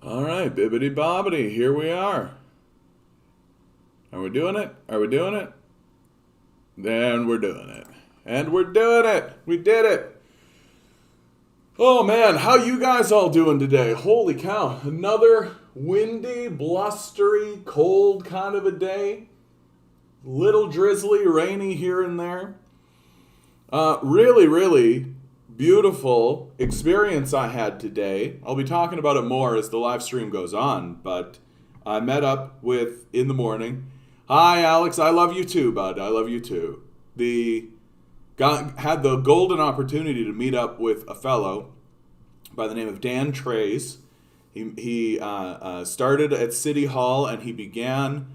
All right, bibbity bobbity, here we are. Are we doing it? Are we doing it? Then we're doing it. And we're doing it. We did it. Oh man, how you guys all doing today? Holy cow. Another windy, blustery, cold kind of a day. Little drizzly, rainy here and there. Really beautiful experience I had today. I'll be talking about it more as the live stream goes on, but I met up with, in the morning. Hi, Alex. I love you too, bud. I love you too. Had the golden opportunity to meet up with a fellow by the name of Dan Trace. He started at City Hall and he began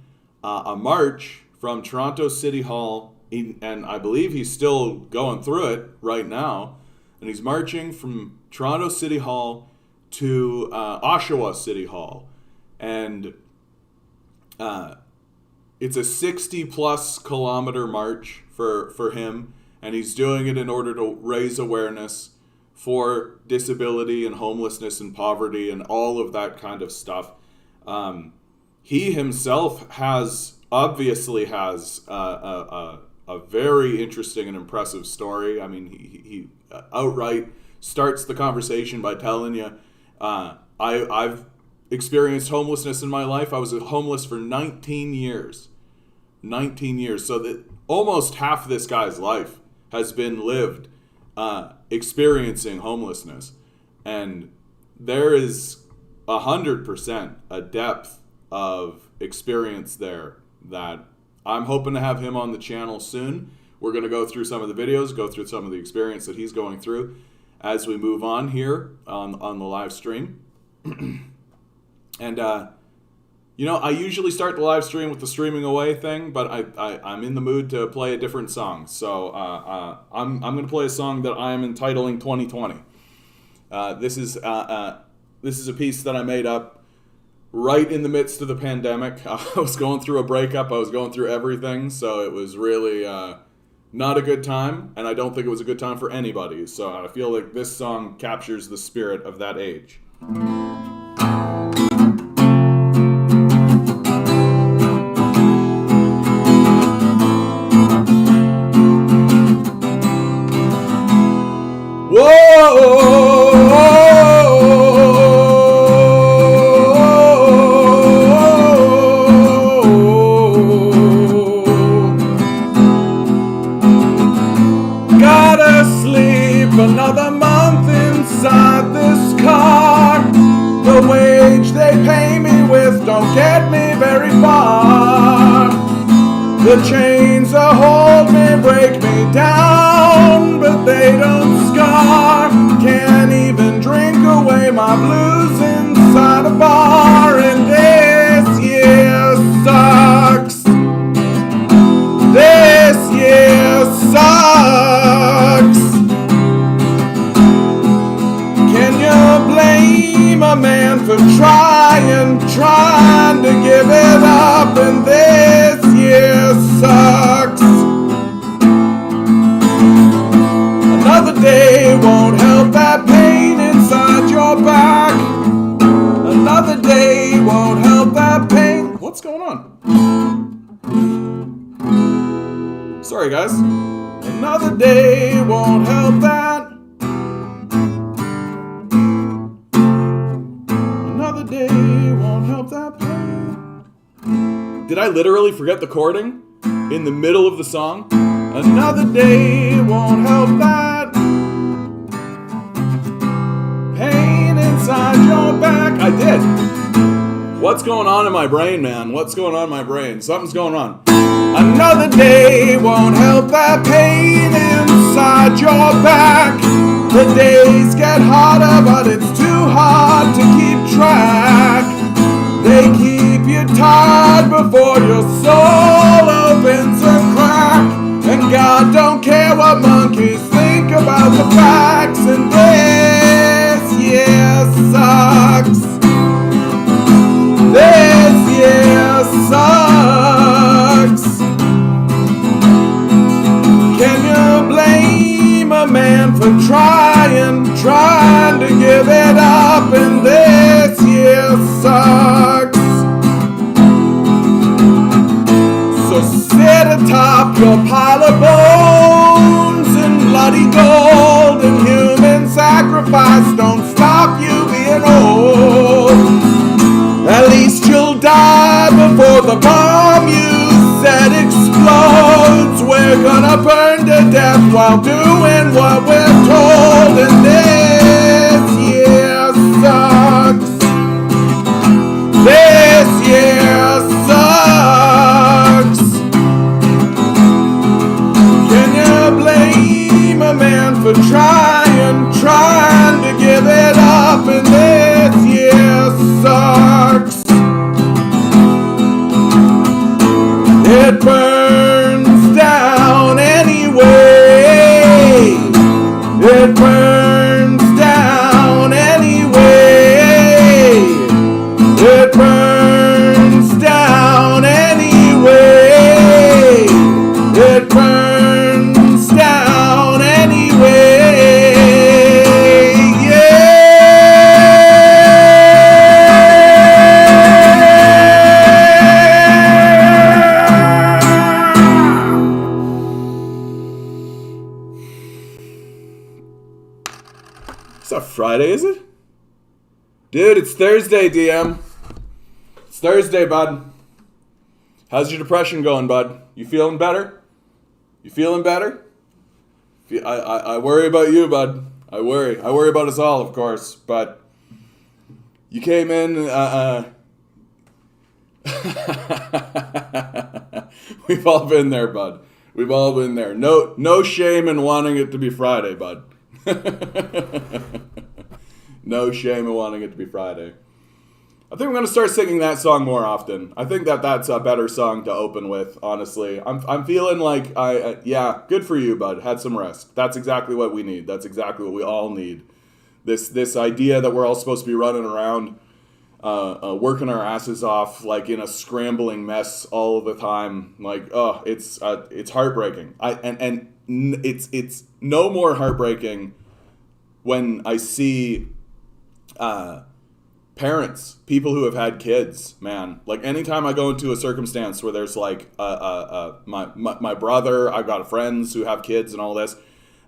a march from Toronto City Hall, and I believe he's still going through it right now. And he's marching from Toronto City Hall to Oshawa City Hall. And it's a 60 plus kilometer march for him. And he's doing it in order to raise awareness for disability and homelessness and poverty and all of that kind of stuff. He himself obviously has a very interesting and impressive story. I mean, he outright starts the conversation by telling you, I've experienced homelessness in my life. I was homeless for 19 years. 19 years. So that almost half this guy's life has been lived experiencing homelessness. And there is 100% a depth of experience there that I'm hoping to have him on the channel soon. We're going to go through some of the videos, go through some of the experience that he's going through as we move on here on the live stream. And, I usually start the live stream with the streaming away thing, but I'm in the mood to play a different song. So I'm going to play a song that I'm entitling 2020. This is a piece that I made up right in the midst of the pandemic. I was going through a breakup. I was going through everything. So it was really not a good time. And I don't think it was a good time for anybody. So I feel like this song captures the spirit of that age. Another month inside this car. The wage they pay me with don't get me very far. The chains that hold me break me down, but they don't scar. Can't even drink away my blues inside a bar. And this year sucks. This year sucks. Blame a man for trying to give it up, and this year sucks. Another day won't help that pain inside your back. Another day won't help that pain. What's going on? Sorry, guys. Another day won't help that. Another day won't help that pain. Did I literally forget the chording in the middle of the song? Another day won't help that pain inside your back. I did. What's going on in my brain, man? What's going on in my brain? Something's going on. Another day won't help that pain inside your back. The days get harder, but it's too hard to keep track. They keep you tired before your soul opens a crack. And God don't care what monkeys think about the facts. And this year sucks. This year sucks. Can you blame a man for trying to give it up? And this this year sucks. So sit atop your pile of bones and bloody gold, and human sacrifice don't stop you being old. At least you'll die before the bomb you said explodes. We're gonna burn to death while doing what we're told, and this year sucks. This year sucks. Can you blame a man for trying to give it up, and this year sucks. It burns down anyway. It burns down anyway. It burns down anyway. It burns down anyway. It's not Friday, is it? Dude, it's Thursday, DM. It's Thursday, bud. How's your depression going, bud? You feeling better? You feeling better? I worry about you, bud. I worry. I worry about us all, of course. But you came in. We've all been there, bud. We've all been there. No shame in wanting it to be Friday, bud. No shame in wanting it to be Friday. I think I'm going to start singing that song more often. I think that's a better song to open with, honestly. I'm feeling like, yeah, good for you, bud. Had some rest. That's exactly what we need. That's exactly what we all need. This idea that we're all supposed to be running around, working our asses off, like in a scrambling mess all of the time. Like, oh, it's heartbreaking. It's no more heartbreaking when I see parents, people who have had kids, man. Like anytime I go into a circumstance where there's like my brother, I've got friends who have kids and all this,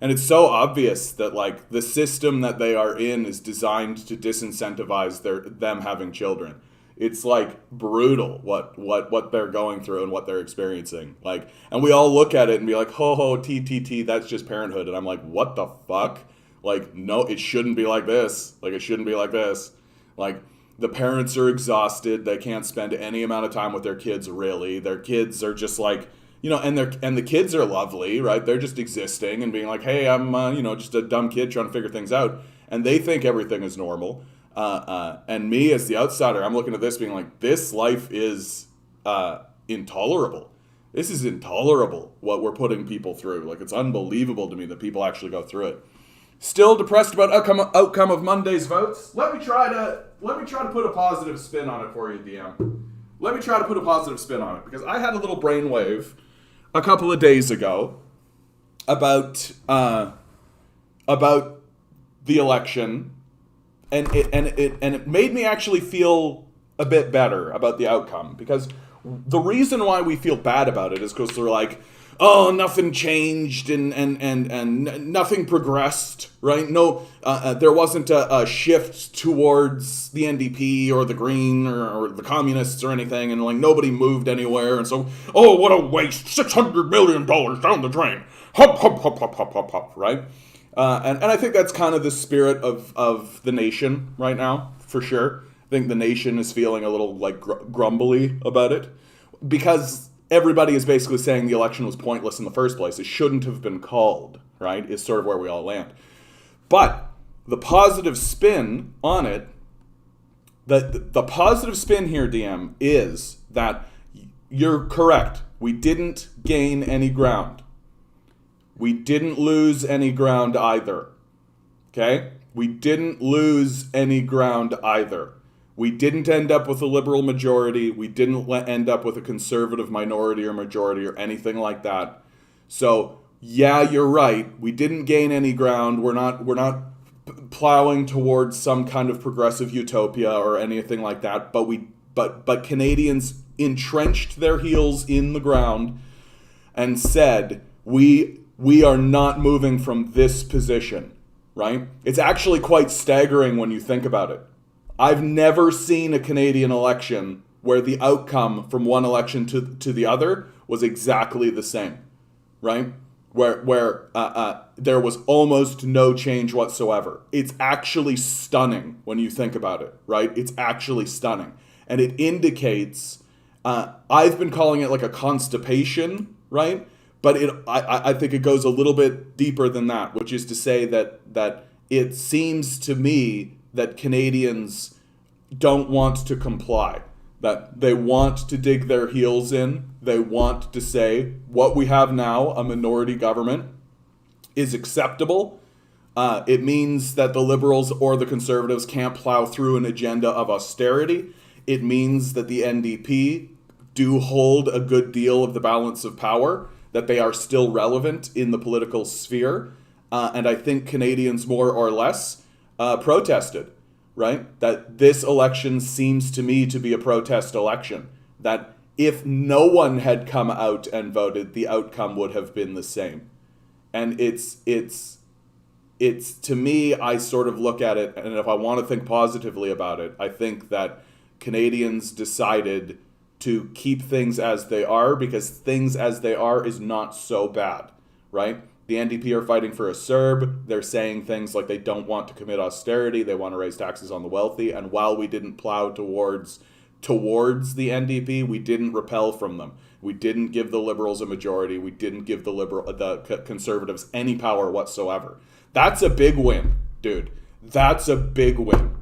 and it's so obvious that like the system that they are in is designed to disincentivize them having children. It's like brutal what they're going through and what they're experiencing. Like, and we all look at it and be like, ho, t, that's just parenthood. And I'm like, what the fuck? Like, no, it shouldn't be like this. Like, it shouldn't be like this. Like, the parents are exhausted. They can't spend any amount of time with their kids, really. Their kids are just like, you know, and the kids are lovely, right? They're just existing and being like, hey, I'm, just a dumb kid trying to figure things out. And they think everything is normal. And me as the outsider, I'm looking at this being like, this life is intolerable. This is intolerable what we're putting people through. Like, it's unbelievable to me that people actually go through it. Still depressed about outcome of Monday's votes? Let me try to put a positive spin on it for you, DM. Let me try to put a positive spin on it, because I had a little brainwave a couple of days ago about the election, and it made me actually feel a bit better about the outcome, because the reason why we feel bad about it is because they're like, oh, nothing changed and nothing progressed, right? No, there wasn't a shift towards the NDP or the Green or the Communists or anything, and like nobody moved anywhere, and so, oh, what a waste, $600 million down the drain, hop, hop, hop, hop, hop, hop, hop, right? And I think that's kind of the spirit of the nation right now, for sure. I think the nation is feeling a little like grumbly about it, because everybody is basically saying the election was pointless in the first place. It shouldn't have been called, right? Is sort of where we all land. But the positive spin on it, the positive spin here, DM, is that you're correct. We didn't gain any ground. We didn't lose any ground either. Okay? We didn't lose any ground either. We didn't end up with a liberal majority. We didn't end up with a conservative minority or majority or anything like that. So, yeah, you're right. We didn't gain any ground. We're not plowing towards some kind of progressive utopia or anything like that, but Canadians entrenched their heels in the ground and said, we are not moving from this position, right? It's actually quite staggering when you think about it. I've never seen a Canadian election where the outcome from one election to the other was exactly the same, right? Where there was almost no change whatsoever. It's actually stunning when you think about it, right? It's actually stunning. And it indicates, I've been calling it like a constipation, right? But I think it goes a little bit deeper than that, which is to say that it seems to me that Canadians don't want to comply, that they want to dig their heels in. They want to say what we have now, a minority government, is acceptable. It means that the Liberals or the Conservatives can't plow through an agenda of austerity. It means that the NDP do hold a good deal of the balance of power, that they are still relevant in the political sphere. And I think Canadians more or less protested, right? That this election seems to me to be a protest election. That if no one had come out and voted, the outcome would have been the same. And it's to me, I sort of look at it, and if I want to think positively about it, I think that Canadians decided to keep things as they are because things as they are is not so bad, right? The NDP are fighting for a CERB. They're saying things like they don't want to commit austerity. They want to raise taxes on the wealthy. And while we didn't plow towards the NDP, we didn't repel from them. We didn't give the Liberals a majority. We didn't give the Conservatives any power whatsoever. That's a big win, dude. That's a big win.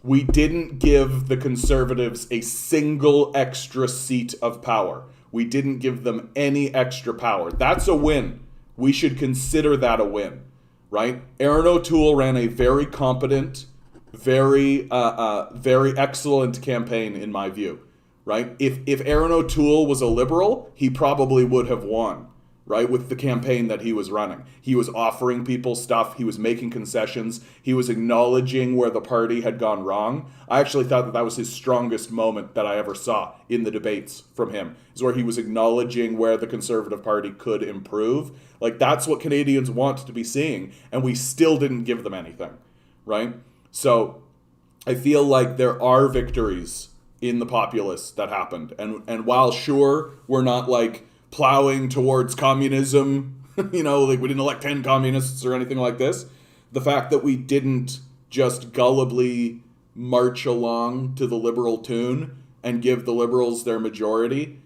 We didn't give the Conservatives a single extra seat of power. We didn't give them any extra power. That's a win. We should consider that a win, right? Aaron O'Toole ran a very competent, very excellent campaign in my view, right? If Aaron O'Toole was a Liberal, he probably would have won, right? With the campaign that he was running. He was offering people stuff. He was making concessions. He was acknowledging where the party had gone wrong. I actually thought that was his strongest moment that I ever saw in the debates from him, is where he was acknowledging where the Conservative Party could improve. Like, that's what Canadians want to be seeing, and we still didn't give them anything, right? So I feel like there are victories in the populace that happened. And while sure, we're not like plowing towards communism, like we didn't elect 10 communists or anything like this, the fact that we didn't just gullibly march along to the Liberal tune and give the Liberals their majority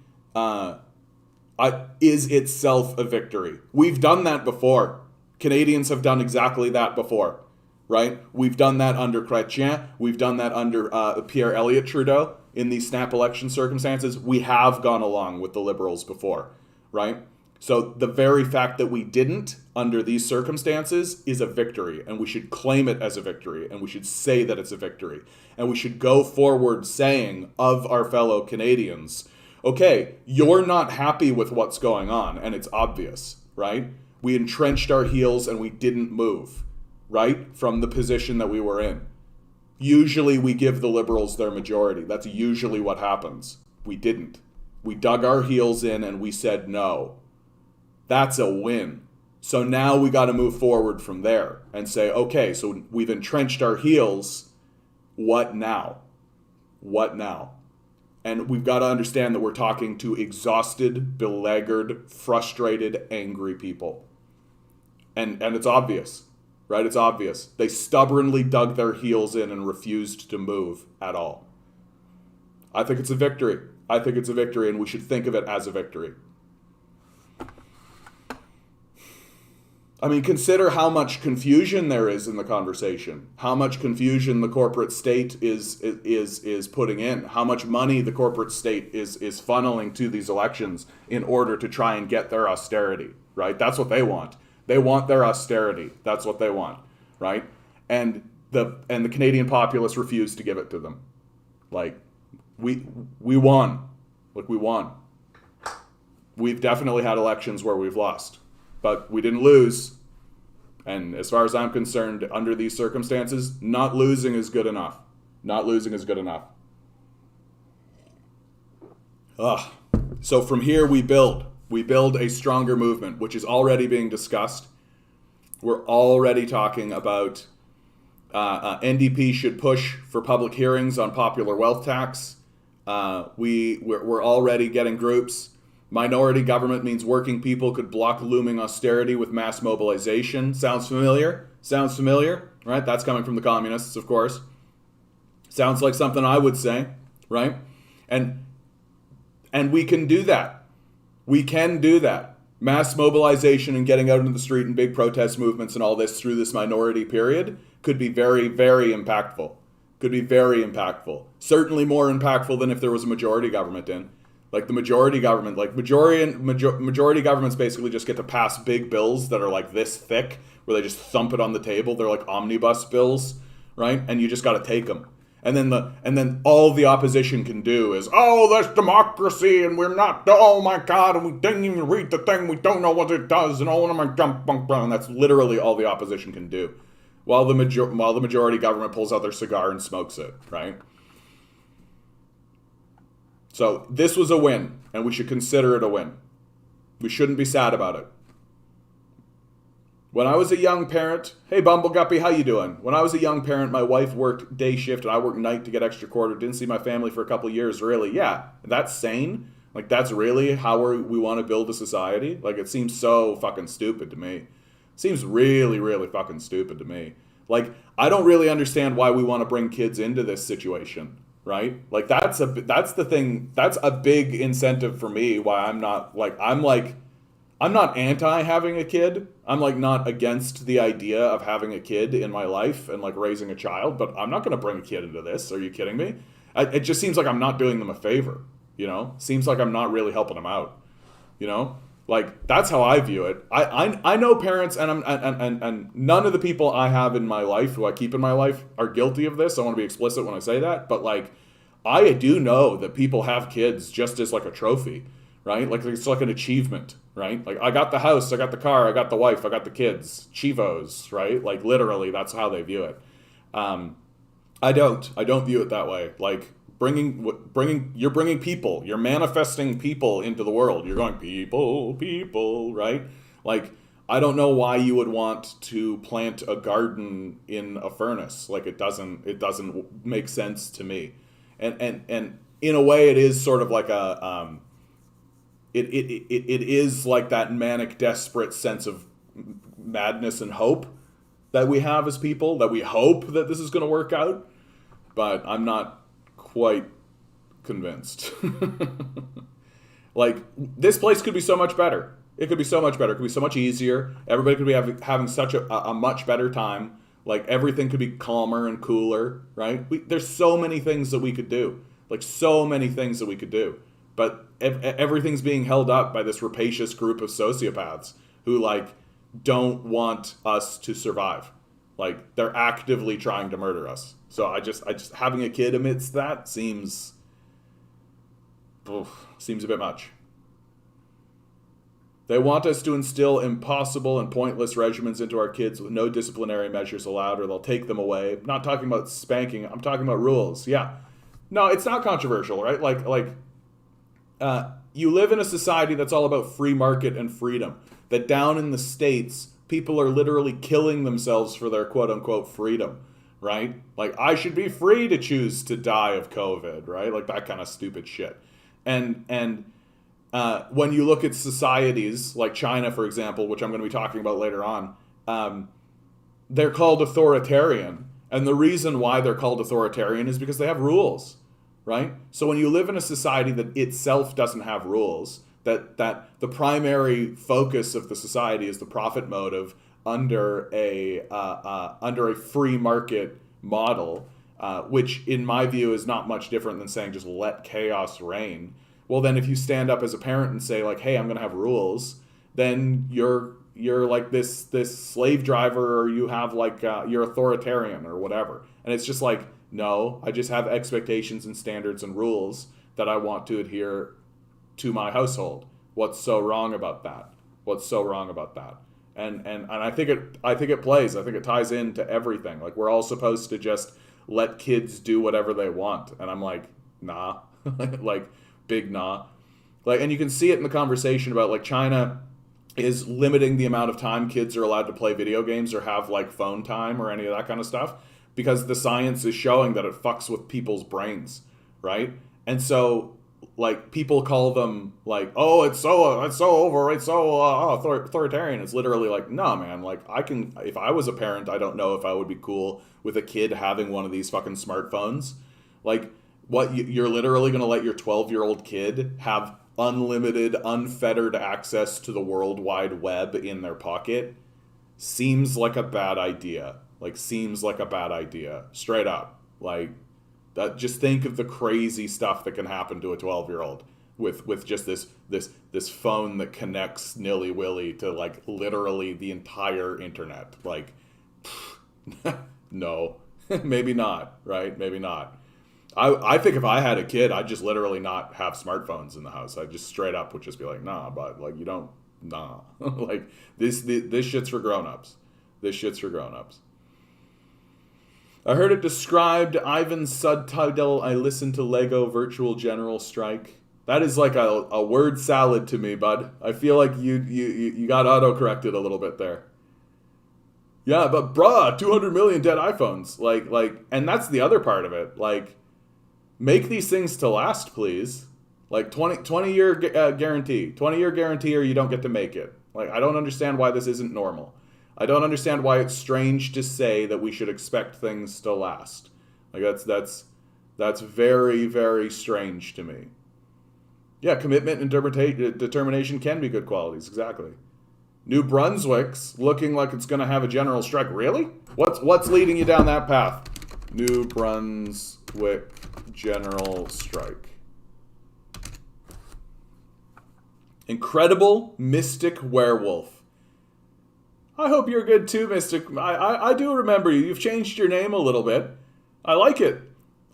is itself a victory. We've done that before. Canadians have done exactly that before, right? We've done that under Chrétien. We've done that under Pierre Elliott Trudeau. In these snap election circumstances, we have gone along with the Liberals before, right? So the very fact that we didn't under these circumstances is a victory, and we should claim it as a victory, and we should say that it's a victory. And we should go forward saying of our fellow Canadians, okay, you're not happy with what's going on, and it's obvious, right? We entrenched our heels and we didn't move, right, from the position that we were in. Usually we give the Liberals their majority. That's usually what happens. We didn't. We dug our heels in and we said no. That's a win. So now we got to move forward from there and say, okay, so we've entrenched our heels. What now? What now? And we've got to understand that we're talking to exhausted, beleaguered, frustrated, angry people. And it's obvious. Right? It's obvious. They stubbornly dug their heels in and refused to move at all. I think it's a victory. I think it's a victory, and we should think of it as a victory. I mean, consider how much confusion there is in the conversation. How much confusion the corporate state is putting in. How much money the corporate state is funneling to these elections in order to try and get their austerity. Right? That's what they want. They want their austerity. That's what they want, right? And the Canadian populace refused to give it to them. Like, we won. Look, we won. We've definitely had elections where we've lost, but we didn't lose. And as far as I'm concerned, under these circumstances, not losing is good enough. Not losing is good enough. Ugh. So from here we build. We build a stronger movement, which is already being discussed. We're already talking about NDP should push for public hearings on popular wealth tax. We're already getting groups. Minority government means working people could block looming austerity with mass mobilization. Sounds familiar? Sounds familiar, right? That's coming from the communists, of course. Sounds like something I would say, right? And we can do that. We can do that. Mass mobilization and getting out into the street and big protest movements and all this through this minority period could be very, very impactful. Could be very impactful. Certainly more impactful than if there was a majority government in. Like the majority government, like majority governments basically just get to pass big bills that are like this thick, where they just thump it on the table. They're like omnibus bills, right? And you just got to take them. And then all the opposition can do is, oh, that's democracy, and we're not, oh my God, and we didn't even read the thing, we don't know what it does, and oh, my jump, and that's literally all the opposition can do, while the majority government pulls out their cigar and smokes it, right? So this was a win, and we should consider it a win. We shouldn't be sad about it. When I was a young parent, hey Bumbleguppy, how you doing? When I was a young parent, my wife worked day shift and I worked night to get extra quarter. Didn't see my family for a couple of years, really. Yeah, that's sane. Like, that's really how we want to build a society? Like, it seems so fucking stupid to me. It seems really, really fucking stupid to me. Like, I don't really understand why we want to bring kids into this situation, right? Like, that's the thing. That's a big incentive for me why I'm not anti having a kid. I'm like not against the idea of having a kid in my life and like raising a child, but I'm not going to bring a kid into this. Are you kidding me? It just seems like I'm not doing them a favor, you know? Seems like I'm not really helping them out, you know? Like, that's how I view it. I know parents, and none of the people I have in my life, who I keep in my life, are guilty of this. I want to be explicit when I say that, but like, I do know that people have kids just as like a trophy, right? Like, it's like an achievement, right? Like, I got the house, I got the car, I got the wife, I got the kids, Chivos, right? Like, literally, that's how they view it. I don't view it that way. Like, you're bringing people, you're manifesting people into the world. You're going, people, right? Like, I don't know why you would want to plant a garden in a furnace. Like, it doesn't make sense to me. And in a way, it is sort of like a, it is like that manic, desperate sense of madness and hope that we have as people, that we hope that this is going to work out, but I'm not quite convinced. Like, this place could be so much better. It could be so much better. It could be so much easier. Everybody could be having such a much better time. Like, everything could be calmer and cooler, right? There's so many things that we could do. Like, so many things that we could do. But everything's being held up by this rapacious group of sociopaths who, like, don't want us to survive. Like, they're actively trying to murder us. So I just having a kid amidst that seems a bit much. They want us to instill impossible and pointless regimens into our kids with no disciplinary measures allowed, or they'll take them away. I'm not talking about spanking. I'm talking about rules. Yeah. No, it's not controversial, right? You live in a society that's all about free market and freedom. That down in the States, people are literally killing themselves for their quote-unquote freedom, right? Like, I should be free to choose to die of COVID, right? Like, that kind of stupid shit. And when you look at societies like China, for example, which I'm going to be talking about later on, they're called authoritarian. And the reason why they're called authoritarian is because they have rules, right? So when you live in a society that itself doesn't have rules, that the primary focus of the society is the profit motive under a free market model, which in my view is not much different than saying just let chaos reign. Well, then if you stand up as a parent and say, like, hey, I'm going to have rules, then you're like this slave driver, or you have like you're authoritarian or whatever. And it's just like, no, I just have expectations and standards and rules that I want to adhere to my household. What's so wrong about that? What's so wrong about that? And I think it plays. I think it ties into everything. Like, we're all supposed to just let kids do whatever they want. And I'm like, nah. Like, big nah. Like, and you can see it in the conversation about, like, China is limiting the amount of time kids are allowed to play video games or have, like, phone time or any of that kind of stuff, because the science is showing that it fucks with people's brains, right? And so, like, people call them, like, oh, it's so over, it's so authoritarian. It's literally like, nah, man, like, if I was a parent, I don't know if I would be cool with a kid having one of these fucking smartphones. Like, what, you're literally going to let your 12-year-old kid have unlimited, unfettered access to the World Wide Web in their pocket? Seems like a bad idea. Like, seems like a bad idea. Straight up. Like, that, just think of the crazy stuff that can happen to a 12-year-old with just this phone that connects nilly-willy to, like, literally the entire internet. Like, no. Maybe not, right? Maybe not. I think if I had a kid, I'd just literally not have smartphones in the house. I'd just straight up would just be like, nah, but, like, you don't, nah. Like, this shit's for grown-ups. This shit's for grown-ups. I heard it described, Ivan's subtitle, I listened to Lego Virtual General Strike. That is like a word salad to me, bud. I feel like you got auto-corrected a little bit there. Yeah, but bruh, 200 million dead iPhones. Like, and that's the other part of it. Like, make these things to last, please. Like, 20-year guarantee. 20-year guarantee or you don't get to make it. Like, I don't understand why this isn't normal. I don't understand why it's strange to say that we should expect things to last. Like, that's very, very strange to me. Yeah, commitment and determination can be good qualities, exactly. New Brunswick's looking like it's going to have a general strike. Really? What's leading you down that path? New Brunswick general strike. Incredible Mystic Werewolf. I hope you're good too, Mystic. I do remember you. You've changed your name a little bit. I like it.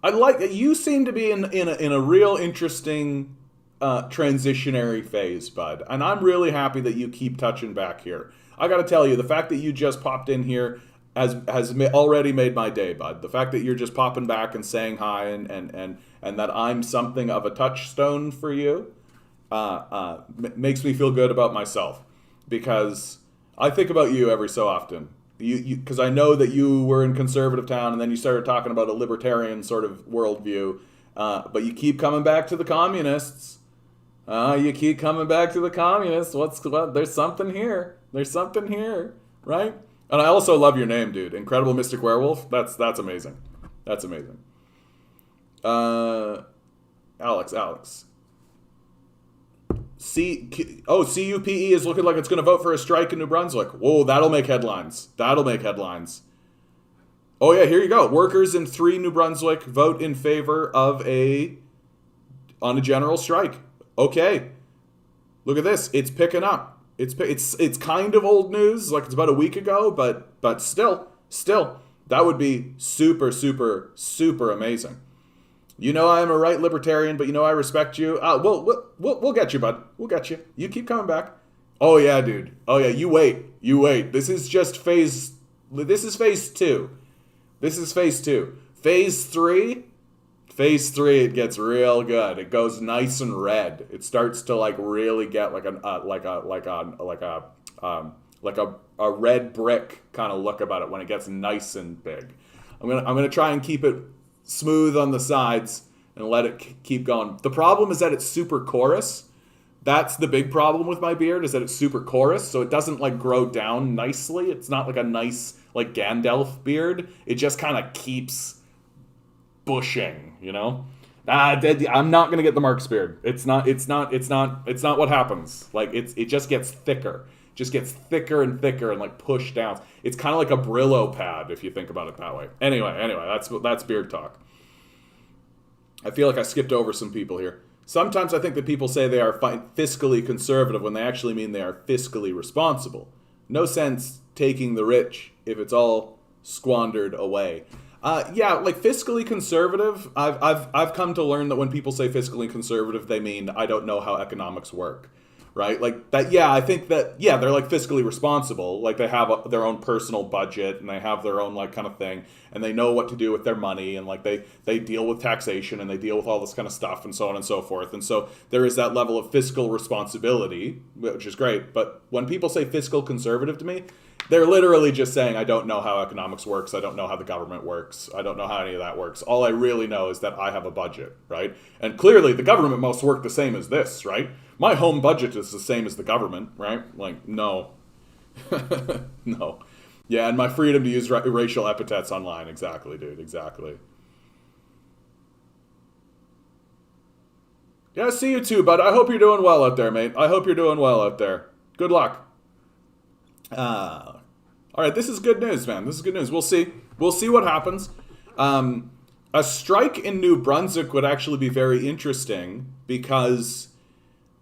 I like it. You seem to be in a real interesting transitionary phase, bud. And I'm really happy that you keep touching back here. I got to tell you, the fact that you just popped in here has already made my day, bud. The fact that you're just popping back and saying hi and that I'm something of a touchstone for you makes me feel good about myself, because I think about you every so often. Because I know that you were in conservative town and then you started talking about a libertarian sort of worldview, but you keep coming back to the communists. You keep coming back to the communists. There's something here. There's something here, right? And I also love your name, dude. Incredible Mystic Werewolf. That's amazing. That's amazing. Alex. CUPE is looking like it's going to vote for a strike in New Brunswick. Whoa, that'll make headlines. That'll make headlines. Oh, yeah, here you go. Workers in 3 New Brunswick vote in favor of on a general strike. Okay. Look at this. It's picking up. It's kind of old news, like it's about a week ago, but still, that would be super, super, super amazing. You know I'm a right libertarian, but you know I respect you. We'll get you, bud. We'll get you. You keep coming back. Oh yeah, dude. Oh yeah. You wait. This is just phase 2. This is phase 2. Phase 3, it gets real good. It goes nice and red. It starts to like really get like a red brick kind of look about it when it gets nice and big. I'm gonna try and keep it smooth on the sides and let it keep going. The problem is that it's super coarse. That's the big problem with my beard, is that it's super coarse, so it doesn't like grow down nicely. It's not like a nice like Gandalf beard. It just kind of keeps bushing, you know? I'm not gonna get the Marx beard. It's not what happens. Like it just gets thicker. Just gets thicker and thicker and like pushed down. It's kind of like a Brillo pad if you think about it that way. Anyway, that's beard talk. I feel like I skipped over some people here. Sometimes I think that people say they are fiscally conservative when they actually mean they are fiscally responsible. No sense taking the rich if it's all squandered away. Yeah, like fiscally conservative, I've come to learn that when people say fiscally conservative, they mean I don't know how economics work. right? Like that. Yeah, I think that. Yeah, they're like fiscally responsible. Like they have their own personal budget and they have their own like kind of thing, and they know what to do with their money, and like they deal with taxation and they deal with all this kind of stuff and so on and so forth. And so there is that level of fiscal responsibility, which is great. But when people say fiscal conservative to me, they're literally just saying, I don't know how economics works. I don't know how the government works. I don't know how any of that works. All I really know is that I have a budget, right? And clearly the government must work the same as this, right? My home budget is the same as the government, right? Like, no. No. Yeah, and my freedom to use racial epithets online. Exactly, dude. Exactly. Yeah, see you too, bud. I hope you're doing well out there, mate. I hope you're doing well out there. Good luck. All right, this is good news, man. This is good news. We'll see. We'll see what happens. A strike in New Brunswick would actually be very interesting because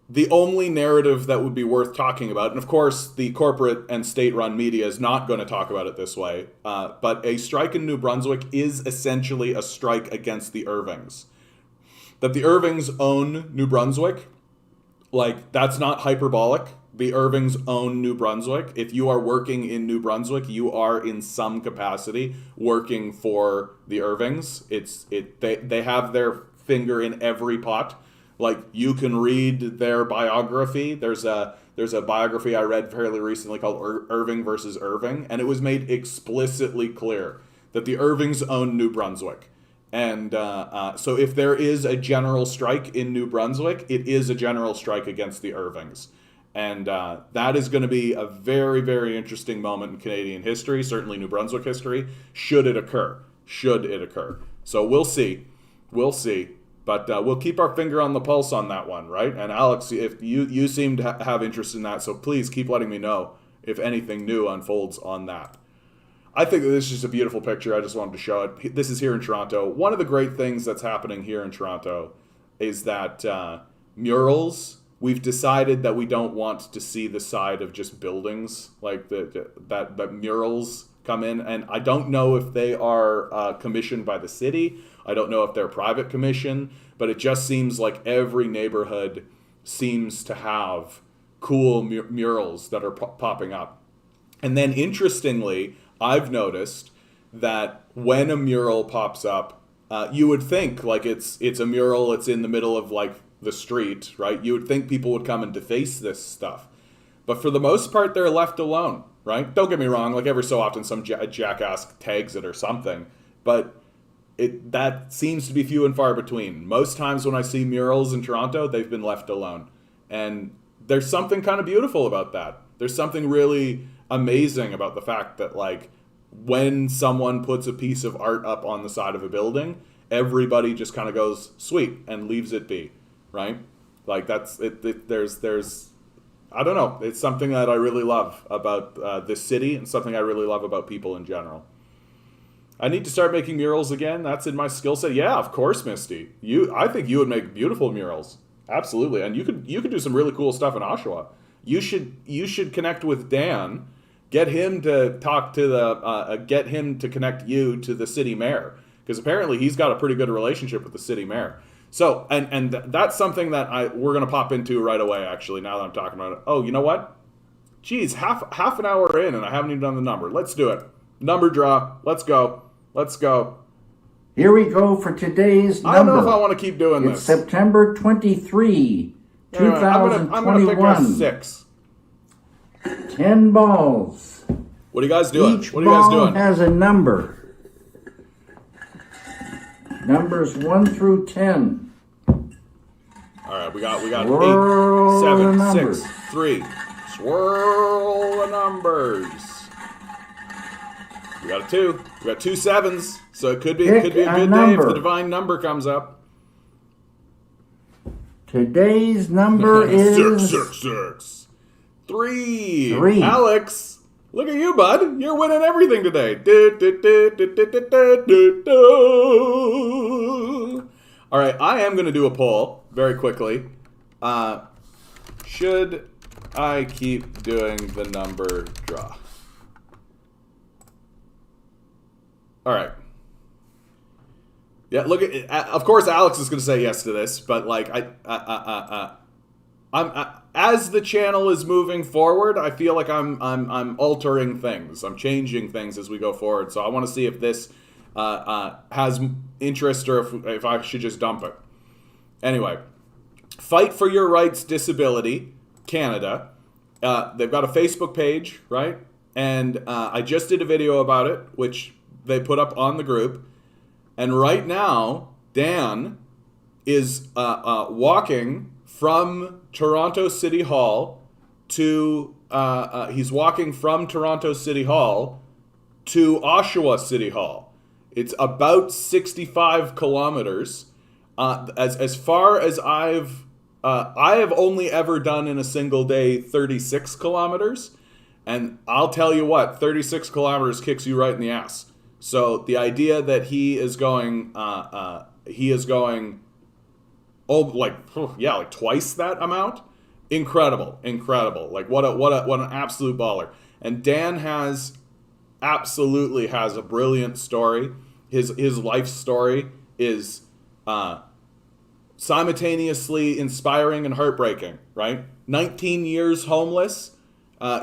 the only narrative that would be worth talking about, and of course the corporate and state-run media is not going to talk about it this way, but a strike in New Brunswick is essentially a strike against the Irvings. That the Irvings own New Brunswick, like, that's not hyperbolic. The Irvings own New Brunswick. If you are working in New Brunswick, you are in some capacity working for the Irvings. They have their finger in every pot. Like, you can read their biography. There's a biography I read fairly recently called Irving versus Irving, and it was made explicitly clear that the Irvings own New Brunswick. And so if there is a general strike in New Brunswick, it is a general strike against the Irvings. And that is going to be a very, very interesting moment in Canadian history, certainly New Brunswick history, should it occur. Should it occur. So we'll see. We'll see. But we'll keep our finger on the pulse on that one, right? And Alex, if you seem to have interest in that, so please keep letting me know if anything new unfolds on that. I think that this is just a beautiful picture. I just wanted to show it. This is here in Toronto. One of the great things that's happening here in Toronto is that murals, we've decided that we don't want to see the side of just buildings, like that murals come in. And I don't know if they are commissioned by the city. I don't know if they're private commission, but it just seems like every neighborhood seems to have cool murals that are popping up. And then interestingly, I've noticed that when a mural pops up, you would think like it's a mural, it's in the middle of like the street, right? You would think people would come and deface this stuff. But for the most part, they're left alone, right? Don't get me wrong, like every so often some jackass tags it or something, but that seems to be few and far between. Most times when I see murals in Toronto, they've been left alone. And there's something kind of beautiful about that. There's something really amazing about the fact that, like, when someone puts a piece of art up on the side of a building, everybody just kind of goes sweet and leaves it be, right? Like, that's it. There's I don't know, it's something that I really love about this city and something I really love about people in general. I need to start making murals again. That's in my skill set. Yeah, of course, Misty. I think you would make beautiful murals. Absolutely. And you could do some really cool stuff in Oshawa. You should connect with Dan. Get him to talk to get him to connect you to the city mayor, because apparently he's got a pretty good relationship with the city mayor. So, and that's something that we're gonna pop into right away. Actually, now that I'm talking about it. Oh, you know what? Geez, half an hour in and I haven't even done the number. Let's do it. Number draw. Let's go. Let's go. Here we go for today's number. I don't know if I want to keep doing this. It's September 23, 2021. I'm going to pick a 6. 10 balls. What are you guys doing? Each What are you guys doing? ball has a number. Numbers 1 through 10. All right, we got Swirl 8, the 7, numbers. 6, 3. Swirl the numbers. We got a 2. We got 2 7s, so it could be a good day if the divine number comes up. Today's number is 6. 3. Alex, look at you, bud. You're winning everything today. All right, I am going to do a poll very quickly. Should I keep doing the number draw? All right. Yeah, look at. Of course, Alex is going to say yes to this, but like as the channel is moving forward, I feel like I'm altering things. I'm changing things as we go forward. So I want to see if this has interest or if I should just dump it. Anyway, Fight for Your Rights Disability Canada. They've got a Facebook page, right? And I just did a video about it, which they put up on the group. And right now, Dan is walking from Toronto City Hall to he's walking from Toronto City Hall to Oshawa City Hall. It's about 65 kilometers. As far as I have only ever done in a single day 36 kilometers, and I'll tell you what, 36 kilometers kicks you right in the ass. So the idea that he is going like twice that amount, incredible. Like what an absolute baller. And Dan absolutely has a brilliant story. His life story is simultaneously inspiring and heartbreaking, right? 19 years homeless.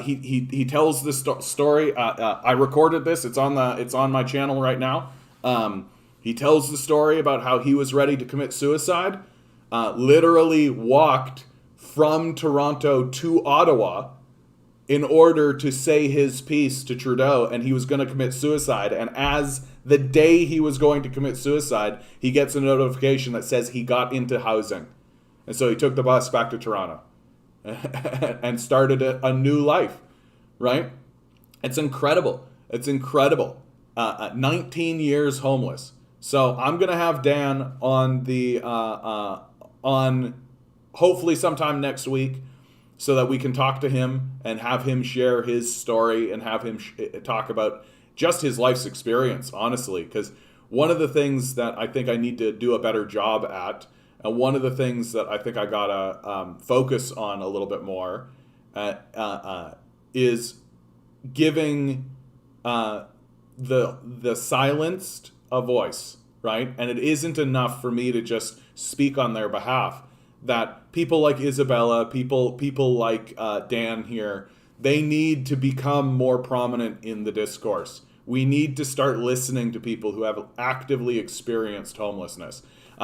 He tells this story. I recorded this. It's on my channel right now. He tells the story about how he was ready to commit suicide. Literally walked from Toronto to Ottawa in order to say his piece to Trudeau, and he was going to commit suicide. And as the day he was going to commit suicide, he gets a notification that says he got into housing. And so he took the bus back to Toronto and started a new life, right? It's incredible. 19 years homeless. So I'm going to have Dan on on hopefully sometime next week so that we can talk to him and have him share his story and have him talk about just his life's experience, honestly. Because one of the things that I think I need to do a better job at, and one of the things that I think I gotta focus on a little bit more is giving the silenced a voice, right? And it isn't enough for me to just speak on their behalf. That people like Isabella, people like Dan here, they need to become more prominent in the discourse. We need to start listening to people who have actively experienced homelessness.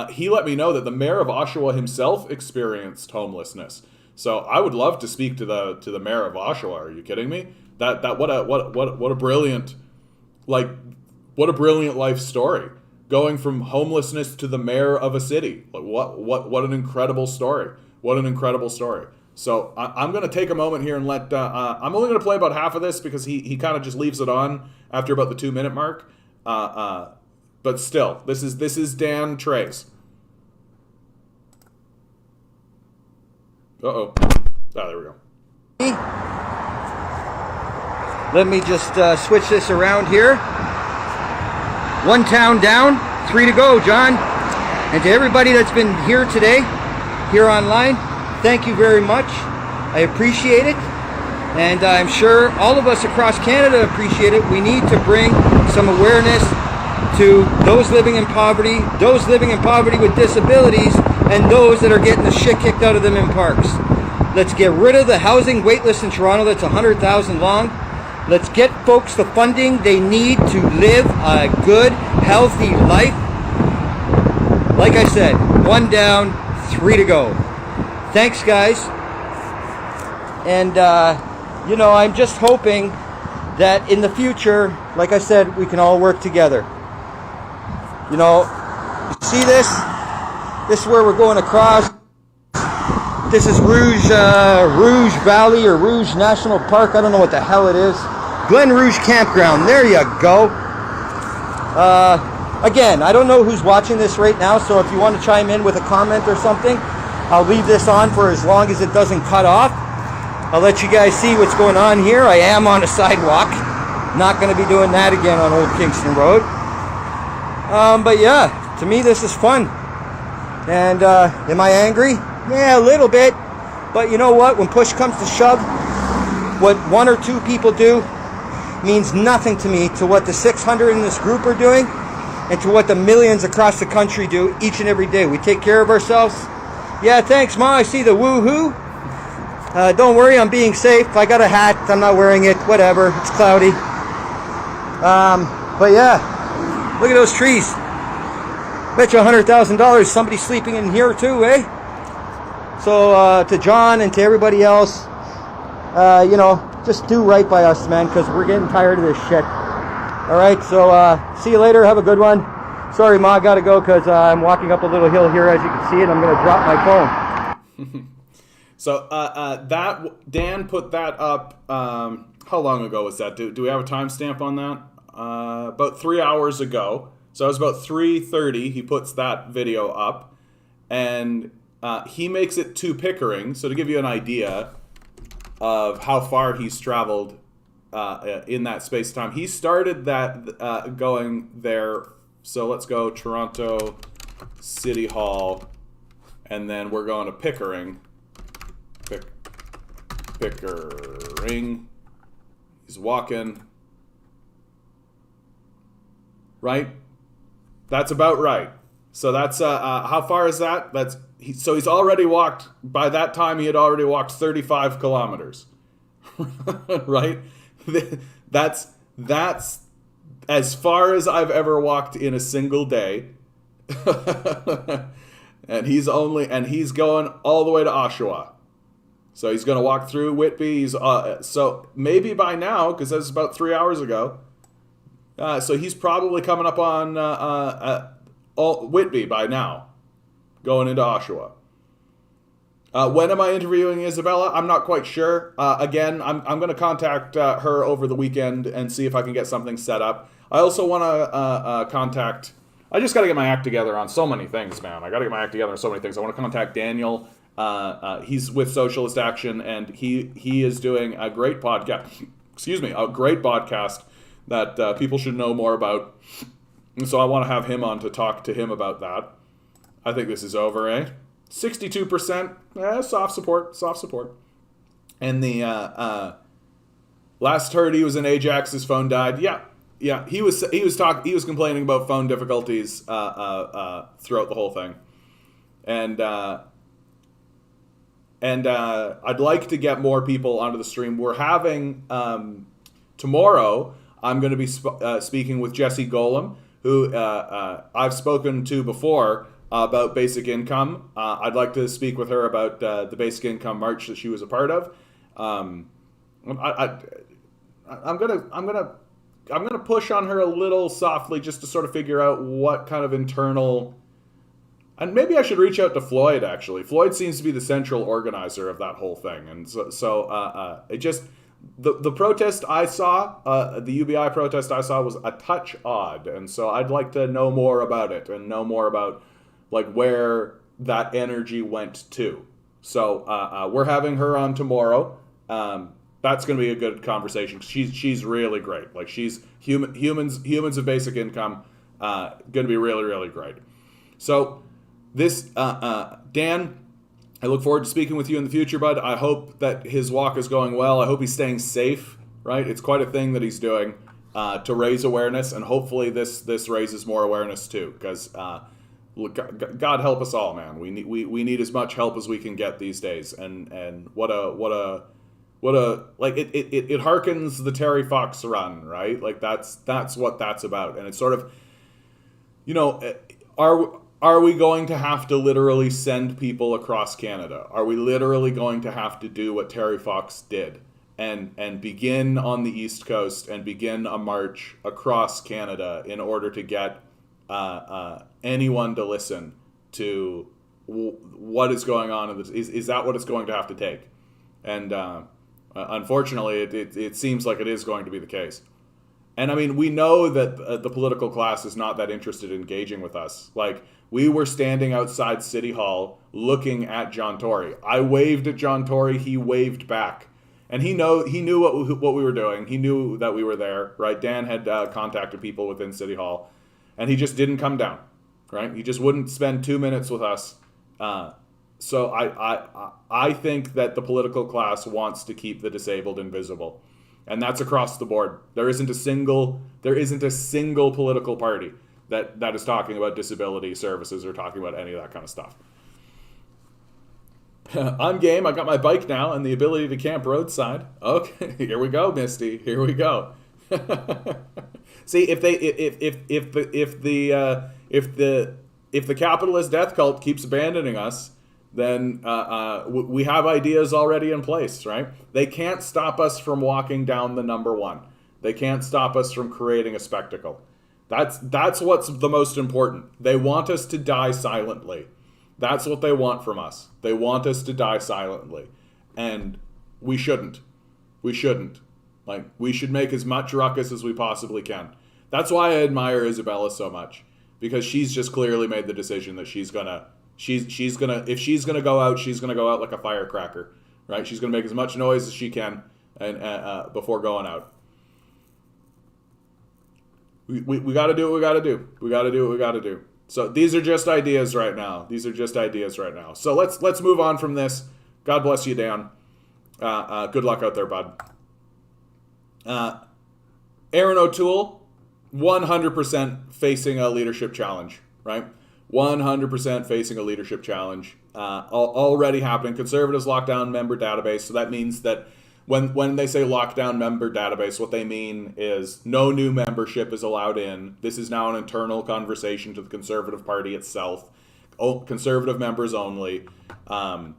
He let me know that the mayor of Oshawa himself experienced homelessness. So I would love to speak to the mayor of Oshawa. Are you kidding me? What a brilliant life story. Going from homelessness to the mayor of a city. Like what an incredible story. What an incredible story. So I'm going to take a moment here and let, I'm only going to play about half of this because he kind of just leaves it on after about the 2-minute mark. But still, this is Dan Trace. Uh-oh. There we go. Let me just switch this around here. 1 town down, 3 to go, John. And to everybody that's been here today, here online, thank you very much. I appreciate it. And I'm sure all of us across Canada appreciate it. We need to bring some awareness to those living in poverty with disabilities, and those that are getting the shit kicked out of them in parks. Let's get rid of the housing wait list in Toronto that's 100,000 long. Let's get folks the funding they need to live a good, healthy life. Like I said, 1 down, 3 to go. Thanks, guys. And, I'm just hoping that in the future, like I said, we can all work together. You see this? This is where we're going across. This is Rouge Valley or Rouge National Park. I don't know what the hell it is. Glen Rouge Campground. There you go. Again, I don't know who's watching this right now, so if you want to chime in with a comment or something, I'll leave this on for as long as it doesn't cut off. I'll let you guys see what's going on here. I am on a sidewalk. Not going to be doing that again on Old Kingston Road. But yeah, to me this is fun. And am I angry? Yeah, a little bit. But you know what? When push comes to shove, what 1 or 2 people do means nothing to me to what the 600 in this group are doing and to what the millions across the country do each and every day. We take care of ourselves. Yeah, thanks, Ma. I see the woo-hoo. Don't worry, I'm being safe. I got a hat. I'm not wearing it. Whatever. It's cloudy. But yeah, look at those trees. Bet you $100,000 somebody's sleeping in here too, eh? So to John and to everybody else, just do right by us, man, because we're getting tired of this shit. All right, so see you later. Have a good one. Sorry, Ma, I gotta go because I'm walking up a little hill here, as you can see, and I'm gonna drop my phone. So that Dan put that up. How long ago was that? Do we have a timestamp on that? About 3 hours ago. So it was about 3:30. He puts that video up, and he makes it to Pickering. So to give you an idea of how far he's traveled in that space of time, he started that going there. So let's go Toronto City Hall, and then we're going to Pickering. Pickering. He's walking. Right? That's about right. So that's how far is that? So he's already walked. By that time, he had already walked 35 kilometers. Right? That's as far as I've ever walked in a single day. and he's going all the way to Oshawa. So he's going to walk through Whitby. So maybe by now, because that's about 3 hours ago. So he's probably coming up on Whitby by now, going into Oshawa. When am I interviewing Isabella? I'm not quite sure. Again, I'm going to contact her over the weekend and see if I can get something set up. I also want to contact... I just got to get my act together on so many things, man. I got to get my act together on so many things. I want to contact Daniel. He's with Socialist Action, and he is doing a great podcast. A great podcast that people should know more about. And so I want to have him on to talk to him about that. I think this is over, eh? 62%, soft support. And the last heard he was in Ajax, his phone died. Yeah. He was complaining about phone difficulties throughout the whole thing. And I'd like to get more people onto the stream. We're having tomorrow. I'm going to be speaking with Jessie Golem, who I've spoken to before about basic income. I'd like to speak with her about the basic income march that she was a part of. I'm gonna push on her a little softly just to sort of figure out what kind of internal. And maybe I should reach out to Floyd. Actually, Floyd seems to be the central organizer of that whole thing, and so it just. The protest I saw, the UBI protest I saw, was a touch odd, and so I'd like to know more about it and know more about like where that energy went to. So we're having her on tomorrow. That's going to be a good conversation. She's really great. Like she's humans of basic income. Going to be really, really great. So this Dan. I look forward to speaking with you in the future, bud. I hope that his walk is going well. I hope he's staying safe, right? It's quite a thing that he's doing to raise awareness, and hopefully this raises more awareness too, because God help us all, man. We need as much help as we can get these days, and what a like it harkens the Terry Fox run, right? Like that's what that's about, and it's sort of, Are we going to have to literally send people across Canada? Are we literally going to have to do what Terry Fox did and begin on the East Coast and begin a march across Canada in order to get anyone to listen to what is going on? Is that what it's going to have to take? And unfortunately, it seems like it is going to be the case. And I mean, we know that the political class is not that interested in engaging with us. Like, we were standing outside City Hall looking at John Tory. I waved at John Tory. He waved back. And he knew what we were doing. He knew that we were there, right? Dan had contacted people within City Hall. And he just didn't come down, right? He just wouldn't spend 2 minutes with us. So I think that the political class wants to keep the disabled invisible. And that's across the board. There isn't a single political party that is talking about disability services or talking about any of that kind of stuff. I'm game. I got my bike now and the ability to camp roadside. Okay, here we go, Misty. Here we go. See, if the capitalist death cult keeps abandoning us, then we have ideas already in place, right? They can't stop us from walking down the number one. They can't stop us from creating a spectacle. That's what's the most important. They want us to die silently. That's what they want from us. They want us to die silently. And we shouldn't. We shouldn't. Like, we should make as much ruckus as we possibly can. That's why I admire Isabella so much. Because she's just clearly made the decision that if she's gonna go out, she's gonna go out like a firecracker. Right? She's gonna make as much noise as she can and before going out. We gotta do what we gotta do. We gotta do what we gotta do. So these are just ideas right now. So let's move on from this. God bless you, Dan. Good luck out there, bud. Aaron O'Toole, 100% facing a leadership challenge, right? 100% facing a leadership challenge. Already happening. Conservatives lockdown member database. So that means that when they say lockdown member database, what they mean is no new membership is allowed in. This is now an internal conversation to the Conservative Party itself. Conservative members only. I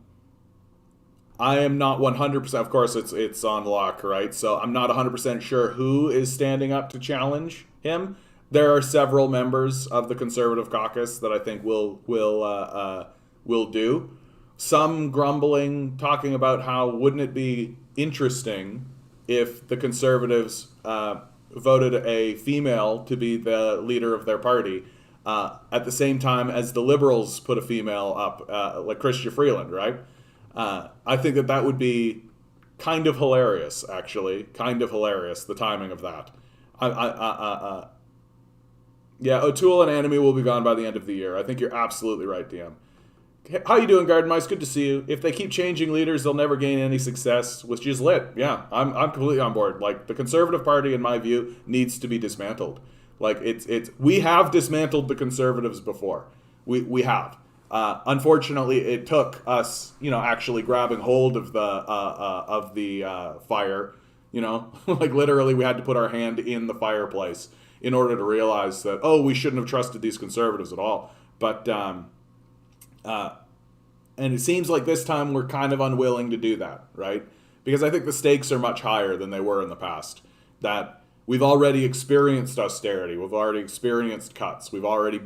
am not 100%, of course it's on lock, right? So I'm not 100% sure who is standing up to challenge him. There are several members of the Conservative caucus that I think will do. Some grumbling, talking about how wouldn't it be interesting if the Conservatives voted a female to be the leader of their party at the same time as the Liberals put a female up, like Chrystia Freeland, right? I think that would be kind of hilarious, actually. Kind of hilarious, the timing of that. Yeah, O'Toole and Anime will be gone by the end of the year. I think you're absolutely right, DM. How you doing, Garden Mice? Good to see you. If they keep changing leaders, they'll never gain any success, which is lit. Yeah, I'm completely on board. Like, the Conservative Party, in my view, needs to be dismantled. Like, we have dismantled the Conservatives before. We have. Unfortunately, it took us, actually grabbing hold of the fire. Like, literally, we had to put our hand in the fireplace in order to realize that, we shouldn't have trusted these Conservatives at all. But and it seems like this time we're kind of unwilling to do that, right? Because I think the stakes are much higher than they were in the past. That we've already experienced austerity, we've already experienced cuts, we're already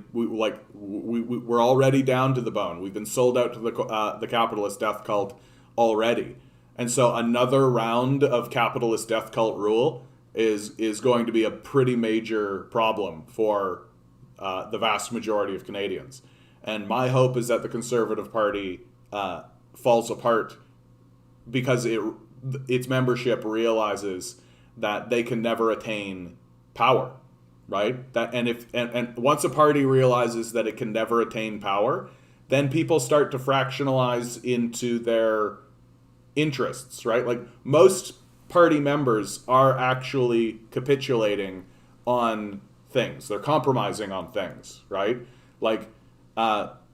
down to the bone. We've been sold out to the capitalist death cult already, and so another round of capitalist death cult rule is going to be a pretty major problem for the vast majority of Canadians. And my hope is that the Conservative Party falls apart because its membership realizes that they can never attain power, right? And once a party realizes that it can never attain power, then people start to fractionalize into their interests, right? Like, most party members are actually capitulating on things. They're compromising on things, right? Like,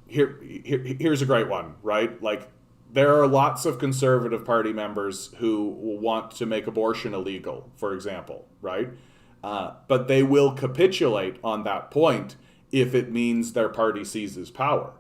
here's a great one, right? Like, there are lots of Conservative Party members who want to make abortion illegal, for example, right? But they will capitulate on that point if it means their party seizes power.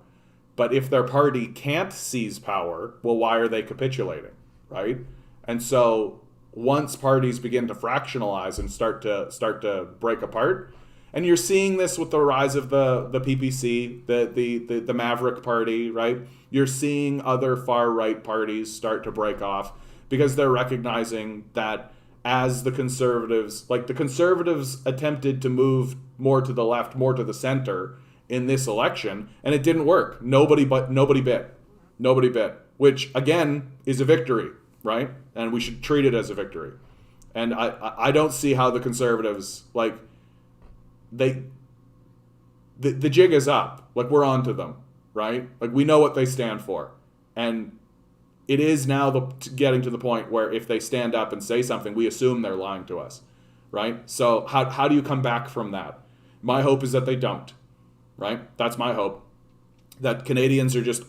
But if their party can't seize power, well, why are they capitulating, right? And so once parties begin to fractionalize and start to break apart, and you're seeing this with the rise of the PPC, the Maverick Party, right? You're seeing other far-right parties start to break off because they're recognizing that as the Conservatives attempted to move more to the left, more to the center in this election, and it didn't work. Nobody bit, which again is a victory, right? And we should treat it as a victory. And I don't see how the Conservatives, like, the jig is up. Like, we're on to them, right? Like, we know what they stand for. And it is now getting to the point where if they stand up and say something, we assume they're lying to us, right? So how do you come back from that? My hope is that they don't, right? That's my hope. That Canadians are just,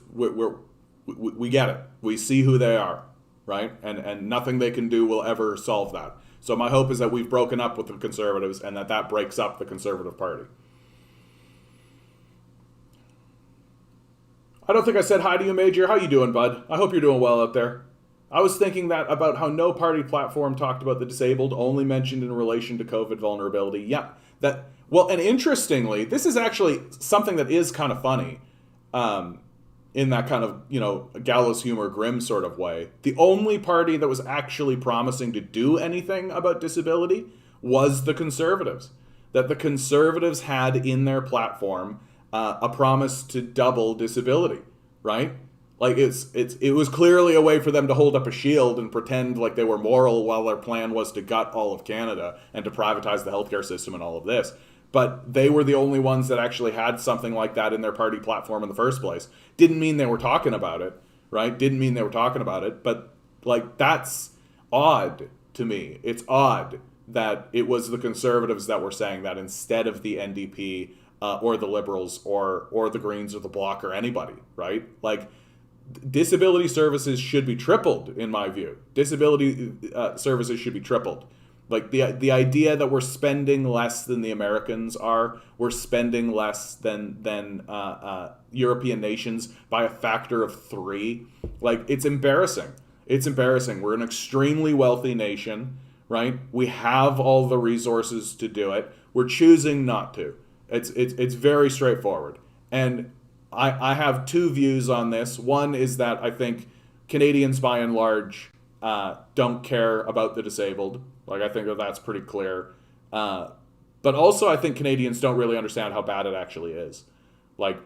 we get it. We see who they are, right? And nothing they can do will ever solve that. So my hope is that we've broken up with the conservatives and that breaks up the Conservative Party. I don't think I said hi to you, Major. How you doing, bud? I hope you're doing well out there. I was thinking that about how no party platform talked about the disabled, only mentioned in relation to COVID vulnerability. Yeah, and interestingly, this is actually something that is kind of funny, in that kind of, gallows humor, grim sort of way. The only party that was actually promising to do anything about disability was the Conservatives. That the Conservatives had in their platform a promise to double disability, right? Like it was clearly a way for them to hold up a shield and pretend like they were moral while their plan was to gut all of Canada and to privatize the healthcare system and all of this. But they were the only ones that actually had something like that in their party platform in the first place. Didn't mean they were talking about it, right? Didn't mean they were talking about it. But like that's odd to me. It's odd that it was the Conservatives that were saying that instead of the NDP or the Liberals or the Greens or the Bloc or anybody, right? Like, disability services should be tripled, in my view. Disability services should be tripled. Like the idea that we're spending less than the Americans are, we're spending less than European nations by a factor of 3. Like, it's embarrassing. It's embarrassing. We're an extremely wealthy nation, right? We have all the resources to do it. We're choosing not to. It's very straightforward. And I have 2 views on this. One is that I think Canadians, by and large, don't care about the disabled. Like, I think that's pretty clear. But also, I think Canadians don't really understand how bad it actually is. Like,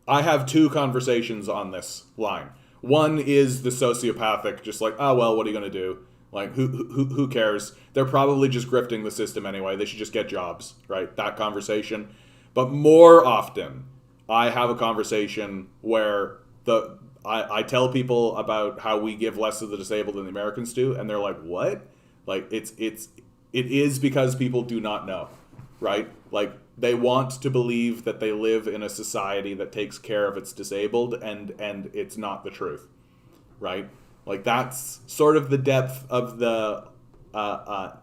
I have 2 conversations on this line. One is the sociopathic, just like, oh, well, what are you going to do? Like, who cares? They're probably just grifting the system anyway. They should just get jobs, right? That conversation. But more often, I have a conversation where I tell people about how we give less to the disabled than the Americans do, and they're like, what? Like, it is because people do not know, right? Like, they want to believe that they live in a society that takes care of its disabled, and it's not the truth, right? Like, that's sort of the depth of the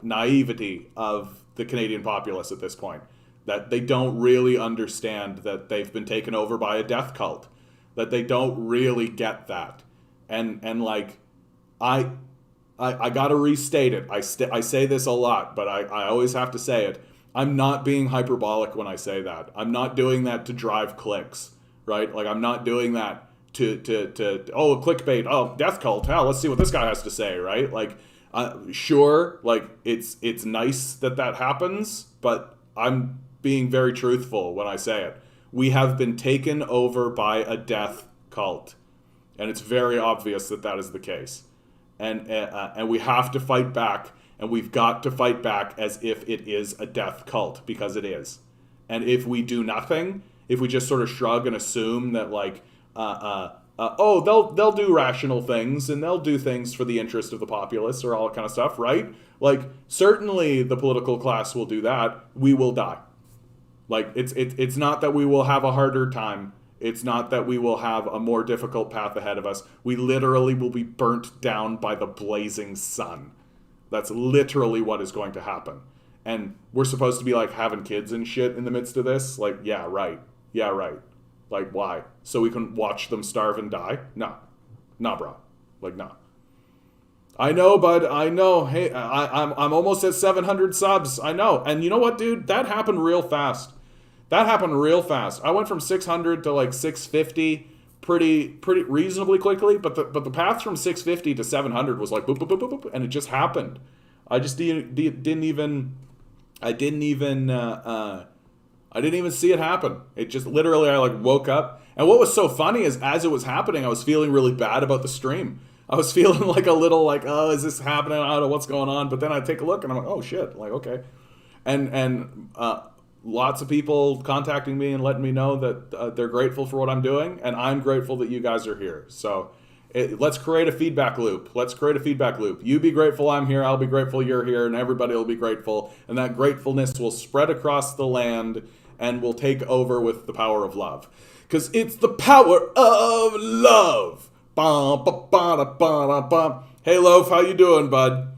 naivety of the Canadian populace at this point. That they don't really understand that they've been taken over by a death cult. That they don't really get that. And like, I gotta restate it. I say this a lot, but I always have to say it. I'm not being hyperbolic when I say that. I'm not doing that to drive clicks, right? Like, I'm not doing that to clickbait, death cult, let's see what this guy has to say, right? Like, sure, like, it's nice that happens, but I'm being very truthful when I say it. We have been taken over by a death cult, and it's very obvious that is the case. And we have to fight back, and we've got to fight back as if it is a death cult, because it is. And if we do nothing, if we just sort of shrug and assume that, like, they'll do rational things and they'll do things for the interest of the populace or all that kind of stuff, right? Like, certainly the political class will do that. We will die. Like, it's not that we will have a harder time. It's not that we will have a more difficult path ahead of us. We literally will be burnt down by the blazing sun. That's literally what is going to happen. And we're supposed to be, like, having kids and shit in the midst of this? Like, yeah, right. Yeah, right. Like, why? So we can watch them starve and die? No. Nah, bro. Like, no. I know, bud. I know. Hey, I'm almost at 700 subs. I know. And you know what, dude? That happened real fast. I went from 600 to, like, 650 pretty reasonably quickly, but the path from 650 to 700 was like boop, boop, boop, boop, boop, and it just happened. I just didn't even see it happen. It just literally, I like woke up. And what was so funny is, as it was happening, I was feeling really bad about the stream. I was feeling like a little like, oh, is this happening? I don't know what's going on. But then I take a look and I'm like, oh shit, like, okay. And lots of people contacting me and letting me know that they're grateful for what I'm doing, and I'm grateful that you guys are here. So let's create a feedback loop. You be grateful I'm here, I'll be grateful you're here, and everybody will be grateful. And that gratefulness will spread across the land, and will take over with the power of love. Because it's the power of love. Ba, ba, ba, da, ba, da, ba. Hey, Loaf, how you doing, bud?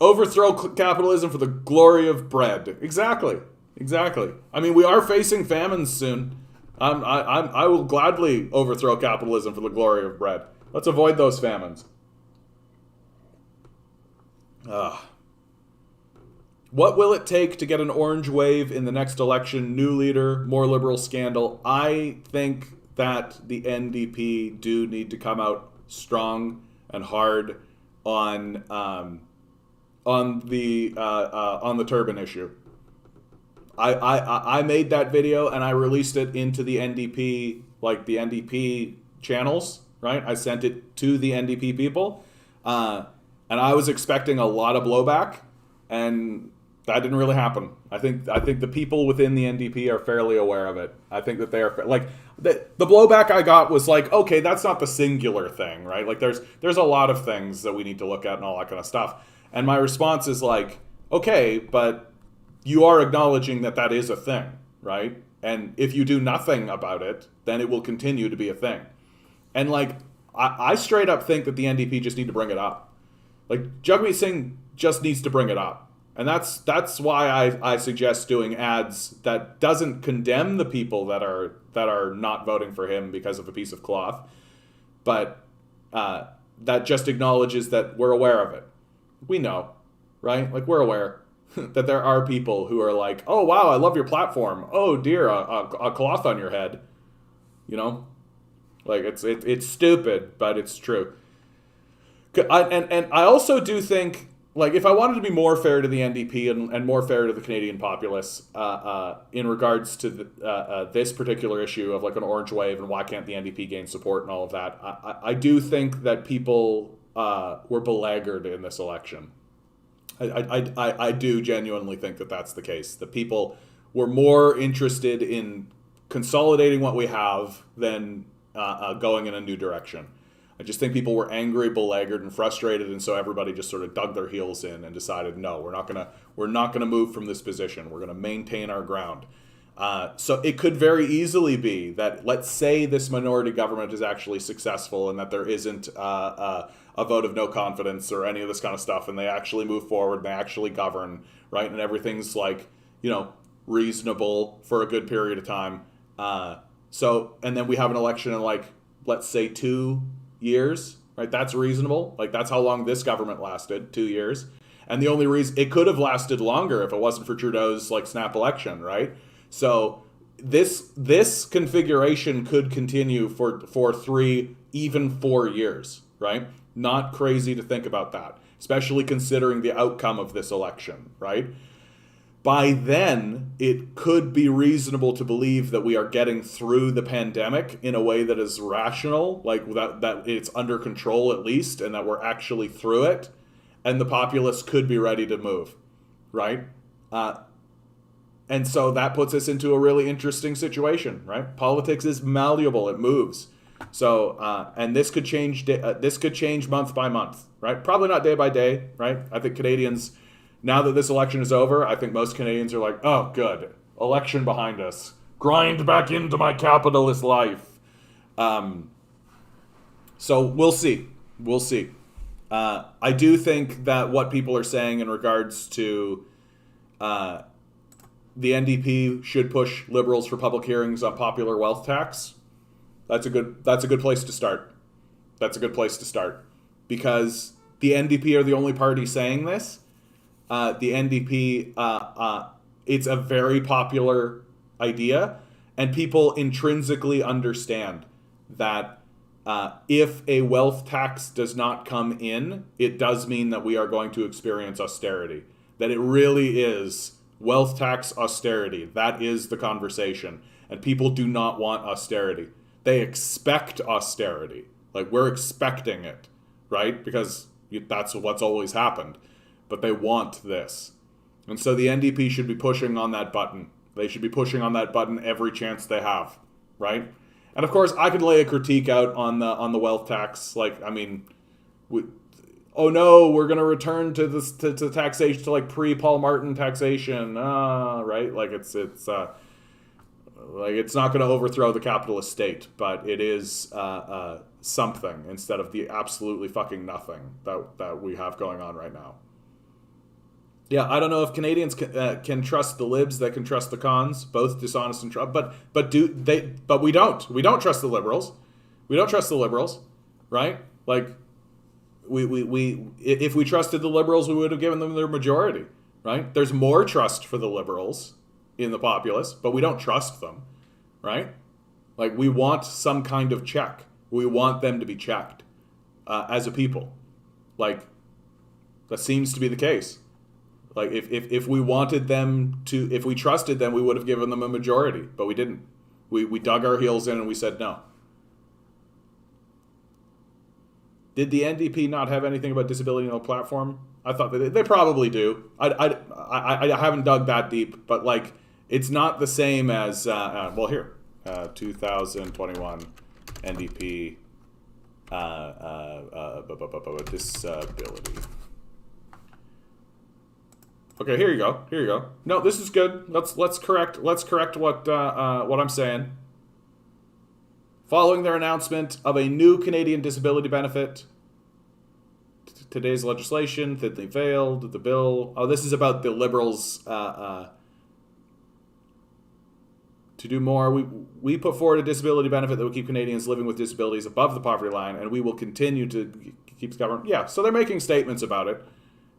Overthrow capitalism for the glory of bread. Exactly. I mean, we are facing famines soon. I will gladly overthrow capitalism for the glory of bread. Let's avoid those famines. What will it take to get an orange wave in the next election? New leader, more liberal scandal. I think that the NDP do need to come out strong and hard on the turban issue. I made that video and I released it into the NDP, like the NDP channels, right? I sent it to the NDP people, and I was expecting a lot of blowback, and that didn't really happen. I think the people within the NDP are fairly aware of it. I think that they are like the blowback I got was like, okay, that's not the singular thing, right? Like there's a lot of things that we need to look at and all that kind of stuff. And my response is like, okay, but you are acknowledging that that is a thing, right? And if you do nothing about it, then it will continue to be a thing. And like, I straight up think that the NDP just need to bring it up. Like, Jagmeet Singh just needs to bring it up. And that's why I suggest doing ads that doesn't condemn the people that are not voting for him because of a piece of cloth, but that just acknowledges that we're aware of it. We know, right? Like, we're aware that there are people who are like, oh, wow, I love your platform. Oh, dear, a cloth on your head. You know? Like, it's stupid, but it's true. And I also do think, like, if I wanted to be more fair to the NDP and more fair to the Canadian populace in regards to this particular issue of, like, an orange wave and why can't the NDP gain support and all of that, I do think that people were beleaguered in this election. I do genuinely think that that's the case. The people were more interested in consolidating what we have than going in a new direction. I just think people were angry, beleaguered, and frustrated, and so everybody just sort of dug their heels in and decided, no, we're not gonna move from this position. We're gonna maintain our ground. So it could very easily be that, let's say this minority government is actually successful and that there isn't a vote of no confidence or any of this kind of stuff, and they actually move forward and they actually govern, right? And everything's like, reasonable for a good period of time. And then we have an election in, like, let's say 2 years, right? That's reasonable. Like, that's how long this government lasted, 2 years. And the only reason it could have lasted longer if it wasn't for Trudeau's, like, snap election, right? So this configuration could continue for 3, even 4 years, right? Not crazy to think about that, especially considering the outcome of this election, right? By then, it could be reasonable to believe that we are getting through the pandemic in a way that is rational, like that it's under control at least, and that we're actually through it, and the populace could be ready to move, right? And so that puts us into a really interesting situation, right? Politics is malleable; it moves. So, and this could change. This could change month by month, right? Probably not day by day, right? I think Canadians, now that this election is over, I think most Canadians are like, oh, good, election behind us. Grind back into my capitalist life. So we'll see. We'll see. I do think that what people are saying in regards to the NDP should push Liberals for public hearings on popular wealth tax. That's a good place to start. That's a good place to start. Because the NDP are the only party saying this. The NDP, it's a very popular idea, and people intrinsically understand that if a wealth tax does not come in, it does mean that we are going to experience austerity. That it really is wealth tax austerity. That is the conversation. And people do not want austerity. They expect austerity. Like, we're expecting it, right? Because that's what's always happened. But they want this. And so the NDP should be pushing on that button. They should be pushing on that button every chance they have, right? And of course, I could lay a critique out on the wealth tax. Like, I mean, oh no, we're going to return to this to taxation, to like pre-Paul Martin taxation, right? Like, it's like it's not going to overthrow the capitalist state, but it is something instead of the absolutely fucking nothing that we have going on right now. Yeah, I don't know if Canadians can trust the libs. They can trust the cons, both dishonest and but we don't. We don't trust the liberals. We don't trust the liberals, right? Like we if we trusted the liberals, we would have given them their majority, right? There's more trust for the liberals in the populace, but we don't trust them, right? Like we want some kind of check. We want them to be checked as a people. Like that seems to be the case. Like if we wanted them to, if we trusted them, we would have given them a majority, but we didn't. We dug our heels in and we said no. Did the NDP not have anything about disability on the platform? I thought that they probably do. I haven't dug that deep, but like it's not the same as well here, 2021 NDP disability. Okay, here you go. Here you go. No, this is good. Let's correct what I'm saying. Following their announcement of a new Canadian disability benefit, today's legislation thinly veiled. The bill. Oh, this is about the Liberals. To do more, we put forward a disability benefit that will keep Canadians living with disabilities above the poverty line, and we will continue to keep the government. Yeah, so they're making statements about it.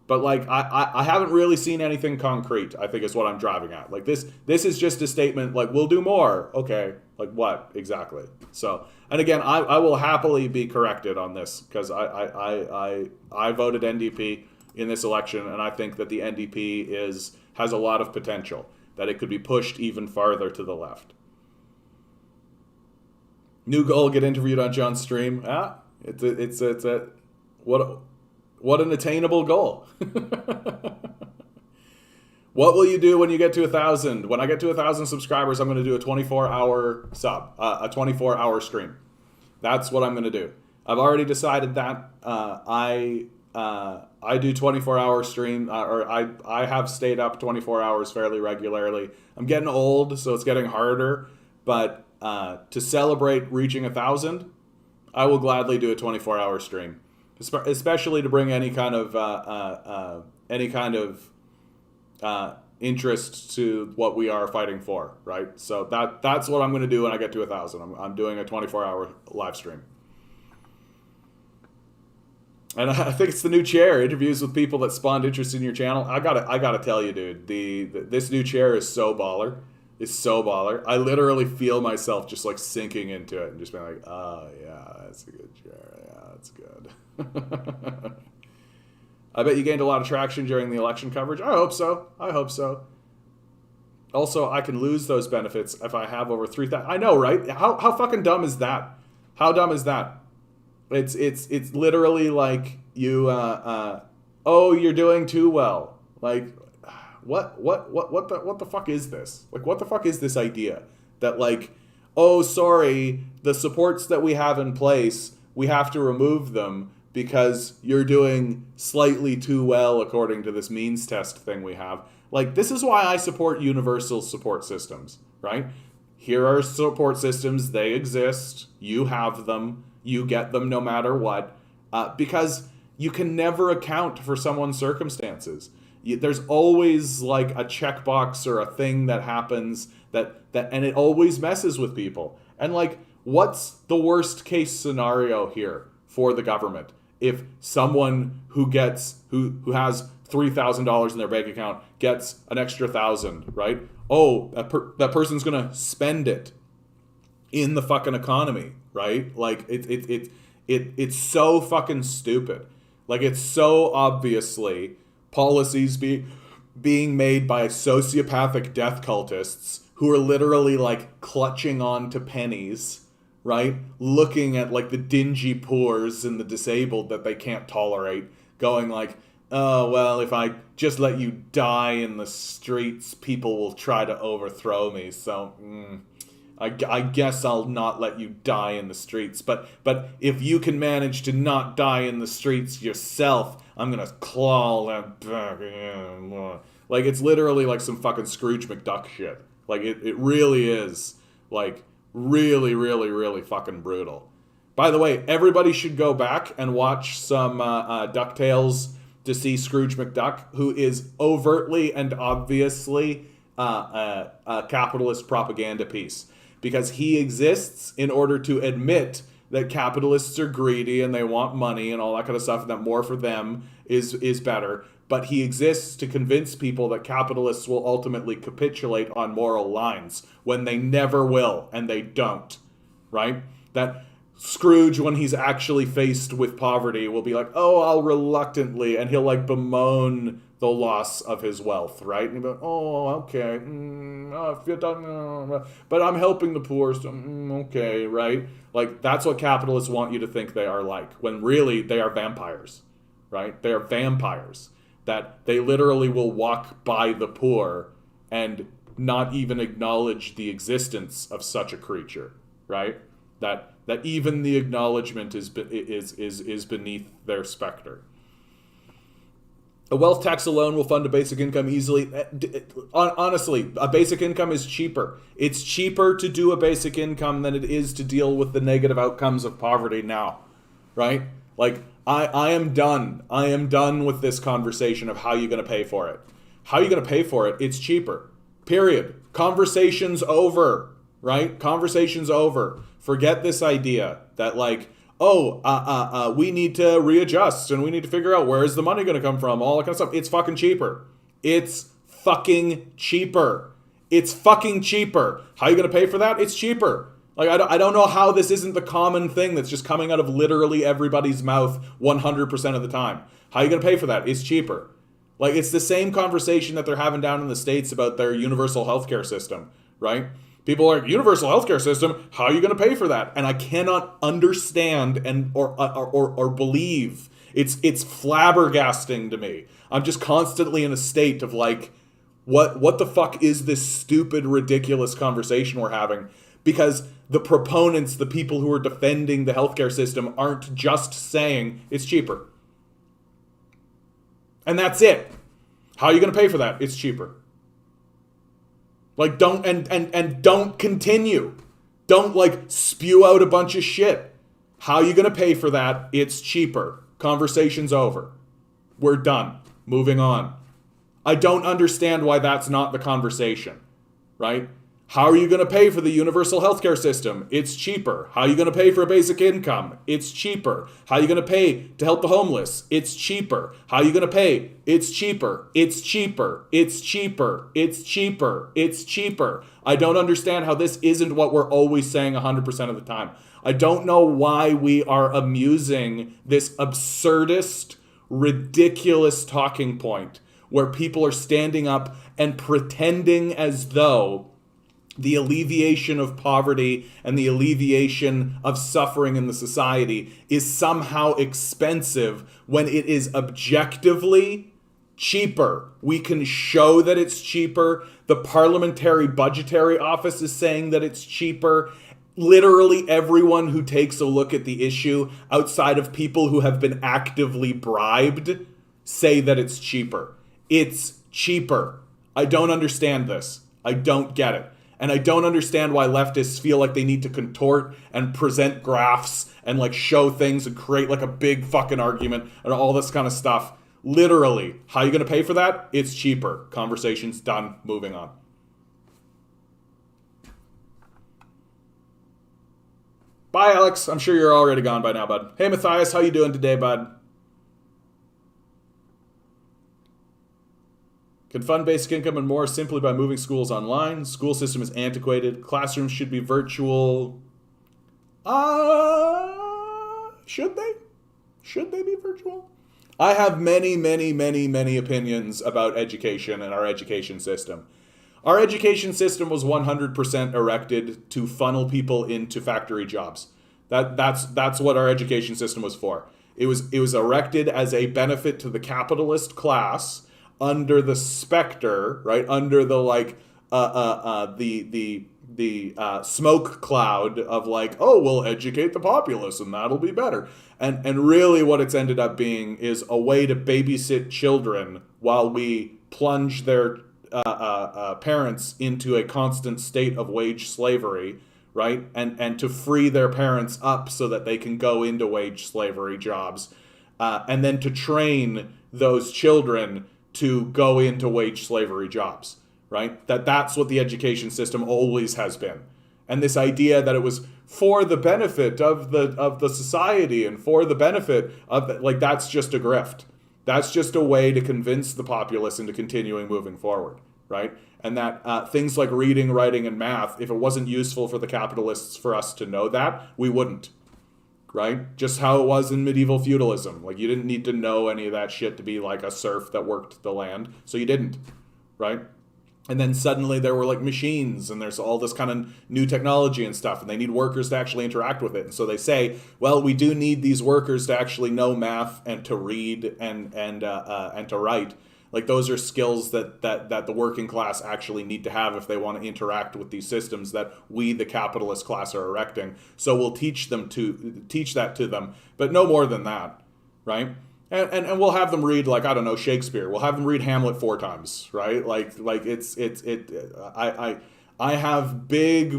But like I haven't really seen anything concrete, I think is what I'm driving at. Like this is just a statement like we'll do more. Okay. Like what exactly? So, and again, I will happily be corrected on this because I voted NDP in this election, and I think that the NDP has a lot of potential, that it could be pushed even farther to the left. New goal, get interviewed on John's stream. It's a what an attainable goal. What will you do when you get to 1,000? When I get to 1,000 subscribers, I'm going to do a 24-hour a 24-hour stream. That's what I'm going to do. I've already decided that I do 24-hour stream, or I have stayed up 24 hours fairly regularly. I'm getting old, so it's getting harder. But to celebrate reaching 1,000, I will gladly do a 24-hour stream. Especially to bring any kind of interest to what we are fighting for, right? So that's what I'm going to do when I get to 1,000. I'm doing a 24-hour live stream, and I think it's the new chair, interviews with people that spawned interest in your channel. I gotta tell you, dude, this new chair is so baller. It's so baller. I literally feel myself just like sinking into it and just being like, oh yeah, that's a good chair. Yeah, that's good. I bet you gained a lot of traction during the election coverage. I hope so. Also, I can lose those benefits if I have over 3,000. I know, right? How fucking dumb is that? How dumb is that? It's literally like you you're doing too well. Like what the fuck is this? Like what the fuck is this idea that like, oh sorry, the supports that we have in place, we have to remove them because you're doing slightly too well according to this means test thing we have. Like, this is why I support universal support systems, right? Here are support systems. They exist. You have them. You get them no matter what. Because you can never account for someone's circumstances. There's always, like, a checkbox or a thing that happens and it always messes with people. And, like, what's the worst case scenario here for the government? If someone who has $3,000 in their bank account gets an extra 1,000, right? Oh, that person's gonna spend it in the fucking economy, right? Like it's so fucking stupid. Like it's so obviously policies being made by sociopathic death cultists who are literally like clutching on to pennies. Right? Looking at like the dingy poors and the disabled that they can't tolerate, going like, oh, well, if I just let you die in the streets, people will try to overthrow me. So I guess I'll not let you die in the streets. But if you can manage to not die in the streets yourself, I'm going to claw that back. Like, it's literally like some fucking Scrooge McDuck shit. Like, it really is, like, really, really, really fucking brutal. By the way, everybody should go back and watch some DuckTales to see Scrooge McDuck, who is overtly and obviously a capitalist propaganda piece. Because he exists in order to admit that capitalists are greedy and they want money and all that kind of stuff, and that more for them is better. But he exists to convince people that capitalists will ultimately capitulate on moral lines when they never will, and they don't, right? That Scrooge, when he's actually faced with poverty, will be like, oh, I'll reluctantly, and he'll like bemoan the loss of his wealth, right? And he'll be like, oh, okay, but I'm helping the poor, so okay, right? Like, that's what capitalists want you to think they are like, when really they are vampires, right? They are vampires. That they literally will walk by the poor and not even acknowledge the existence of such a creature, right? That even the acknowledgement is beneath their specter. A wealth tax alone will fund a basic income easily. Honestly, a basic income is cheaper. It's cheaper to do a basic income than it is to deal with the negative outcomes of poverty now, right? Like, I am done. I am done with this conversation of how you're going to pay for it. How are you going to pay for it? It's cheaper. Period. Conversation's over, right? Conversation's over. Forget this idea that, like, we need to readjust and we need to figure out where is the money going to come from, all that kind of stuff. It's fucking cheaper. It's fucking cheaper. It's fucking cheaper. How are you going to pay for that? It's cheaper. Like, I don't know how this isn't the common thing that's just coming out of literally everybody's mouth 100% of the time. How are you going to pay for that? It's cheaper. Like, it's the same conversation that they're having down in the States about their universal healthcare system, right? People are like, universal healthcare system, how are you going to pay for that? And I cannot understand or believe. It's flabbergasting to me. I'm just constantly in a state of like, what the fuck is this stupid, ridiculous conversation we're having? Because the proponents, the people who are defending the healthcare system, aren't just saying it's cheaper. And that's it. How are you going to pay for that? It's cheaper. Like, don't continue. Don't like spew out a bunch of shit. How are you going to pay for that? It's cheaper. Conversation's over. We're done. Moving on. I don't understand why that's not the conversation, right? How are you going to pay for the universal healthcare system? It's cheaper. How are you going to pay for a basic income? It's cheaper. How are you going to pay to help the homeless? It's cheaper. How are you going to pay? It's cheaper. It's cheaper. It's cheaper. It's cheaper. It's cheaper. I don't understand how this isn't what we're always saying 100% of the time. I don't know why we are amusing this absurdist, ridiculous talking point where people are standing up and pretending as though the alleviation of poverty and the alleviation of suffering in the society is somehow expensive when it is objectively cheaper. We can show that it's cheaper. The Parliamentary Budgetary Office is saying that it's cheaper. Literally everyone who takes a look at the issue, outside of people who have been actively bribed, say that it's cheaper. It's cheaper. I don't understand this. I don't get it. And I don't understand why leftists feel like they need to contort and present graphs and like show things and create like a big fucking argument and all this kind of stuff. Literally, how are you going to pay for that? It's cheaper. Conversation's done. Moving on. Bye, Alex. I'm sure you're already gone by now, bud. Hey, Matthias, how you doing today, bud? Can fund basic income and more simply by moving schools online. School system is antiquated. Classrooms should be virtual. Should they? Should they be virtual? I have many, many, many, many opinions about education and our education system. Our education system was 100% erected to funnel people into factory jobs. That's what our education system was for. It was erected as a benefit to the capitalist class under the specter, right? Under the like the smoke cloud of like, oh, we'll educate the populace and that'll be better. And really what it's ended up being is a way to babysit children while we plunge their parents into a constant state of wage slavery, right? And to free their parents up so that they can go into wage slavery jobs, and then to train those children to go into wage slavery jobs, right? That's what the education system always has been. And this idea that it was for the benefit of the society and for the benefit of like, that's just a grift. That's just a way to convince the populace into continuing moving forward, right? And that things like reading, writing, and math, if it wasn't useful for the capitalists for us to know that, we wouldn't, right? Just how it was in medieval feudalism. Like, you didn't need to know any of that shit to be like a serf that worked the land, so you didn't, right? And then suddenly there were like machines and there's all this kind of new technology and stuff, and they need workers to actually interact with it. And so they say, well, we do need these workers to actually know math and to read and to write. Like, those are skills that the working class actually need to have if they want to interact with these systems that we, the capitalist class, are erecting. So we'll teach that to them, but no more than that, right? And we'll have them read, like, I don't know, Shakespeare. We'll have them read Hamlet 4 times, right? I have big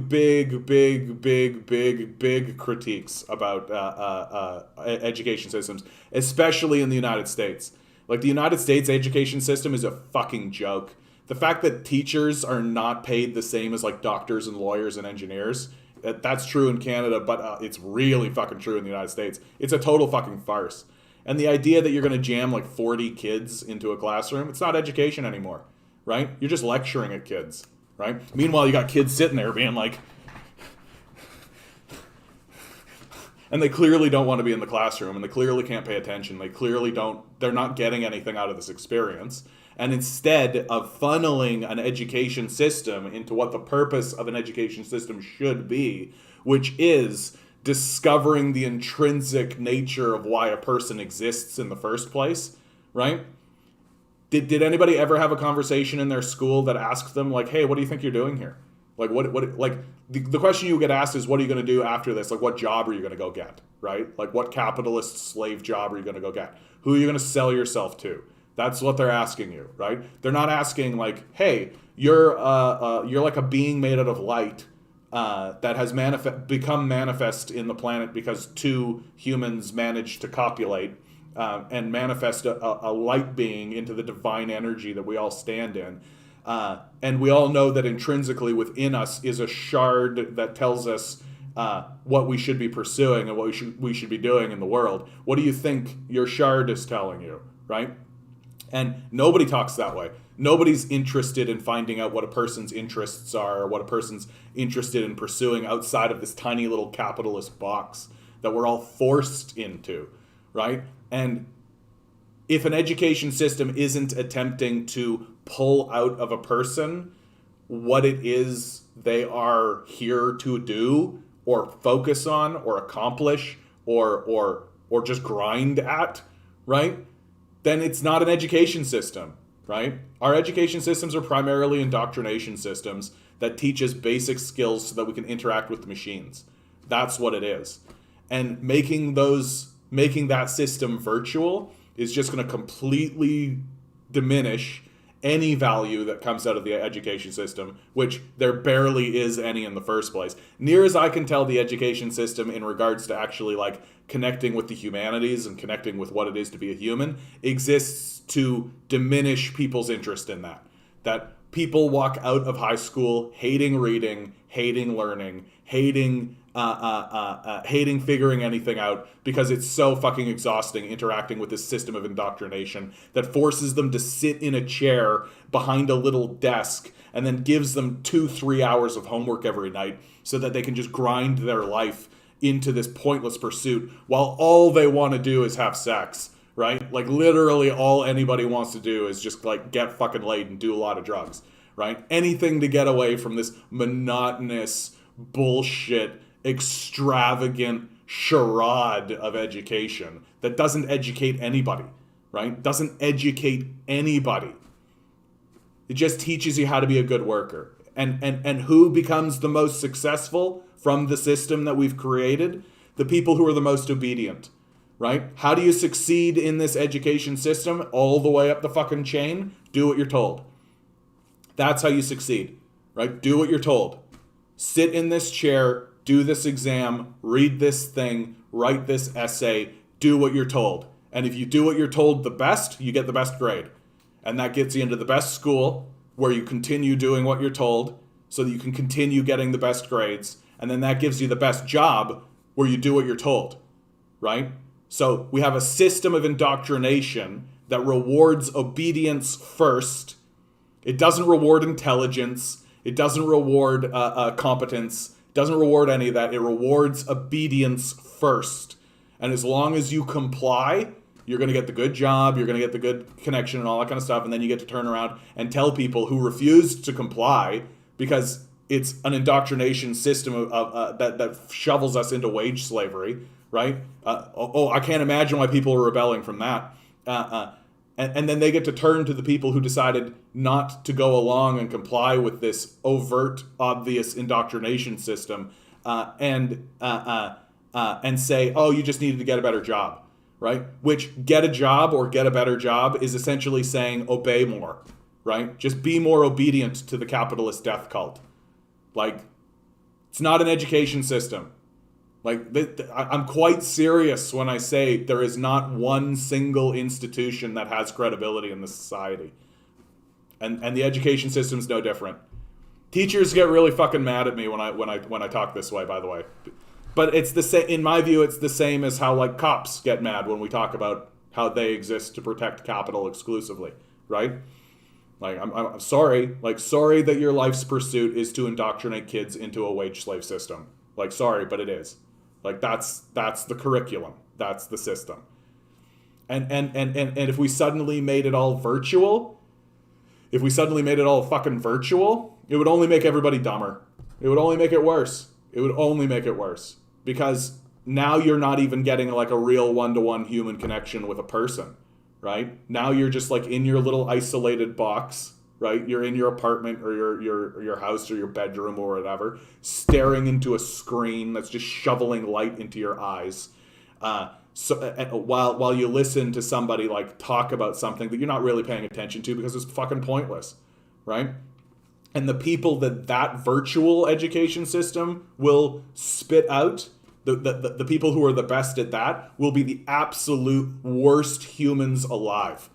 critiques about education systems, especially in the United States. Like, the United States education system is a fucking joke. The fact that teachers are not paid the same as like doctors and lawyers and engineers, that's true in Canada, but it's really fucking true in the United States. It's a total fucking farce. And the idea that you're going to jam like 40 kids into a classroom, it's not education anymore, right? You're just lecturing at kids, right? Meanwhile, you got kids sitting there being like, and they clearly don't want to be in the classroom, and they clearly can't pay attention. They're not getting anything out of this experience. And instead of funneling an education system into what the purpose of an education system should be, which is discovering the intrinsic nature of why a person exists in the first place, right? Did anybody ever have a conversation in their school that asked them, like, hey, what do you think you're doing here? Like, the question you get asked is, what are you going to do after this? Like, what job are you going to go get, right? Like, what capitalist slave job are you going to go get? Who are you going to sell yourself to? That's what they're asking you, right? They're not asking, like, hey, you're like a being made out of light, that has become manifest in the planet because 2 humans managed to copulate and manifest a light being into the divine energy that we all stand in. And we all know that intrinsically within us is a shard that tells us what we should be pursuing and what we should be doing in the world. What do you think your shard is telling you, right? And nobody talks that way. Nobody's interested in finding out what a person's interests are or what a person's interested in pursuing outside of this tiny little capitalist box that we're all forced into, right? And if an education system isn't attempting to pull out of a person what it is they are here to do or focus on or accomplish or just grind at, right? Then it's not an education system. Right? Our education systems are primarily indoctrination systems that teach us basic skills so that we can interact with the machines. That's what it is. And making that system virtual is just going to completely diminish any value that comes out of the education system, which there barely is any in the first place. Near as I can tell, the education system in regards to actually like connecting with the humanities and connecting with what it is to be a human exists to diminish people's interest in that. That people walk out of high school hating reading, hating learning, hating figuring anything out because it's so fucking exhausting interacting with this system of indoctrination that forces them to sit in a chair behind a little desk and then gives them 2-3 hours of homework every night so that they can just grind their life into this pointless pursuit while all they want to do is have sex, right? Like, literally all anybody wants to do is just like get fucking laid and do a lot of drugs, right? Anything to get away from this monotonous bullshit extravagant charade of education that doesn't educate anybody, right? Doesn't educate anybody. It just teaches you how to be a good worker. And who becomes the most successful from the system that we've created? The people who are the most obedient, right? How do you succeed in this education system all the way up the fucking chain? Do what you're told. That's how you succeed, right? Do what you're told. Sit in this chair, do this exam, read this thing, write this essay, do what you're told. And if you do what you're told the best, you get the best grade. And that gets you into the best school where you continue doing what you're told so that you can continue getting the best grades. And then that gives you the best job where you do what you're told, right? So we have a system of indoctrination that rewards obedience first. It doesn't reward intelligence. It doesn't reward competence. It doesn't reward any of that. It rewards obedience first. And as long as you comply, you're going to get the good job, you're going to get the good connection and all that kind of stuff, and then you get to turn around and tell people who refuse to comply, because it's an indoctrination system that shovels us into wage slavery, right? I can't imagine why people are rebelling from that. And then they get to turn to the people who decided not to go along and comply with this overt, obvious indoctrination system, and say, oh, you just needed to get a better job, right? Which, get a job or get a better job is essentially saying obey more, right? Just be more obedient to the capitalist death cult. Like, it's not an education system. Like, I'm quite serious when I say there is not one single institution that has credibility in this society. And the education system's no different. Teachers get really fucking mad at me when I talk this way, by the way. But it's the same, in my view, it's the same as how, like, cops get mad when we talk about how they exist to protect capital exclusively, right? Like, I'm sorry. Like, sorry that your life's pursuit is to indoctrinate kids into a wage slave system. Like, sorry, but it is. Like, that's the curriculum. That's the system. And if we suddenly made it all virtual, if we suddenly made it all fucking virtual, it would only make everybody dumber. It would only make it worse. It would only make it worse. Because now you're not even getting like a real one-to-one human connection with a person, right? Now you're just like in your little isolated box, right? You're in your apartment or your house or your bedroom or whatever, staring into a screen that's just shoveling light into your eyes. While you listen to somebody like talk about something that you're not really paying attention to because it's fucking pointless, right? And the people that virtual education system will spit out, the people who are the best at that, will be the absolute worst humans alive.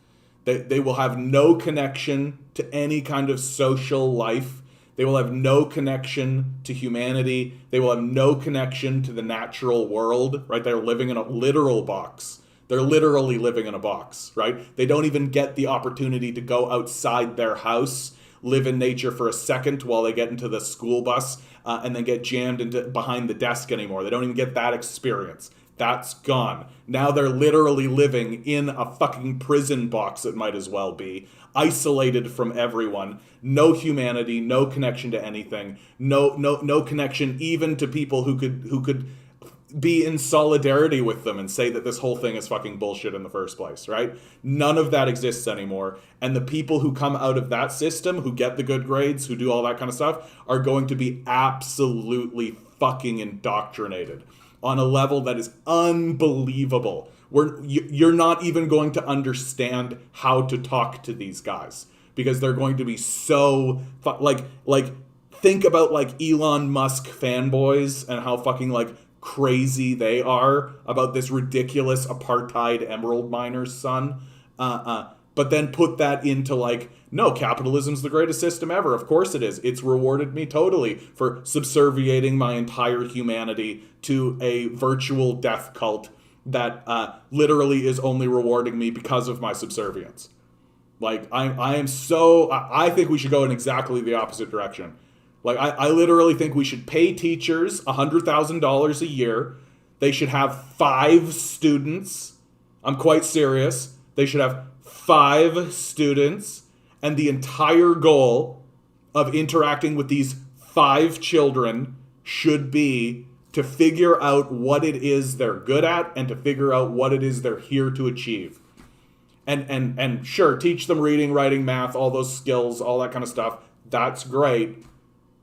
They will have no connection to any kind of social life. They will have no connection to humanity. They will have no connection to the natural world, right? They're living in a literal box. They're literally living in a box, right? They don't even get the opportunity to go outside their house, live in nature for a second while they get into the school bus and then get jammed into behind the desk anymore. They don't even get that experience. That's gone. Now they're literally living in a fucking prison box, it might as well be, isolated from everyone, no humanity, no connection to anything, no connection even to people who could be in solidarity with them and say that this whole thing is fucking bullshit in the first place, right? None of that exists anymore. And the people who come out of that system, who get the good grades, who do all that kind of stuff, are going to be absolutely fucking indoctrinated on a level that is unbelievable. You're not even going to understand how to talk to these guys because they're going to be so like think about like Elon Musk fanboys and how fucking like crazy they are about this ridiculous apartheid emerald miner's son. But then put that into like, no, capitalism's the greatest system ever. Of course it is. It's rewarded me totally for subserviating my entire humanity to a virtual death cult that literally is only rewarding me because of my subservience. Like, I think we should go in exactly the opposite direction. Like, I literally think we should pay teachers $100,000 a year. They should have 5 students. I'm quite serious. They should have 5 students. And the entire goal of interacting with these 5 children should be to figure out what it is they're good at and to figure out what it is they're here to achieve. And sure, teach them reading, writing, math, all those skills, all that kind of stuff. That's great.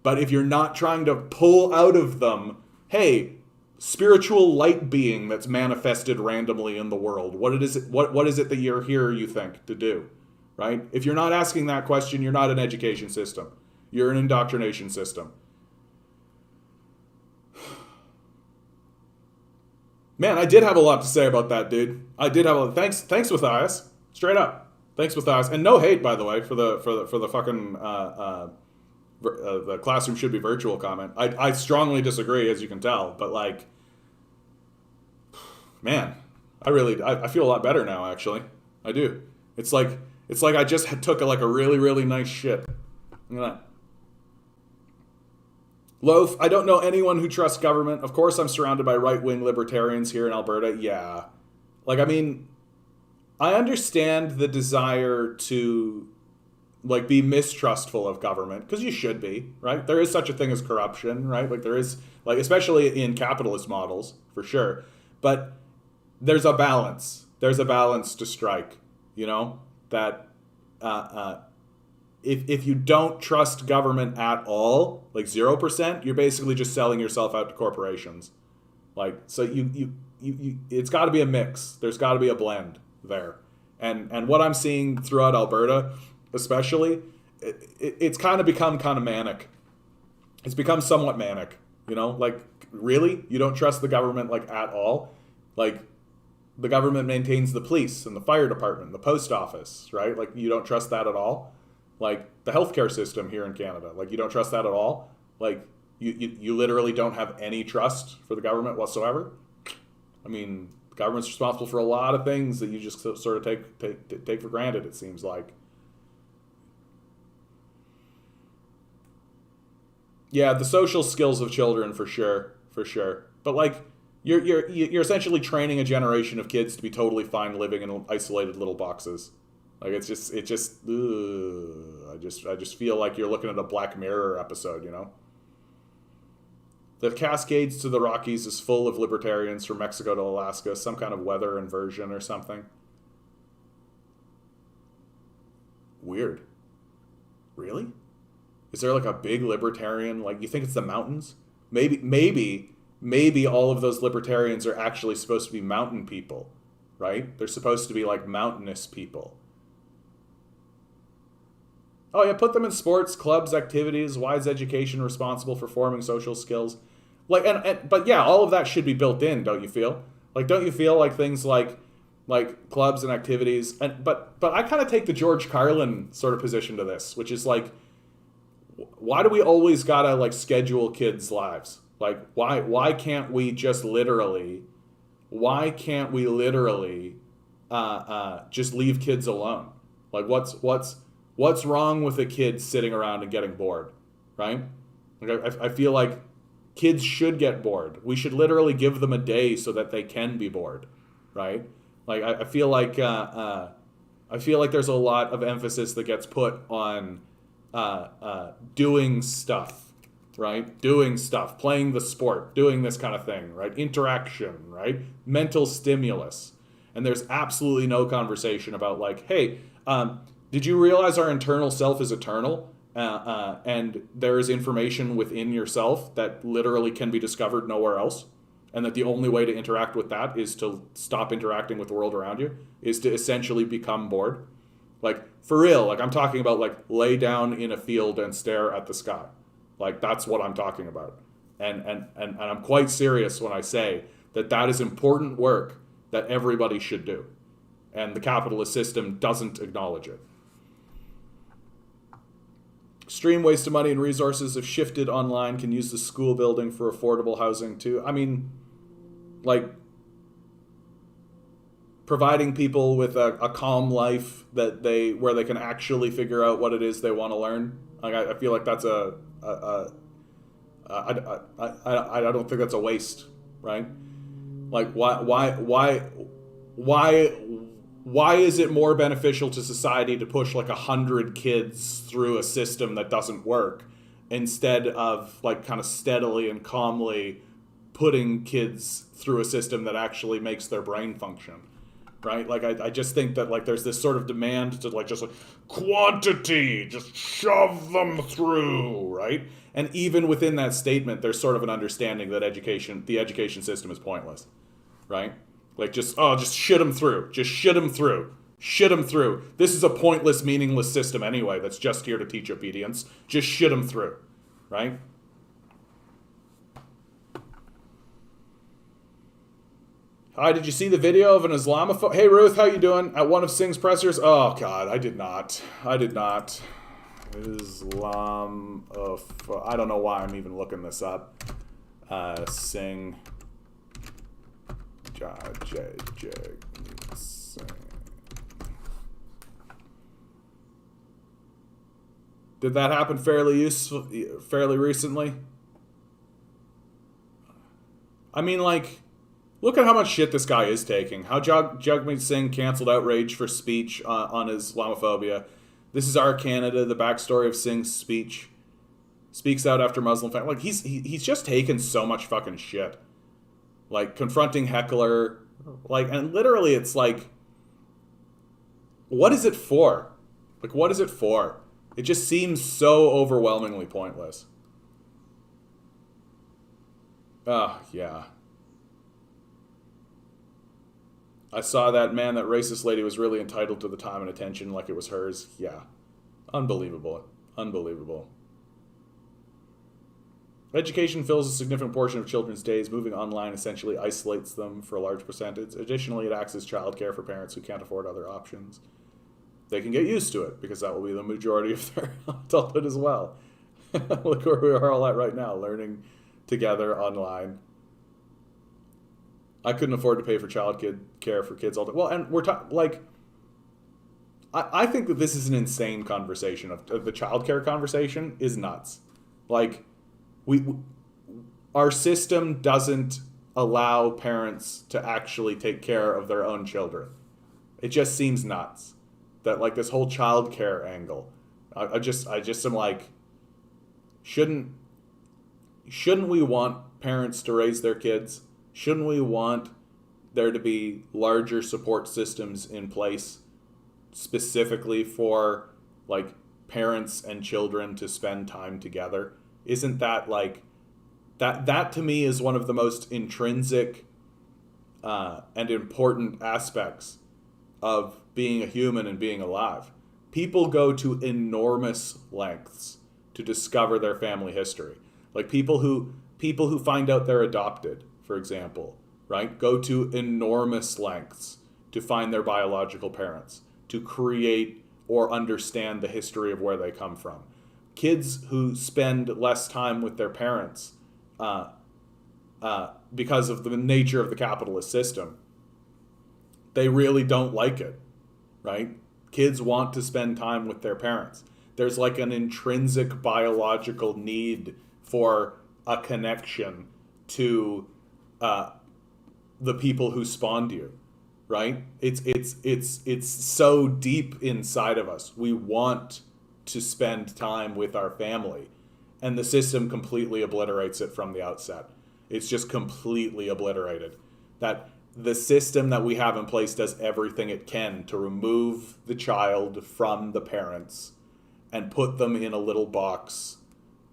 But if you're not trying to pull out of them, hey, spiritual light being that's manifested randomly in the world, what is it that you're here, you think, to do, right? If you're not asking that question, you're not an education system. You're an indoctrination system. Man, I did have a lot to say about that, dude. I did have a thanks, Matthias. Straight up, thanks, Matthias, and no hate, by the way, for the fucking the classroom should be virtual comment. I strongly disagree, as you can tell, but like, man, I feel a lot better now. Actually, I do. It's like I just took a really nice shit. Look at that. Loaf, I don't know anyone who trusts government. Of course, I'm surrounded by right-wing libertarians here in Alberta. Yeah. Like, I mean, I understand the desire to, like, be mistrustful of government, because you should be, right? There is such a thing as corruption, right? Like, there is, like, especially in capitalist models, for sure. But there's a balance. There's a balance to strike, you know? That, if you don't trust government at all, like 0%, you're basically just selling yourself out to corporations. Like, so you it's got to be a mix. There's got to be a blend there. And what I'm seeing throughout Alberta, especially, it's kind of become kind of manic. It's become somewhat manic, you know? Like, really? You don't trust the government, like, at all? Like, the government maintains the police and the fire department, the post office, right? Like, you don't trust that at all? Like, the healthcare system here in Canada, like, you don't trust that at all? Like, you literally don't have any trust for the government whatsoever? I mean, the government's responsible for a lot of things that you just sort of take for granted, it seems like. Yeah, the social skills of children, for sure. But, like, you're essentially training a generation of kids to be totally fine living in isolated little boxes. Like, I just feel like you're looking at a Black Mirror episode, you know? The Cascades to the Rockies is full of libertarians from Mexico to Alaska, some kind of weather inversion or something. Weird. Really? Is there like a big libertarian, like, you think it's the mountains? Maybe all of those libertarians are actually supposed to be mountain people, right? They're supposed to be like mountainous people. Oh yeah, put them in sports, clubs, activities. Why is education responsible for forming social skills? Like, but yeah, all of that should be built in, don't you feel? Like, don't you feel like things like clubs and activities? But I kind of take the George Carlin sort of position to this, which is like, why do we always gotta like schedule kids' lives? Like, why can't we just literally? Why can't we literally just leave kids alone? Like, what's wrong with a kid sitting around and getting bored, right? Like, I feel like kids should get bored. We should literally give them a day so that they can be bored, right? Like, I feel like there's a lot of emphasis that gets put on doing stuff, right? Doing stuff, playing the sport, doing this kind of thing, right? Interaction, right? Mental stimulus. And there's absolutely no conversation about like, hey, did you realize our internal self is eternal? And there is information within yourself that literally can be discovered nowhere else? And that the only way to interact with that is to stop interacting with the world around you, is to essentially become bored? Like, for real, like, I'm talking about, like, lay down in a field and stare at the sky. Like, that's what I'm talking about. And I'm quite serious when I say that that is important work that everybody should do. And the capitalist system doesn't acknowledge it. Extreme waste of money and resources have shifted online, can use the school building for affordable housing too. I mean, like, providing people with a calm life where they can actually figure out what it is they want to learn. Like, I feel like that's I don't think that's a waste, right? Like, why is it more beneficial to society to push like 100 kids through a system that doesn't work instead of like kind of steadily and calmly putting kids through a system that actually makes their brain function, right? Like, I just think that like there's this sort of demand to like just like quantity, just shove them through, right? And even within that statement, there's sort of an understanding that the education system is pointless, right? Like, just shit them through. Just shit them through. Shit them through. This is a pointless, meaningless system anyway that's just here to teach obedience. Just shit them through, right? Hi, did you see the video of an Islamophobe? Hey, Ruth, how you doing? At one of Singh's pressers? Oh, God, I did not. I don't know why I'm even looking this up. Singh. Singh. Did that happen fairly recently? I mean, like, look at how much shit this guy is taking. How Jagmeet Singh canceled outrage for speech on Islamophobia. This is Our Canada, the backstory of Singh's speech. Speaks out after Muslim family. Like, he's just taken so much fucking shit. Like, confronting heckler. Like, and literally it's like, what is it for? Like, what is it for? It just seems so overwhelmingly pointless. Yeah. I saw that, man, that racist lady was really entitled to the time and attention like it was hers. Yeah. Unbelievable. Unbelievable. Education fills a significant portion of children's days. Moving online essentially isolates them for a large percentage. Additionally, it acts as childcare for parents who can't afford other options. They can get used to it because that will be the majority of their adulthood as well. Look where we are all at right now, learning together online. I couldn't afford to pay for care for kids all day. Well, and we're talking, like, I think that this is an insane conversation. The childcare conversation is nuts. Like, our system doesn't allow parents to actually take care of their own children. It just seems nuts that, like, this whole childcare angle. I just am like, shouldn't we want parents to raise their kids? Shouldn't we want there to be larger support systems in place specifically for, like, parents and children to spend time together? Isn't that, like, that to me is one of the most intrinsic and important aspects of being a human and being alive. People go to enormous lengths to discover their family history. Like, people who find out they're adopted, for example, right, go to enormous lengths to find their biological parents, to create or understand the history of where they come from. Kids who spend less time with their parents because of the nature of the capitalist system, they really don't like it, right? Kids want to spend time with their parents. There's like an intrinsic biological need for a connection to the people who spawned you, right? It's so deep inside of us. We want to spend time with our family, and the system completely obliterates it from the outset. It's just completely obliterated. That the system that we have in place does everything it can to remove the child from the parents and put them in a little box,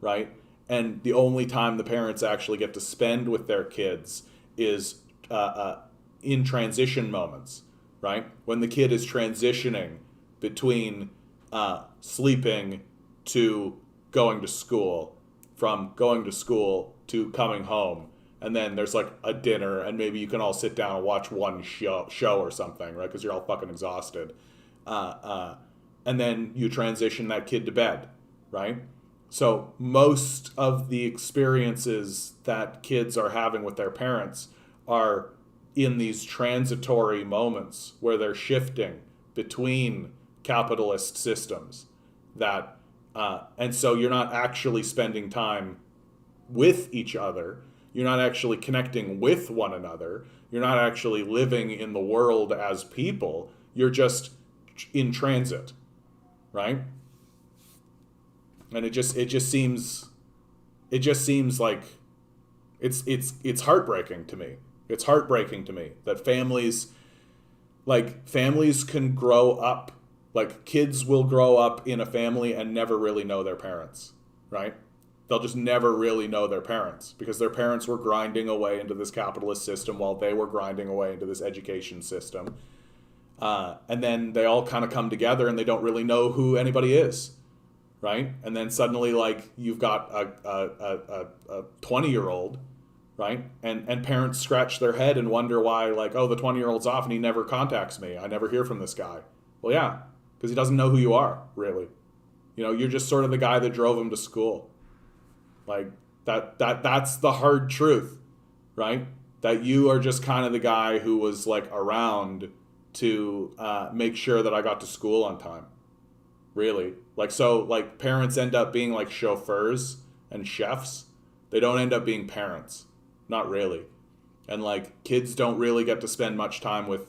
right? And the only time the parents actually get to spend with their kids is in transition moments, right? When the kid is transitioning between sleeping to going to school, from going to school to coming home, and then there's like a dinner, and maybe you can all sit down and watch one show or something, right? Because you're all fucking exhausted. And then you transition that kid to bed, right? So most of the experiences that kids are having with their parents are in these transitory moments where they're shifting between capitalist systems. That and so you're not actually spending time with each other. You're not actually connecting with one another. You're not actually living in the world as people. You're just in transit, right? And it just seems like it's heartbreaking to me. It's heartbreaking to me that families can grow up, like kids will grow up in a family and never really know their parents, right? They'll just never really know their parents because their parents were grinding away into this capitalist system while they were grinding away into this education system. And then they all kind of come together and they don't really know who anybody is, right? And then suddenly, like, you've got a 20-year-old, right? And parents scratch their head and wonder why, like, oh, the 20-year-old's off and he never contacts me. I never hear from this guy. Well, yeah, because he doesn't know who you are, really. You know, you're just sort of the guy that drove him to school. Like, that's the hard truth, right? That you are just kind of the guy who was, like, around to make sure that I got to school on time. Really. Like, so, like, parents end up being, like, chauffeurs and chefs. They don't end up being parents. Not really. And, like, kids don't really get to spend much time with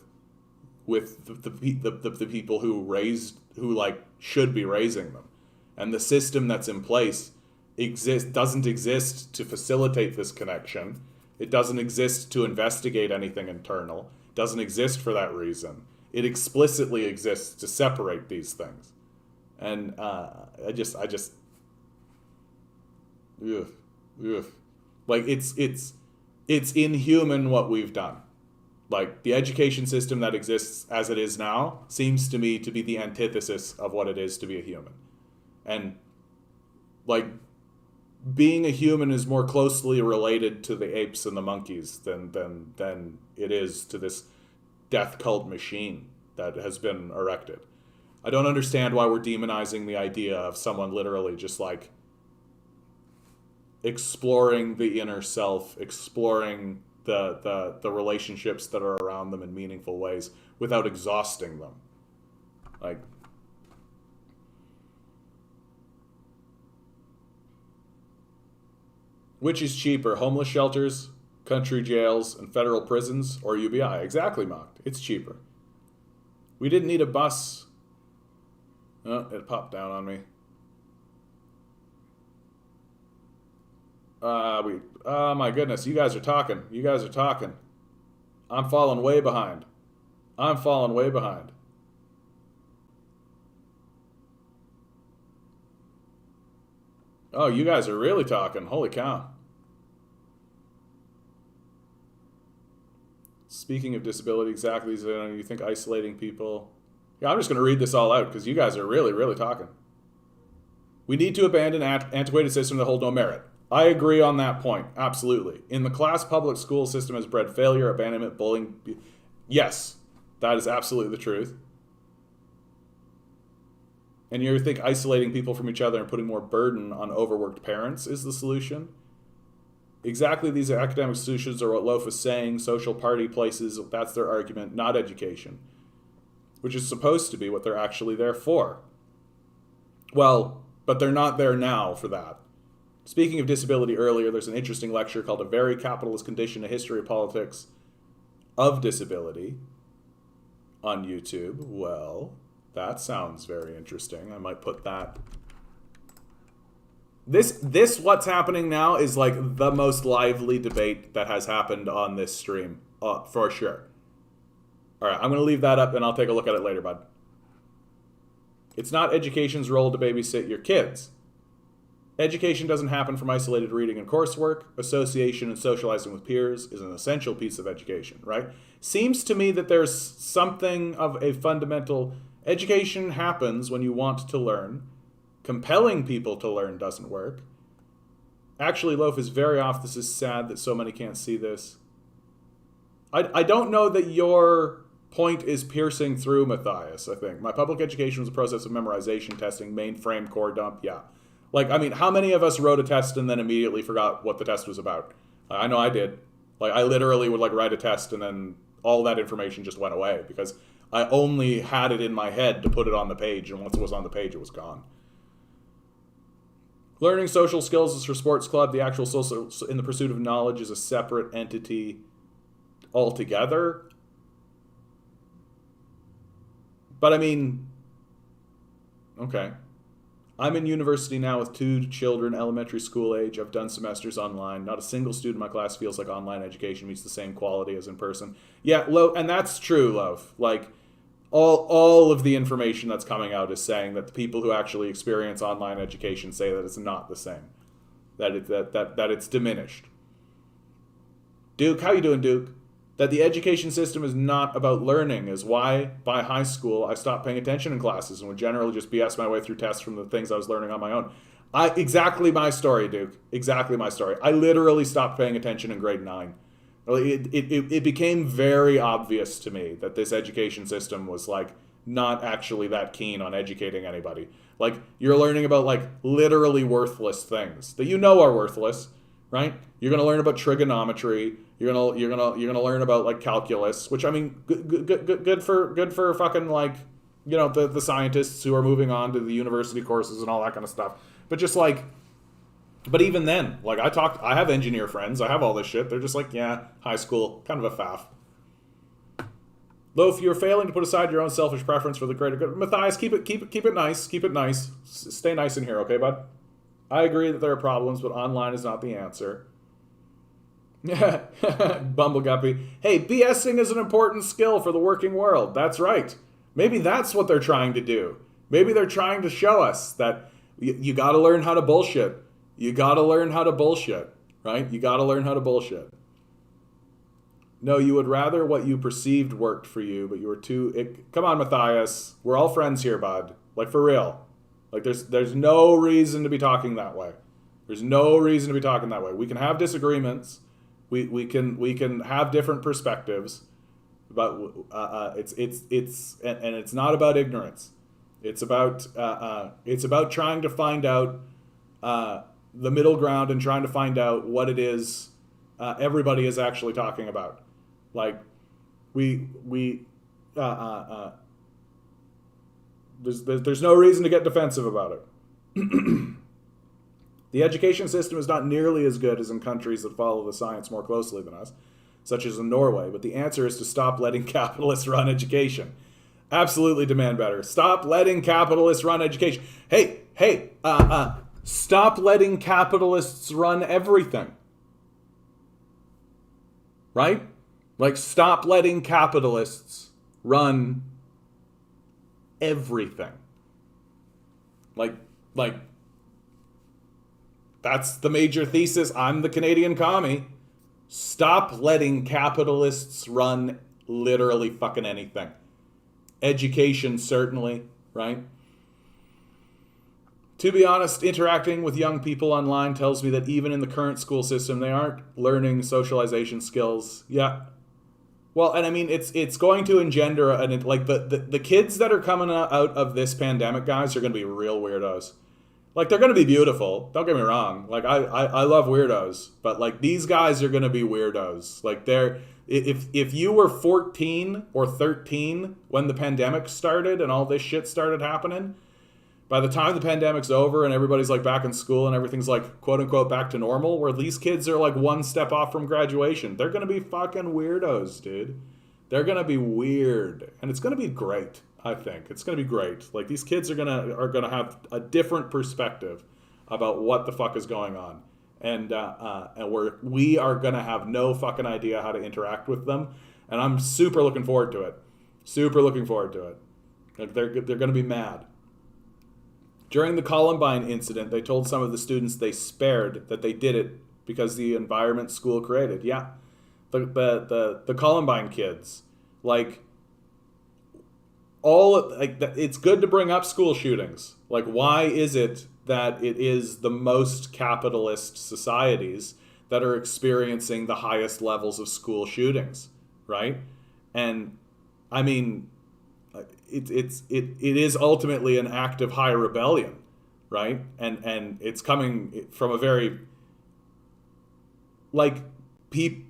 the people who like should be raising them. And the system that's in place doesn't exist to facilitate this connection. It doesn't exist to investigate anything internal. It doesn't exist for that reason. It explicitly exists to separate these things. And I just like it's inhuman what we've done. Like, the education system that exists as it is now seems to me to be the antithesis of what it is to be a human. And, like, being a human is more closely related to the apes and the monkeys than it is to this death cult machine that has been erected. I don't understand why we're demonizing the idea of someone literally just, like, exploring the inner self, exploring the relationships that are around them in meaningful ways without exhausting them. Like, which is cheaper, homeless shelters, country jails, and federal prisons, or UBI? Exactly, Mocked. It's cheaper. We didn't need a bus. Oh, it popped down on me. Oh my goodness, you guys are talking. I'm falling way behind. Oh, you guys are really talking. Holy cow. Speaking of disability, exactly, you think isolating people... Yeah, I'm just going to read this all out because you guys are really, really talking. We need to abandon antiquated system that hold no merit. I agree on that point, absolutely. In the class public school system has bred failure, abandonment, bullying. Yes, that is absolutely the truth. And you think isolating people from each other and putting more burden on overworked parents is the solution? Exactly, these academic solutions are what Loaf is saying, social party places, that's their argument, not education. Which is supposed to be what they're actually there for. Well, but they're not there now for that. Speaking of disability earlier, there's an interesting lecture called A Very Capitalist Condition, A History of Politics of Disability on YouTube. Well, that sounds very interesting. I might put that. This what's happening now is like the most lively debate that has happened on this stream, for sure. All right, I'm going to leave that up and I'll take a look at it later, bud. It's not education's role to babysit your kids. Education doesn't happen from isolated reading and coursework. Association and socializing with peers is an essential piece of education, right? Seems to me that there's something of a fundamental... Education happens when you want to learn. Compelling people to learn doesn't work. Actually, Loaf is very off. This is sad that so many can't see this. I don't know that your point is piercing through, Matthias, I think. My public education was a process of memorization, testing, mainframe, core dump, yeah. Like, I mean, how many of us wrote a test and then immediately forgot what the test was about? I know I did. Like, I literally would, like, write a test and then all that information just went away because I only had it in my head to put it on the page, and once it was on the page, it was gone. Learning social skills is for sports club. The actual social in the pursuit of knowledge is a separate entity altogether. But, I mean, okay. I'm in university now with 2 children, elementary school age. I've done semesters online. Not a single student in my class feels like online education meets the same quality as in person. Yeah, and that's true, Love. Like, all of the information that's coming out is saying that the people who actually experience online education say that it's not the same. That it's diminished. Duke, how you doing, Duke? that the education system is not about learning is why by high school I stopped paying attention in classes and would generally just BS my way through tests from the things I was learning on my own. Exactly my story, Duke. Exactly my story. I literally stopped paying attention in grade 9. It became very obvious to me that this education system was like not actually that keen on educating anybody. Like, you're learning about like literally worthless things that you know are worthless, right? You're gonna learn about trigonometry. You're gonna learn about like calculus, which I mean, good for fucking like, you know, the scientists who are moving on to the university courses and all that kind of stuff. But just like, but even then, like I have engineer friends, I have all this shit. They're just like, yeah, high school, kind of a faff. Though if you're failing to put aside your own selfish preference for the greater good, Matthias, keep it nice, keep it nice. Stay nice in here, okay, bud? I agree that there are problems, but online is not the answer. Bumbleguppy. Hey, BSing is an important skill for the working world. That's right. Maybe that's what they're trying to do. Maybe they're trying to show us that you got to learn how to bullshit. You got to learn how to bullshit, right? You got to learn how to bullshit. No, you would rather what you perceived worked for you, but you were too... Come on, Matthias. We're all friends here, bud. Like, for real. Like, there's no reason to be talking that way. There's no reason to be talking that way. We can have disagreements. We can have different perspectives, but it's not about ignorance. It's about trying to find out the middle ground and trying to find out what it is everybody is actually talking about. Like, there's no reason to get defensive about it. The education system is not nearly as good as in countries that follow the science more closely than us, such as in Norway, but the answer is to stop letting capitalists run education. Absolutely demand better. Stop letting capitalists run education. Hey, stop letting capitalists run everything. Right? Like, stop letting capitalists run everything. Like, that's the major thesis. I'm the Canadian commie. Stop letting capitalists run literally fucking anything. Education, certainly, right? To be honest, interacting with young people online tells me that even in the current school system, they aren't learning socialization skills. Yeah. Well, and I mean, it's going to engender, like, the kids that are coming out of this pandemic, guys, are going to be real weirdos. Like, they're going to be beautiful. Don't get me wrong. Like, I love weirdos. But, like, these guys are going to be weirdos. Like, if you were 14 or 13 when the pandemic started and all this shit started happening, by the time the pandemic's over and everybody's, like, back in school and everything's, like, quote-unquote back to normal, where these kids are, like, one step off from graduation, they're going to be fucking weirdos, dude. They're going to be weird. And it's going to be great. I think it's going to be great. Like, these kids are gonna have a different perspective about what the fuck is going on, and we are gonna have no fucking idea how to interact with them, and I'm super looking forward to it. Super looking forward to it. Like, they're gonna be mad. During the Columbine incident, they told some of the students they spared that they did it because the environment school created. Yeah, the Columbine kids, like. It's good to bring up school shootings. Like, why is it that it is the most capitalist societies that are experiencing the highest levels of school shootings, right? And I mean, it is ultimately an act of high rebellion, right? And it's coming from a very, like,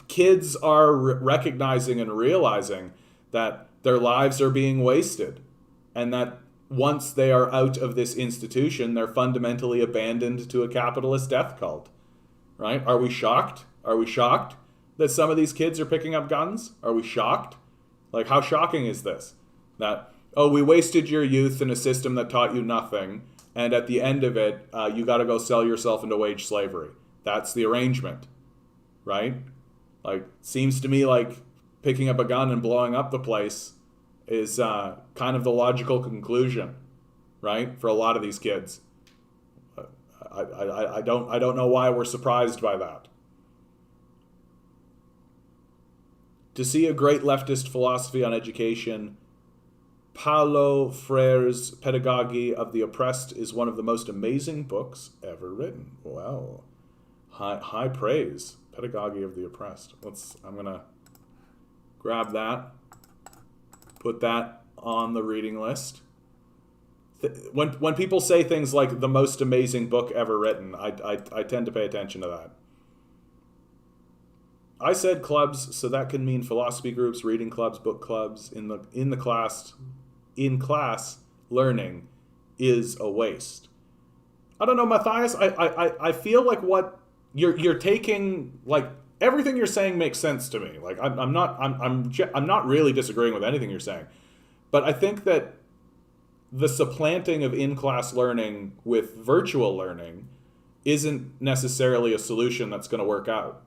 kids are recognizing and realizing that their lives are being wasted, and that once they are out of this institution, they're fundamentally abandoned to a capitalist death cult, right? Are we shocked? Are we shocked that some of these kids are picking up guns? Are we shocked? Like, how shocking is this? That, oh, we wasted your youth in a system that taught you nothing, and at the end of it, you got to go sell yourself into wage slavery. That's the arrangement, right? Like, seems to me like picking up a gun and blowing up the place is kind of the logical conclusion, right? For a lot of these kids. I don't know why we're surprised by that. To see a great leftist philosophy on education, Paulo Freire's Pedagogy of the Oppressed is one of the most amazing books ever written. Wow. High praise. Pedagogy of the Oppressed. I'm going to grab that, put that on the reading list. When people say things like the most amazing book ever written, I tend to pay attention to that. I said clubs, so that can mean philosophy groups, reading clubs, book clubs. In class, learning is a waste. I don't know, Matthias. I feel like what you're taking, like, everything you're saying makes sense to me. Like, I'm not really disagreeing with anything you're saying, but I think that the supplanting of in-class learning with virtual learning isn't necessarily a solution that's going to work out.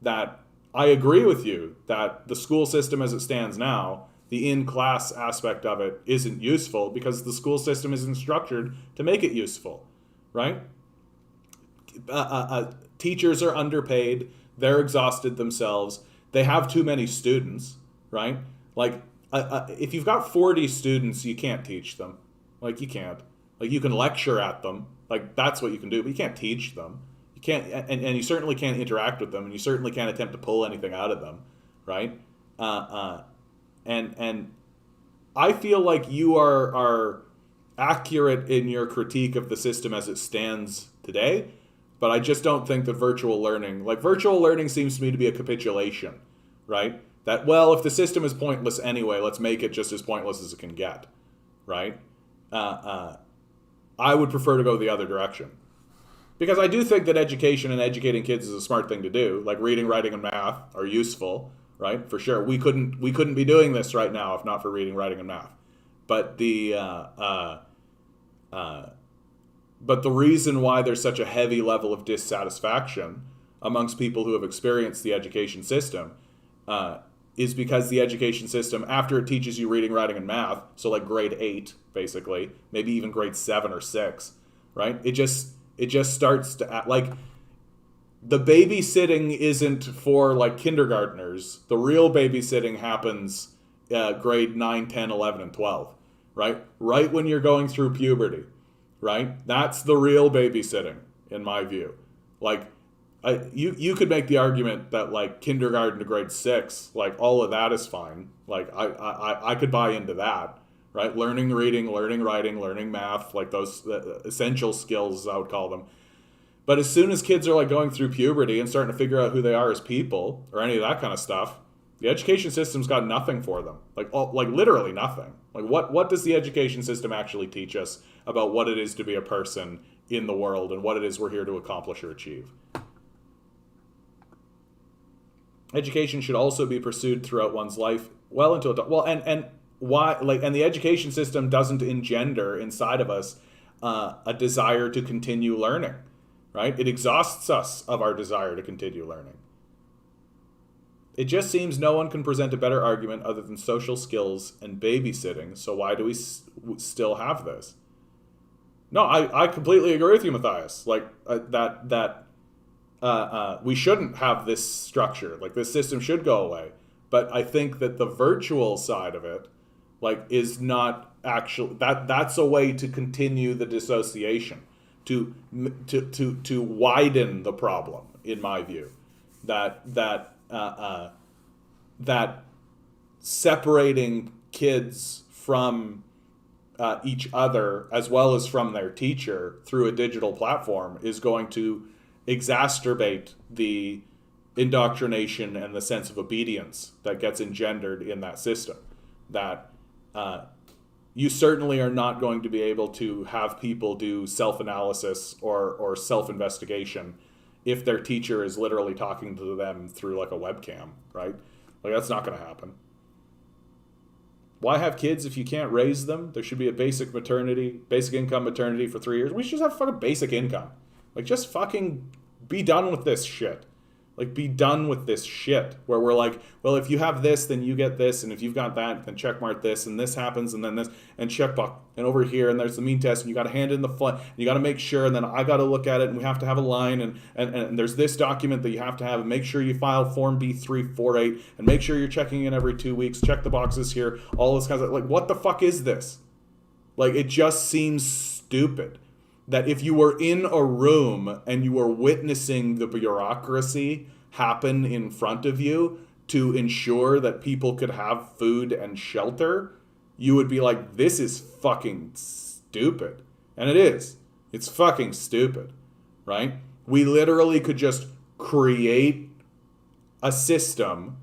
That I agree with you that the school system as it stands now, the in-class aspect of it isn't useful because the school system isn't structured to make it useful, right? Teachers are underpaid. They're exhausted themselves. They have too many students, right? Like, if you've got 40 students, you can't teach them. Like, you can't. Like, you can lecture at them. Like, that's what you can do, but you can't teach them. You can't, and you certainly can't interact with them, and you certainly can't attempt to pull anything out of them, right? And I feel like you are accurate in your critique of the system as it stands today, but I just don't think that virtual learning seems to me to be a capitulation, right? That, well, if the system is pointless anyway, let's make it just as pointless as it can get, right? I would prefer to go the other direction. Because I do think that education and educating kids is a smart thing to do. Like reading, writing, and math are useful, right? For sure. We couldn't be doing this right now if not for reading, writing, and math. But the reason why there's such a heavy level of dissatisfaction amongst people who have experienced the education system is because the education system, after it teaches you reading, writing, and math, so like grade 8, basically, maybe even grade 7 or 6, right? It just starts to act like the babysitting isn't for like kindergartners. The real babysitting happens grade 9, 10, 11, and 12, right? Right when you're going through puberty, right? That's the real babysitting, in my view. Like, you could make the argument that like kindergarten to grade 6, like all of that is fine. Like I could buy into that, right? Learning reading, learning writing, learning math, like those essential skills, I would call them. But as soon as kids are like going through puberty and starting to figure out who they are as people or any of that kind of stuff, the education system's got nothing for them. Like literally nothing. Like what does the education system actually teach us about what it is to be a person in the world and what it is we're here to accomplish or achieve? Education should also be pursued throughout one's life, well into adult. Well, and why? Like, and the education system doesn't engender inside of us a desire to continue learning, right? It exhausts us of our desire to continue learning. It just seems no one can present a better argument other than social skills and babysitting. So why do we still have this? No, I completely agree with you, Matthias. Like we shouldn't have this structure. Like, this system should go away. But I think that the virtual side of it, like, is not actually that's a way to continue the dissociation, to widen the problem, in my view. That separating kids from each other as well as from their teacher through a digital platform is going to exacerbate the indoctrination and the sense of obedience that gets engendered in that system. That you certainly are not going to be able to have people do self-analysis or self-investigation if their teacher is literally talking to them through like a webcam, right? Like, that's not going to happen. Why have kids if you can't raise them? There should be a basic income maternity for 3 years. We should just have fucking basic income. Like, just fucking be done with this shit, Like, be done with this shit where we're like, well, if you have this, then you get this, and if you've got that, then check mark this, and this happens, and then this, and check buck, and over here, and there's the mean test, and you got to hand in the and you got to make sure, and then I got to look at it, and we have to have a line, and there's this document that you have to have, and make sure you file Form B348, and make sure you're checking in every 2 weeks, check the boxes here, all this kind of, like, what the fuck is this? Like, it just seems stupid. That if you were in a room and you were witnessing the bureaucracy happen in front of you to ensure that people could have food and shelter, you would be like, this is fucking stupid. And it is. It's fucking stupid, right? We literally could just create a system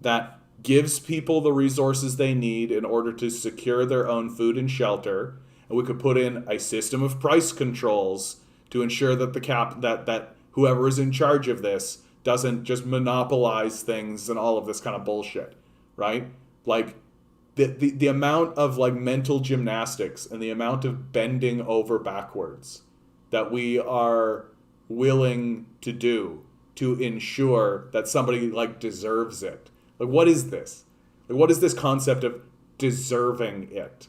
that gives people the resources they need in order to secure their own food and shelter. And we could put in a system of price controls to ensure that that whoever is in charge of this doesn't just monopolize things and all of this kind of bullshit, right? Like the amount of like mental gymnastics and the amount of bending over backwards that we are willing to do to ensure that somebody like deserves it. Like, what is this? Like, what is this concept of deserving it?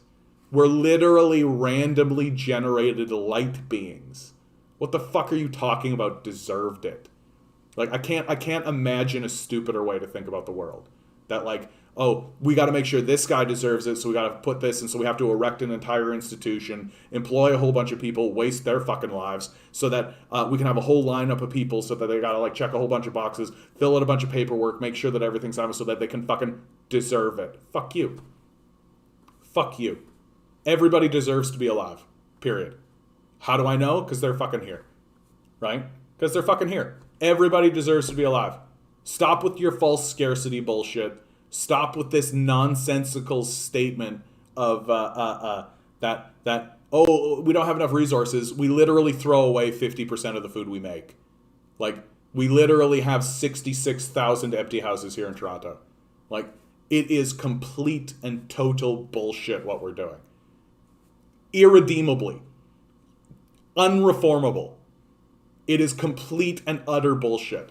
We're literally randomly generated light beings. What the fuck are you talking about deserved it? Like, I can't imagine a stupider way to think about the world. That like, oh, we got to make sure this guy deserves it, so we got to put this, and so we have to erect an entire institution, employ a whole bunch of people, waste their fucking lives, so that we can have a whole lineup of people, so that they got to like check a whole bunch of boxes, fill out a bunch of paperwork, make sure that everything's on, so that they can fucking deserve it. Fuck you. Fuck you. Everybody deserves to be alive. Period. How do I know? Because they're fucking here. Right? Because they're fucking here. Everybody deserves to be alive. Stop with your false scarcity bullshit. Stop with this nonsensical statement of that oh, we don't have enough resources. We literally throw away 50% of the food we make. Like, we literally have 66,000 empty houses here in Toronto. Like, it is complete and total bullshit what we're doing. Irredeemably. Unreformable. It is complete and utter bullshit.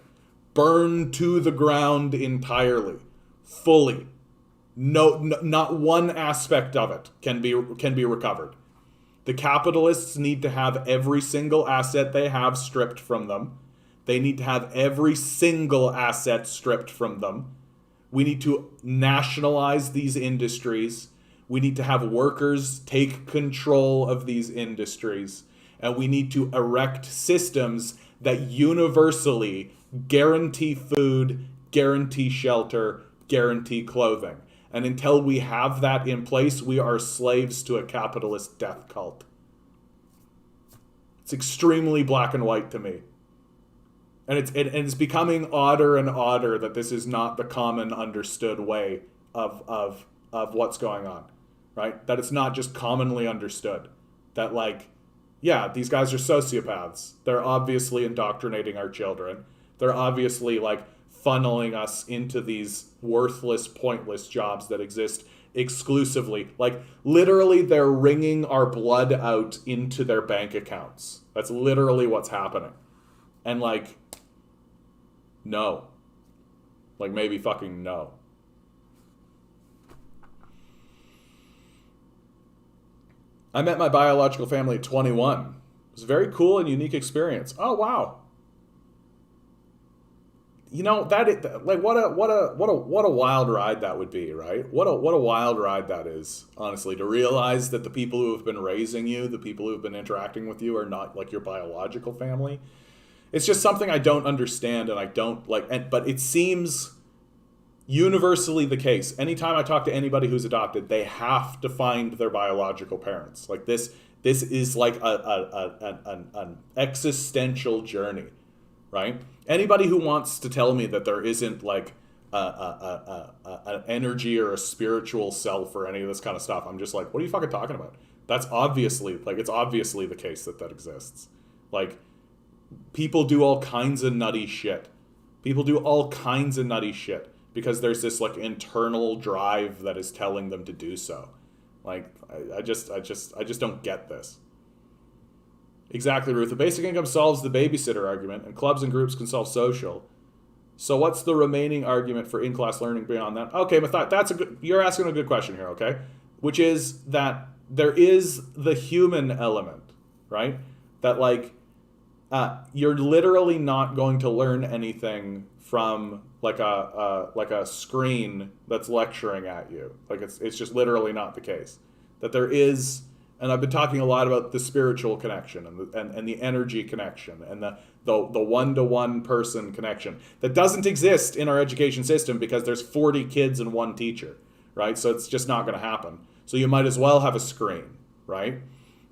Burned to the ground entirely. Fully. Not one aspect of it can be recovered. The capitalists need to have every single asset they have stripped from them. They need to have every single asset stripped from them. We need to nationalize these industries. We need to have workers take control of these industries. And we need to erect systems that universally guarantee food, guarantee shelter, guarantee clothing. And until we have that in place, we are slaves to a capitalist death cult. It's extremely black and white to me. And it's becoming odder and odder that this is not the common understood way of what's going on, right? That it's not just commonly understood. That like, yeah, these guys are sociopaths. They're obviously indoctrinating our children. They're obviously like funneling us into these worthless, pointless jobs that exist exclusively. Like, literally, they're wringing our blood out into their bank accounts. That's literally what's happening. And like, no. Like, maybe fucking no. I met my biological family at 21. It was a very cool and unique experience. Oh, wow. You know, that like what a wild ride that would be, right? What a wild ride that is, honestly, to realize that the people who have been raising you, the people who have been interacting with you are not like your biological family. It's just something I don't understand, and I don't like, but it seems universally the case. Anytime I talk to anybody who's adopted, they have to find their biological parents. Like this is like an existential journey, right? Anybody who wants to tell me that there isn't like an energy or a spiritual self or any of this kind of stuff, I'm just like, what are you fucking talking about? That's obviously, like, it's obviously the case that exists. Like, people do all kinds of nutty shit. People do all kinds of nutty shit because there's this like internal drive that is telling them to do so. Like, I just don't get this. Exactly, Ruth. The basic income solves the babysitter argument, and clubs and groups can solve social. So what's the remaining argument for in-class learning beyond that? Okay, Matthias, you're asking a good question here, okay? Which is that there is the human element, right? That like you're literally not going to learn anything from like a screen that's lecturing at you. Like it's just literally not the case. That there is, and I've been talking a lot about the spiritual connection and the energy connection and the one-to-one person connection that doesn't exist in our education system because there's 40 kids and one teacher, right? So it's just not going to happen. So you might as well have a screen, right?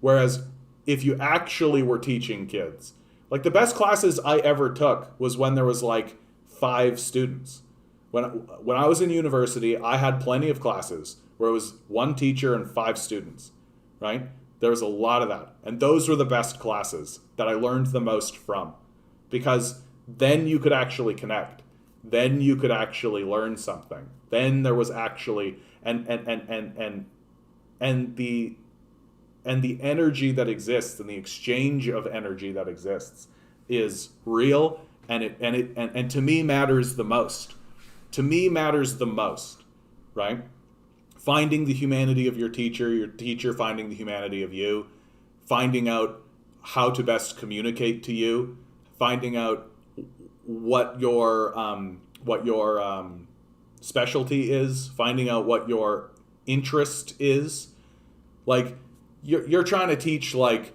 Whereas if you actually were teaching kids, like the best classes I ever took was when there was like 5 students. When I was in university, I had plenty of classes where it was 1 teacher and 5 students, right? There was a lot of that. And those were the best classes that I learned the most from, because then you could actually connect. Then you could actually learn something. Then there was actually and the energy that exists and the exchange of energy that exists is real, and to me matters the most. To me matters the most, right? Finding the humanity of your teacher finding the humanity of you, finding out how to best communicate to you, finding out what your specialty is, finding out what your interest is. Like you're trying to teach like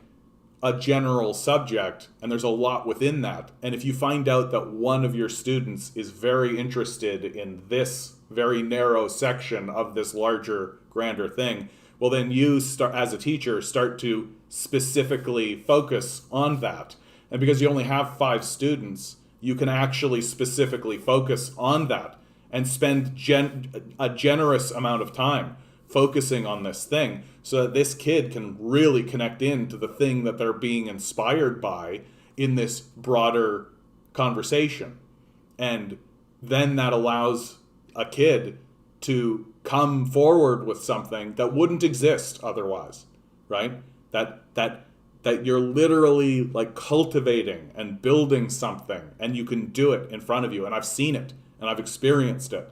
a general subject, and there's a lot within that. And if you find out that one of your students is very interested in this very narrow section of this larger, grander thing, well, then you start, as a teacher, start to specifically focus on that. And because you only have 5 students, you can actually specifically focus on that and spend a generous amount of time focusing on this thing, so that this kid can really connect into the thing that they're being inspired by in this broader conversation. And then that allows a kid to come forward with something that wouldn't exist otherwise, right? That you're literally like cultivating and building something, and you can do it in front of you. And I've seen it and I've experienced it,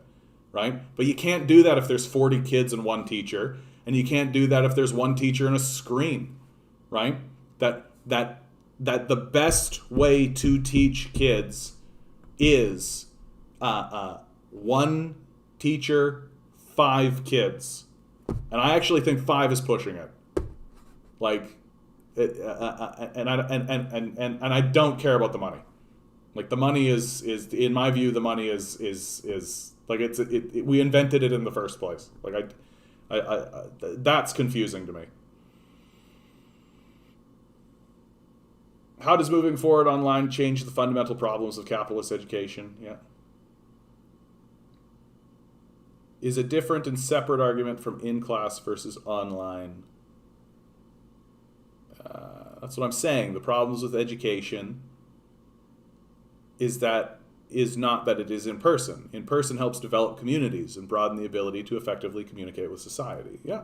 right? But you can't do that if there's 40 kids and 1 teacher, and you can't do that if there's 1 teacher and a screen, right? That the best way to teach kids is 1 teacher, 5 kids, and I actually think 5 is pushing it. Like, and I don't care about the money. Like the money is in my view, the money is like we invented it in the first place. Like I that's confusing to me. How does moving forward online change the fundamental problems of capitalist education? Yeah. Is a different and separate argument from in-class versus online. That's what I'm saying. The problems with education is not that it is in person. In person helps develop communities and broaden the ability to effectively communicate with society. Yeah.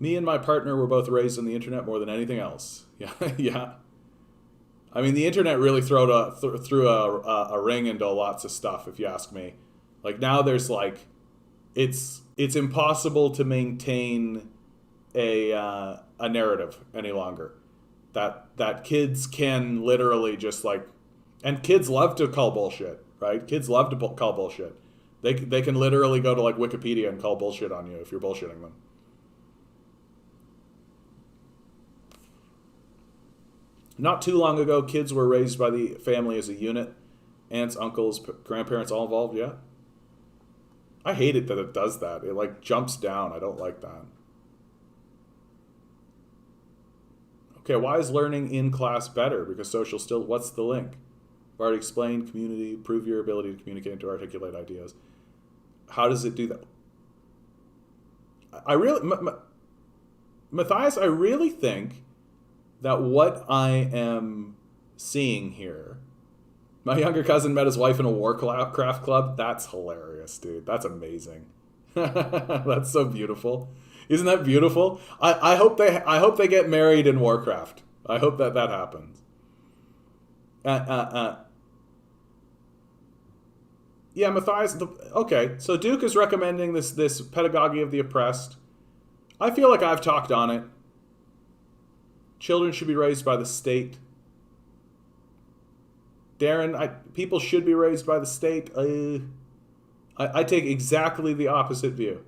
Me and my partner were both raised on the internet more than anything else. Yeah, yeah. I mean, the internet really threw a ring into lots of stuff, if you ask me. Like now there's like, it's impossible to maintain a narrative any longer. That kids can literally just like, and kids love to call bullshit, right? Kids love to call bullshit. They can literally go to like Wikipedia and call bullshit on you if you're bullshitting them. Not too long ago, kids were raised by the family as a unit. Aunts, uncles, grandparents all involved, yeah. I hate it that it does that. It like jumps down. I don't like that. Okay, why is learning in class better? Because social still, what's the link? I've already explained community, improve your ability to communicate and to articulate ideas. How does it do that? Matthias, I really think that what I am seeing here, my younger cousin met his wife in a Warcraft club. That's hilarious, dude. That's amazing. That's so beautiful. Isn't that beautiful? I hope they get married in Warcraft. I hope that happens. Yeah, Matthias. Okay, so Duke is recommending this pedagogy of the oppressed. I feel like I've talked on it. Children should be raised by the state. Darren, people should be raised by the state. I take exactly the opposite view.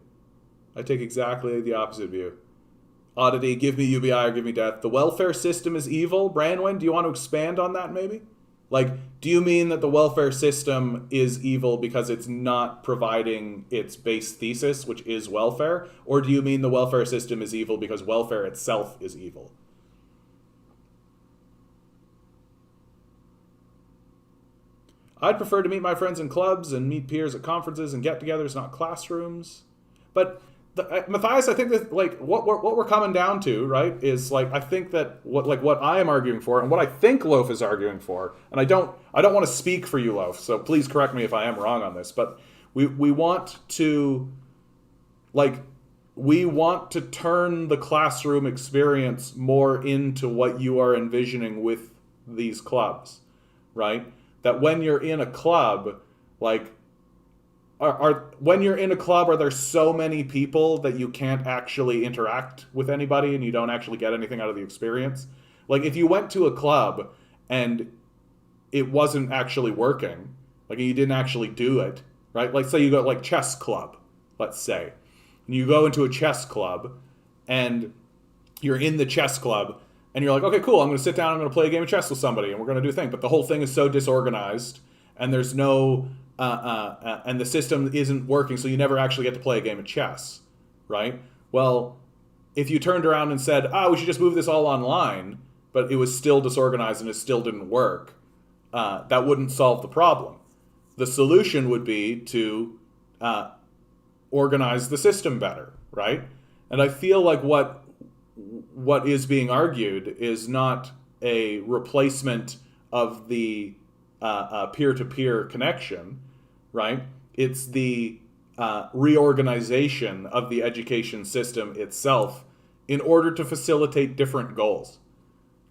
Oddity, give me UBI or give me death. The welfare system is evil. Branwen, do you want to expand on that maybe? Like, do you mean that the welfare system is evil because it's not providing its base thesis, which is welfare? Or do you mean the welfare system is evil because welfare itself is evil? I'd prefer to meet my friends in clubs and meet peers at conferences and get-togethers, not classrooms. But Matthias, I think that like what we're coming down to, right, is like I think that what I am arguing for and what I think Loaf is arguing for, and I don't want to speak for you, Loaf, so please correct me if I am wrong on this, but we want to turn the classroom experience more into what you are envisioning with these clubs, right? That when you're in a club, like, when you're in a club, are there so many people that you can't actually interact with anybody and you don't actually get anything out of the experience? Like, if you went to a club and it wasn't actually working, like, you didn't actually do it, right? Like, say you go, like, chess club, let's say. And you go into a chess club and you're in the chess club and you're like, okay, cool, I'm going to sit down, I'm going to play a game of chess with somebody, and we're going to do a thing. But the whole thing is so disorganized, and there's no, and the system isn't working, so you never actually get to play a game of chess, right? Well, if you turned around and said, we should just move this all online, but it was still disorganized and it still didn't work, that wouldn't solve the problem. The solution would be to organize the system better, right? And I feel like what is being argued is not a replacement of the peer-to-peer connection, right? It's the reorganization of the education system itself in order to facilitate different goals,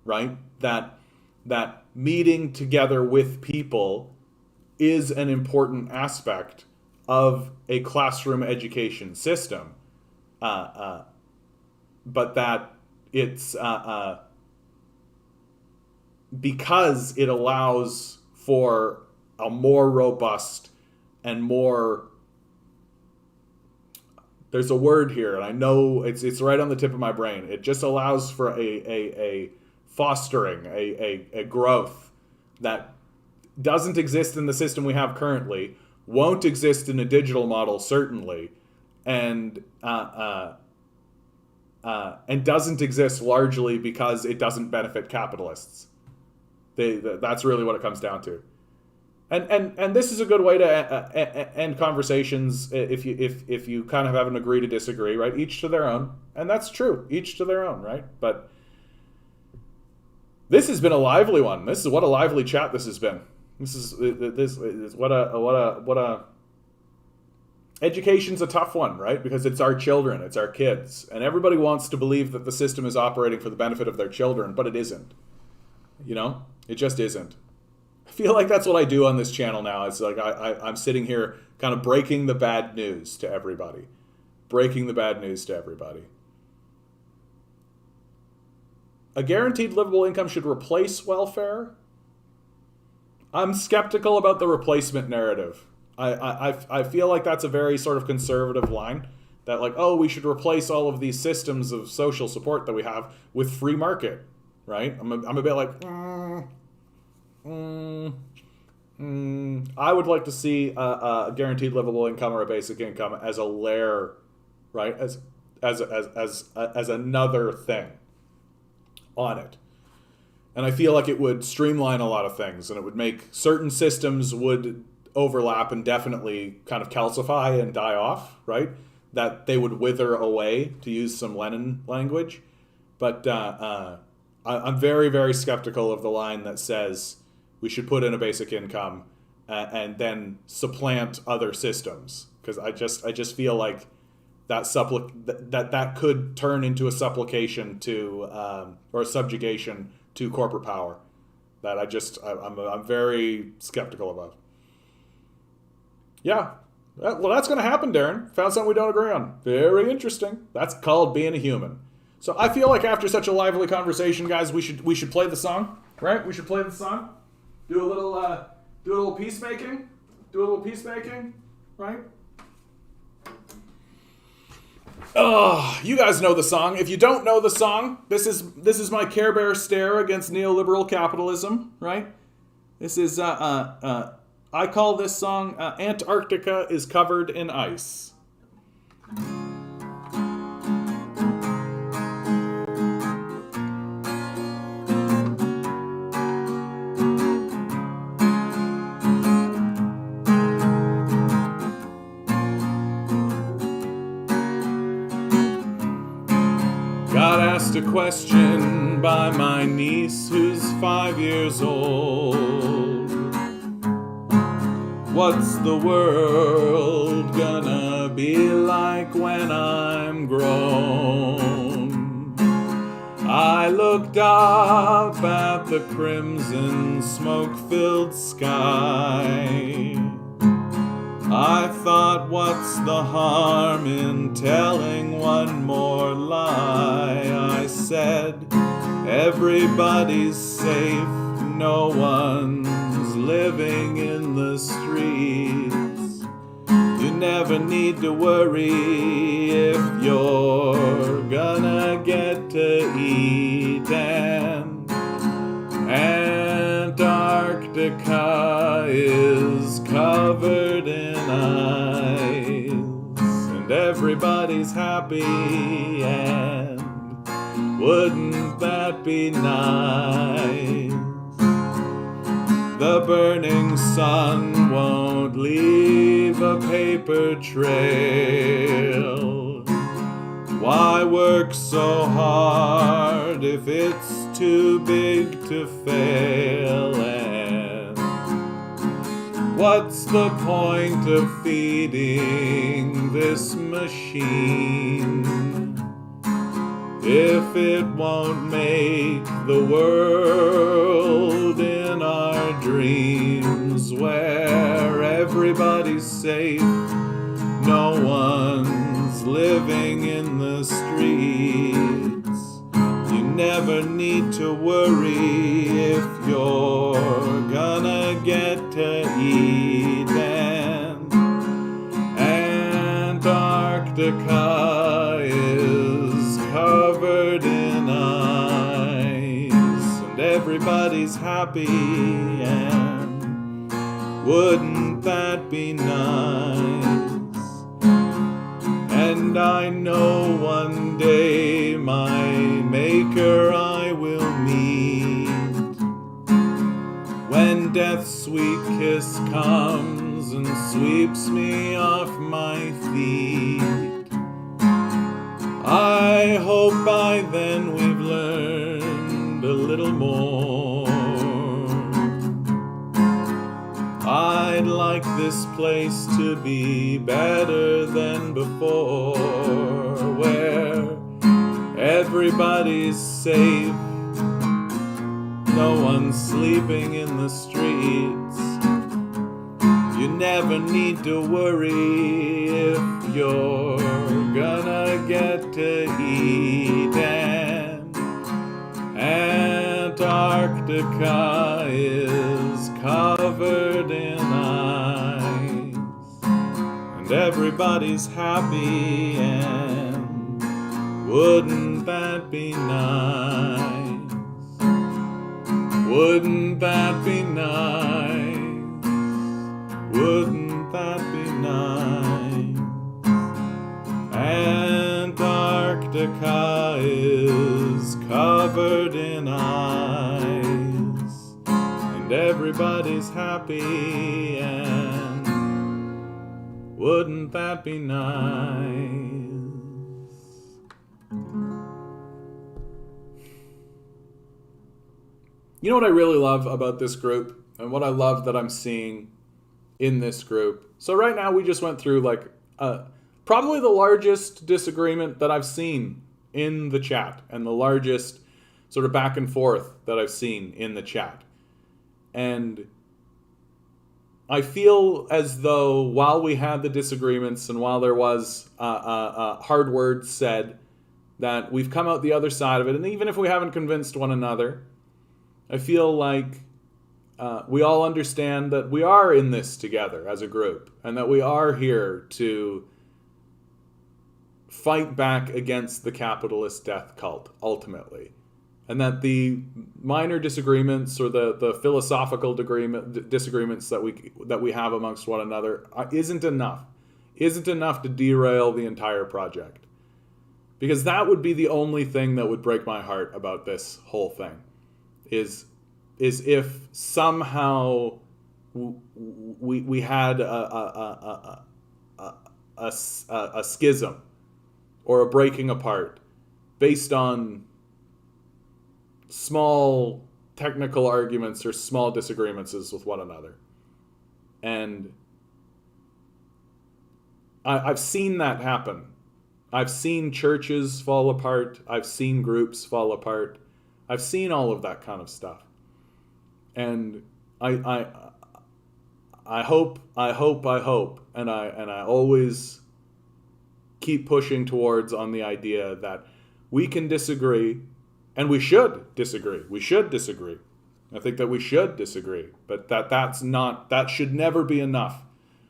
right? That meeting together with people is an important aspect of a classroom education system. But that it's because it allows for a more robust and more, there's a word here and I know it's right on the tip of my brain. It just allows for a fostering, a growth that doesn't exist in the system we have currently, won't exist in a digital model certainly, and doesn't exist largely because it doesn't benefit capitalists. That's really what it comes down to. And this is a good way to end conversations if you kind of have an agree to disagree, right? Each to their own, and that's true. Each to their own, right? But this has been a lively one. This is what a lively chat this has been. This is what a education's a tough one, right? Because it's our children, it's our kids. And everybody wants to believe that the system is operating for the benefit of their children, but it isn't. You know? It just isn't. I feel like that's what I do on this channel now. It's like I'm sitting here kind of breaking the bad news to everybody. A guaranteed livable income should replace welfare. I'm skeptical about the replacement narrative. I feel like that's a very sort of conservative line. That like, we should replace all of these systems of social support that we have with free market, right? I'm a bit like, I would like to see a guaranteed livable income or a basic income as a layer, right? As another thing on it. And I feel like it would streamline a lot of things, and it would make certain systems would overlap and definitely kind of calcify and die off, right? That they would wither away, to use some Lenin language. But I'm very, very skeptical of the line that says we should put in a basic income and then supplant other systems, because I just feel like that could turn into a supplication to or a subjugation to corporate power that I'm very skeptical about. Yeah. Well, that's going to happen, Darren. Found something we don't agree on. Very interesting. That's called being a human. So I feel like after such a lively conversation, guys, we should play the song, right? We should play the song. Do a little peacemaking. Right? Oh, you guys know the song. If you don't know the song, this is my Care Bear stare against neoliberal capitalism, right? This is I call this song Antarctica is Covered in Ice. Got asked a question by my niece who's 5 years old. What's the world gonna be like when I'm grown? I looked up at the crimson smoke-filled sky. I thought, what's the harm in telling one more lie? I said, everybody's safe, no one's living in the streets. You never need to worry if you're gonna get to eat. And Antarctica is covered in ice, and everybody's happy, and wouldn't that be nice? The burning sun won't leave a paper trail. Why work so hard if it's too big to fail? And what's the point of feeding this machine if it won't make the world in our dreams where everybody's safe, no one's living in the streets? You never need to worry if you're gonna get to eat. And Antarctica is covered in ice, and everybody's happy, and wouldn't that be nice? And I know one day my maker I will meet, when death's sweet kiss comes and sweeps me off my feet. I hope by then we've learned a little more. I'd like this place to be better than before, where everybody's safe, no one's sleeping in the streets. You never need to worry if you're gonna get to eat. And Antarctica is covered in ice, and everybody's happy, and wouldn't that be nice? Wouldn't that be nice? Wouldn't that be nice? Antarctica is covered in ice, and everybody's happy, and wouldn't that be nice? You know what I really love about this group, and what I love that I'm seeing in this group? So right now we just went through like probably the largest disagreement that I've seen in the chat, and the largest sort of back and forth that I've seen in the chat. And I feel as though while we had the disagreements and while there was hard words said, that we've come out the other side of it. And even if we haven't convinced one another, I feel like we all understand that we are in this together as a group and that we are here to fight back against the capitalist death cult, ultimately. And that the minor disagreements or the philosophical disagreements that we have amongst one another isn't enough to derail the entire project. Because that would be the only thing that would break my heart about this whole thing, is if somehow we had a schism or a breaking apart based on small technical arguments or small disagreements with one another. And I've seen that happen. I've seen churches fall apart. I've seen groups fall apart. I've seen all of that kind of stuff. And I hope, and I always keep pushing towards on the idea that we can disagree, and we should disagree. We should disagree. I think that we should disagree, but that should never be enough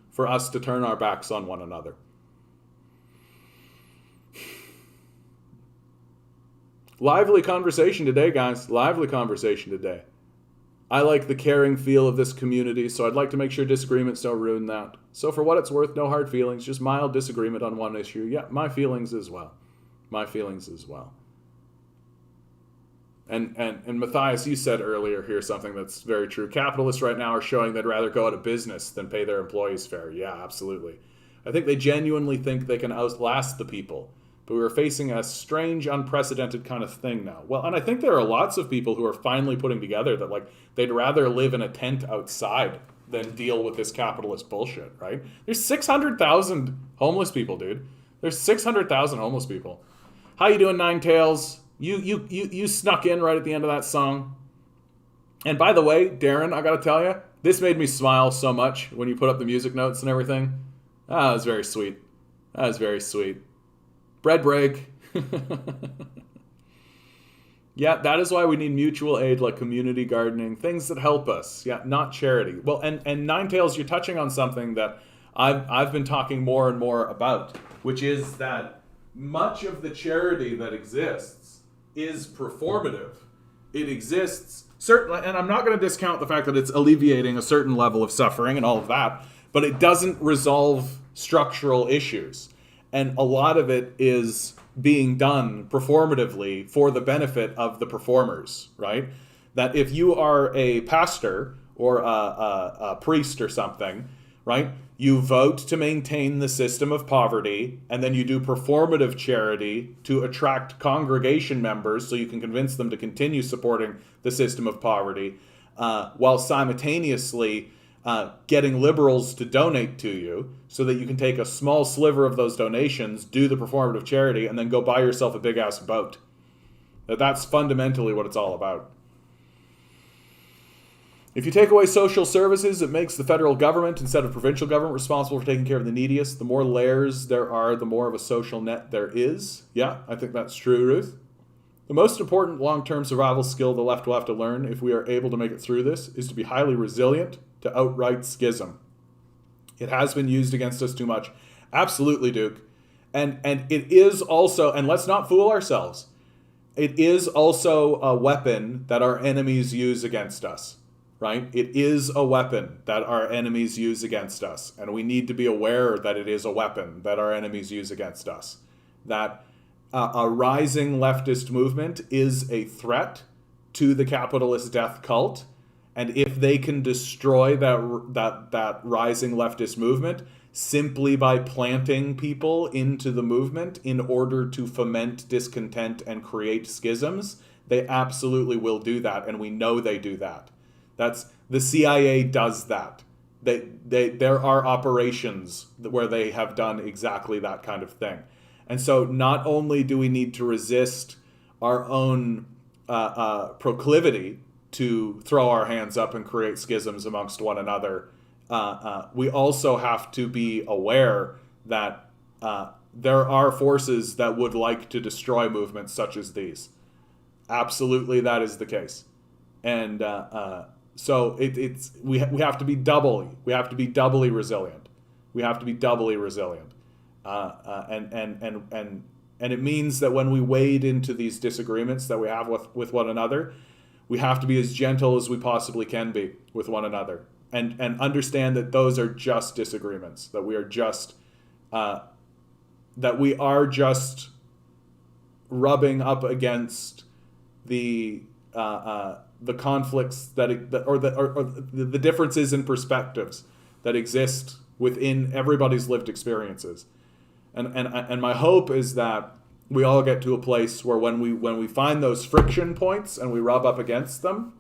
for us to turn our backs on one another. Lively conversation today, guys. Lively conversation today. I like the caring feel of this community, so I'd like to make sure disagreements don't ruin that. So for what it's worth, no hard feelings, just mild disagreement on one issue. Yeah, my feelings as well. My feelings as well. And Matthias, you said earlier here something that's very true. Capitalists right now are showing they'd rather go out of business than pay their employees fair. Yeah, absolutely. I think they genuinely think they can outlast the people. But we are facing a strange, unprecedented kind of thing now. Well, and I think there are lots of people who are finally putting together that, like, they'd rather live in a tent outside than deal with this capitalist bullshit, right? There's 600,000 homeless people, dude. There's 600,000 homeless people. How you doing, Nine Tails? You snuck in right at the end of that song. And by the way, Darren, I gotta tell you, this made me smile so much when you put up the music notes and everything. That was very sweet. That was very sweet. Bread break. Yeah, that is why we need mutual aid like community gardening, things that help us. Yeah, not charity. Well, and Nine Tails, you're touching on something that I've been talking more and more about, which is that much of the charity that exists is performative. It exists certainly, and I'm not going to discount the fact that it's alleviating a certain level of suffering and all of that, but it doesn't resolve structural issues. And a lot of it is being done performatively for the benefit of the performers, right? That if you are a pastor or a priest or something, right, you vote to maintain the system of poverty, and then you do performative charity to attract congregation members so you can convince them to continue supporting the system of poverty, while simultaneously getting liberals to donate to you so that you can take a small sliver of those donations, do the performative charity, and then go buy yourself a big-ass boat. That's fundamentally what it's all about. If you take away social services, it makes the federal government instead of provincial government responsible for taking care of the neediest. The more layers there are, the more of a social net there is. Yeah, I think that's true, Ruth. The most important long-term survival skill the left will have to learn if we are able to make it through this is to be highly resilient to outright schism. It has been used against us too much. Absolutely, Duke. And it is also, and let's not fool ourselves, it is also a weapon that our enemies use against us, right? It is a weapon that our enemies use against us. And we need to be aware that it is a weapon that our enemies use against us. That a rising leftist movement is a threat to the capitalist death cult. And if they can destroy that rising leftist movement simply by planting people into the movement in order to foment discontent and create schisms, they absolutely will do that, and we know they do that. That's the CIA does that. There are operations where they have done exactly that kind of thing. And so not only do we need to resist our own proclivity to throw our hands up and create schisms amongst one another we also have to be aware that there are forces that would like to destroy movements such as these. Absolutely, that is the case, and so we have to be doubly resilient. We have to be doubly resilient, and it means that when we wade into these disagreements that we have with one another, we have to be as gentle as we possibly can be with one another, and understand that those are just disagreements, that we are just rubbing up against the conflicts or the differences in perspectives that exist within everybody's lived experiences, and my hope is that we all get to a place where when we find those friction points and we rub up against them,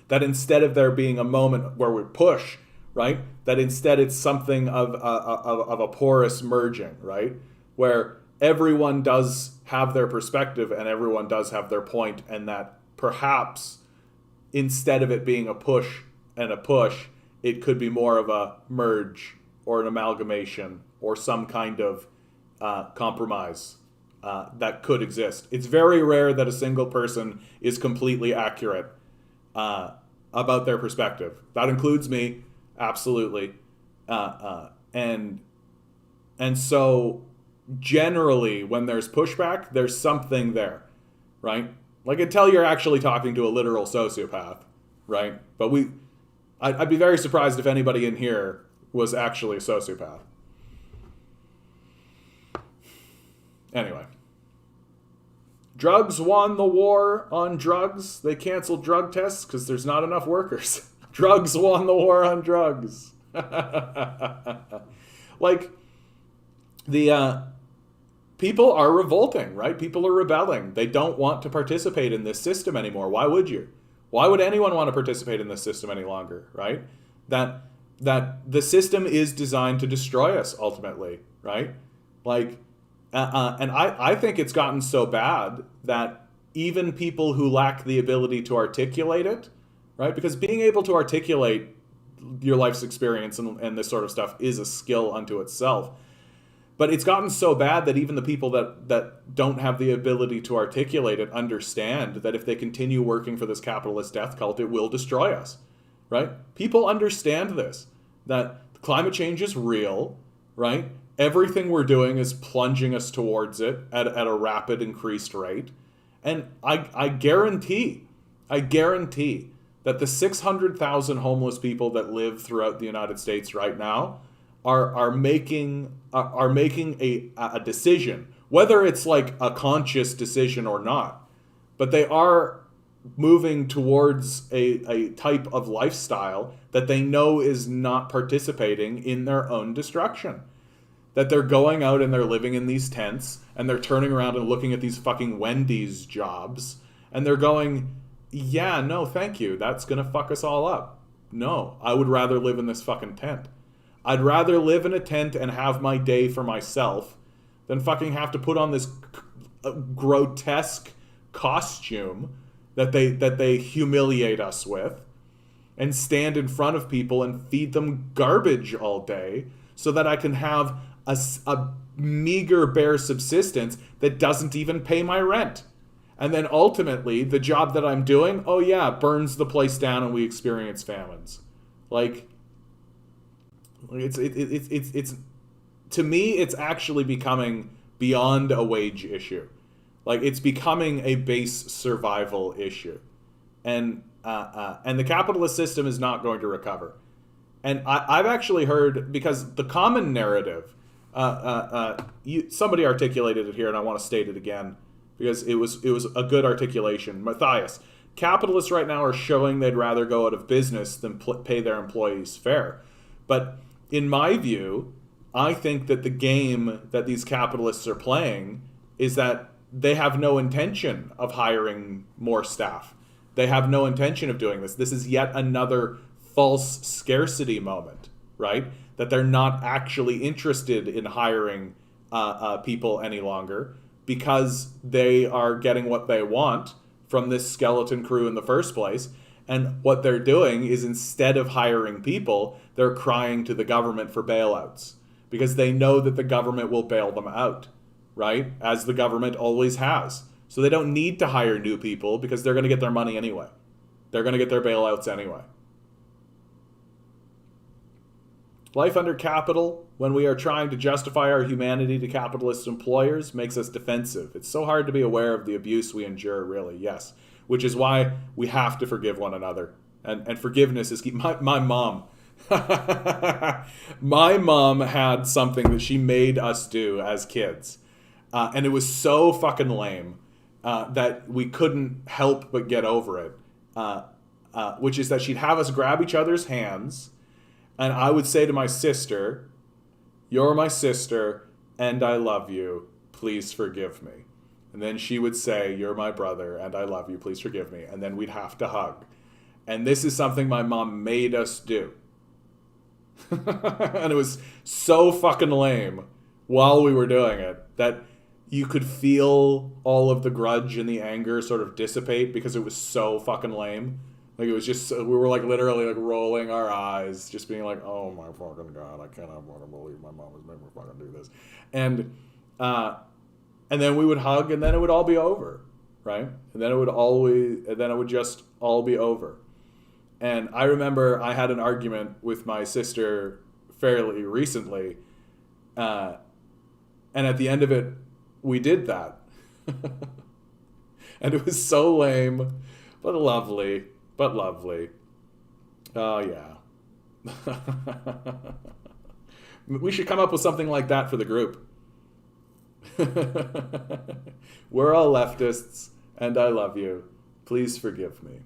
that instead of there being a moment where we push, right, that instead it's something of a porous merging, right, where everyone does have their perspective and everyone does have their point, and that perhaps instead of it being a push and a push, it could be more of a merge or an amalgamation or some kind of compromise that could exist. It's very rare that a single person is completely accurate about their perspective. That includes me, absolutely. And so generally when there's pushback, there's something there, right? Like until you're actually talking to a literal sociopath, right? But I'd be very surprised if anybody in here was actually a sociopath. Anyway. Drugs won the war on drugs. They canceled drug tests because there's not enough workers. Drugs won the war on drugs. Like, the people are revolting, right? People are rebelling. They don't want to participate in this system anymore. Why would you? Why would anyone want to participate in this system any longer, right? That the system is designed to destroy us ultimately, right? Like, and I think it's gotten so bad that even people who lack the ability to articulate it, right? Because being able to articulate your life's experience and this sort of stuff is a skill unto itself. But it's gotten so bad that even the people that don't have the ability to articulate it understand that if they continue working for this capitalist death cult, it will destroy us, right? People understand this, that climate change is real, right? Everything we're doing is plunging us towards it at a rapid increased rate. And I guarantee that the 600,000 homeless people that live throughout the United States right now are making a decision, whether it's like a conscious decision or not, but they are moving towards a type of lifestyle that they know is not participating in their own destruction. That they're going out and they're living in these tents and they're turning around and looking at these fucking Wendy's jobs and they're going, yeah, no, thank you. That's going to fuck us all up. No, I would rather live in this fucking tent. I'd rather live in a tent and have my day for myself than fucking have to put on this grotesque costume that they humiliate us with and stand in front of people and feed them garbage all day so that I can have a meager bare subsistence that doesn't even pay my rent. And then ultimately, the job that I'm doing, oh yeah, burns the place down and we experience famines. Like, it's to me, it's actually becoming beyond a wage issue. Like, it's becoming a base survival issue. And the capitalist system is not going to recover. And I've actually heard, because the common narrative, somebody articulated it here, and I want to state it again, because it was a good articulation. Matthias, capitalists right now are showing they'd rather go out of business than pay their employees fair. But in my view, I think that the game that these capitalists are playing is that they have no intention of hiring more staff. They have no intention of doing this. This is yet another false scarcity moment, right? That they're not actually interested in hiring people any longer because they are getting what they want from this skeleton crew in the first place. And what they're doing is, instead of hiring people, they're crying to the government for bailouts because they know that the government will bail them out, right? As the government always has. So they don't need to hire new people because they're going to get their money anyway. They're going to get their bailouts anyway. Life under capital, when we are trying to justify our humanity to capitalist employers, makes us defensive. It's so hard to be aware of the abuse we endure, really, yes. Which is why we have to forgive one another. And forgiveness is key. My mom. My mom had something that she made us do as kids. And it was so fucking lame that we couldn't help but get over it. Which is that she'd have us grab each other's hands, and I would say to my sister, "You're my sister, and I love you. Please forgive me." And then she would say, "You're my brother, and I love you. Please forgive me." And then we'd have to hug. And this is something my mom made us do. And it was so fucking lame while we were doing it that you could feel all of the grudge and the anger sort of dissipate because it was so fucking lame. Like, it was just, we were like literally like rolling our eyes, just being like, "Oh my fucking God, I cannot want to believe my mom was making me fucking do this." And then we would hug, and then it would all be over, right? And then it would just all be over. And I remember I had an argument with my sister fairly recently, and at the end of it, we did that. And it was so lame, but lovely. Oh, yeah. We should come up with something like that for the group. We're all leftists, and I love you. Please forgive me.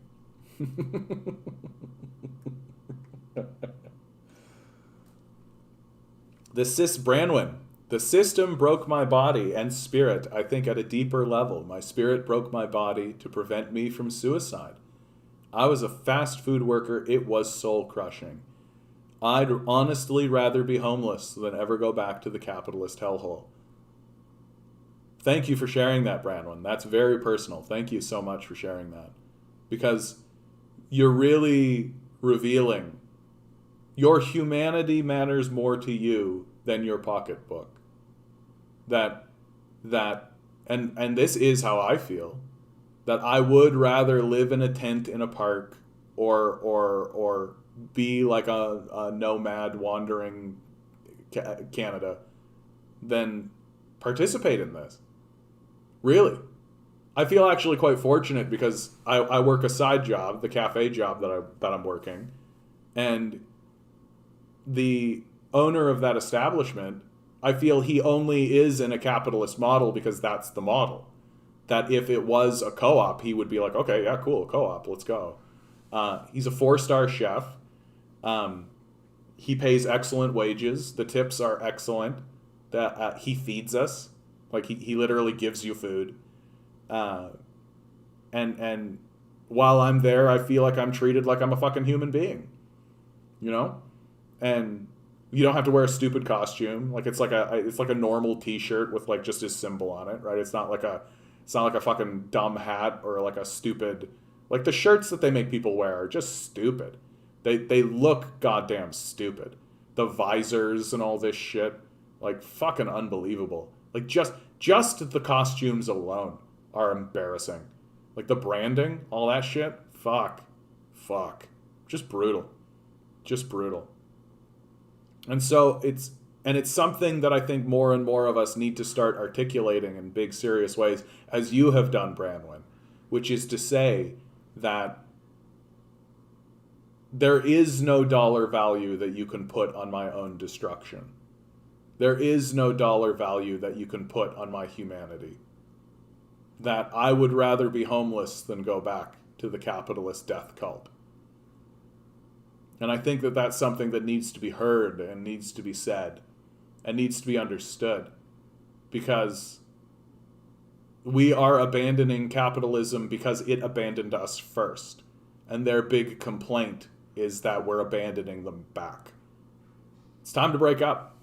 Branwyn. The system broke my body and spirit, I think, at a deeper level. My spirit broke my body to prevent me from suicide. I was a fast food worker. It was soul-crushing. I'd honestly rather be homeless than ever go back to the capitalist hellhole. Thank you for sharing that, Branwyn. That's very personal. Thank you so much for sharing that. Because you're really revealing your humanity matters more to you than your pocketbook. And this is how I feel. That I would rather live in a tent in a park or be like a nomad wandering Canada than participate in this. Really. I feel actually quite fortunate because I work a side job, the cafe job that I'm working, and the owner of that establishment, I feel he only is in a capitalist model because that's the model. That if it was a co-op, he would be like, "Okay, yeah, cool, co-op, let's go." He's a 4-star chef. He pays excellent wages. The tips are excellent. That he feeds us, like he literally gives you food. And while I'm there, I feel like I'm treated like I'm a fucking human being, you know? And you don't have to wear a stupid costume. Like it's like a normal T-shirt with like just his symbol on it, right? It's not like a fucking dumb hat or like a stupid, like the shirts that they make people wear are just stupid. They look goddamn stupid. The visors and all this shit, like fucking unbelievable. Like just the costumes alone are embarrassing. Like the branding, all that shit, fuck. Just brutal. And so it's something that I think more and more of us need to start articulating in big, serious ways, as you have done, Branwyn, which is to say that there is no dollar value that you can put on my own destruction. There is no dollar value that you can put on my humanity. That I would rather be homeless than go back to the capitalist death cult. And I think that that's something that needs to be heard and needs to be said and needs to be understood, because we are abandoning capitalism because it abandoned us first. And their big complaint is that we're abandoning them back. It's time to break up.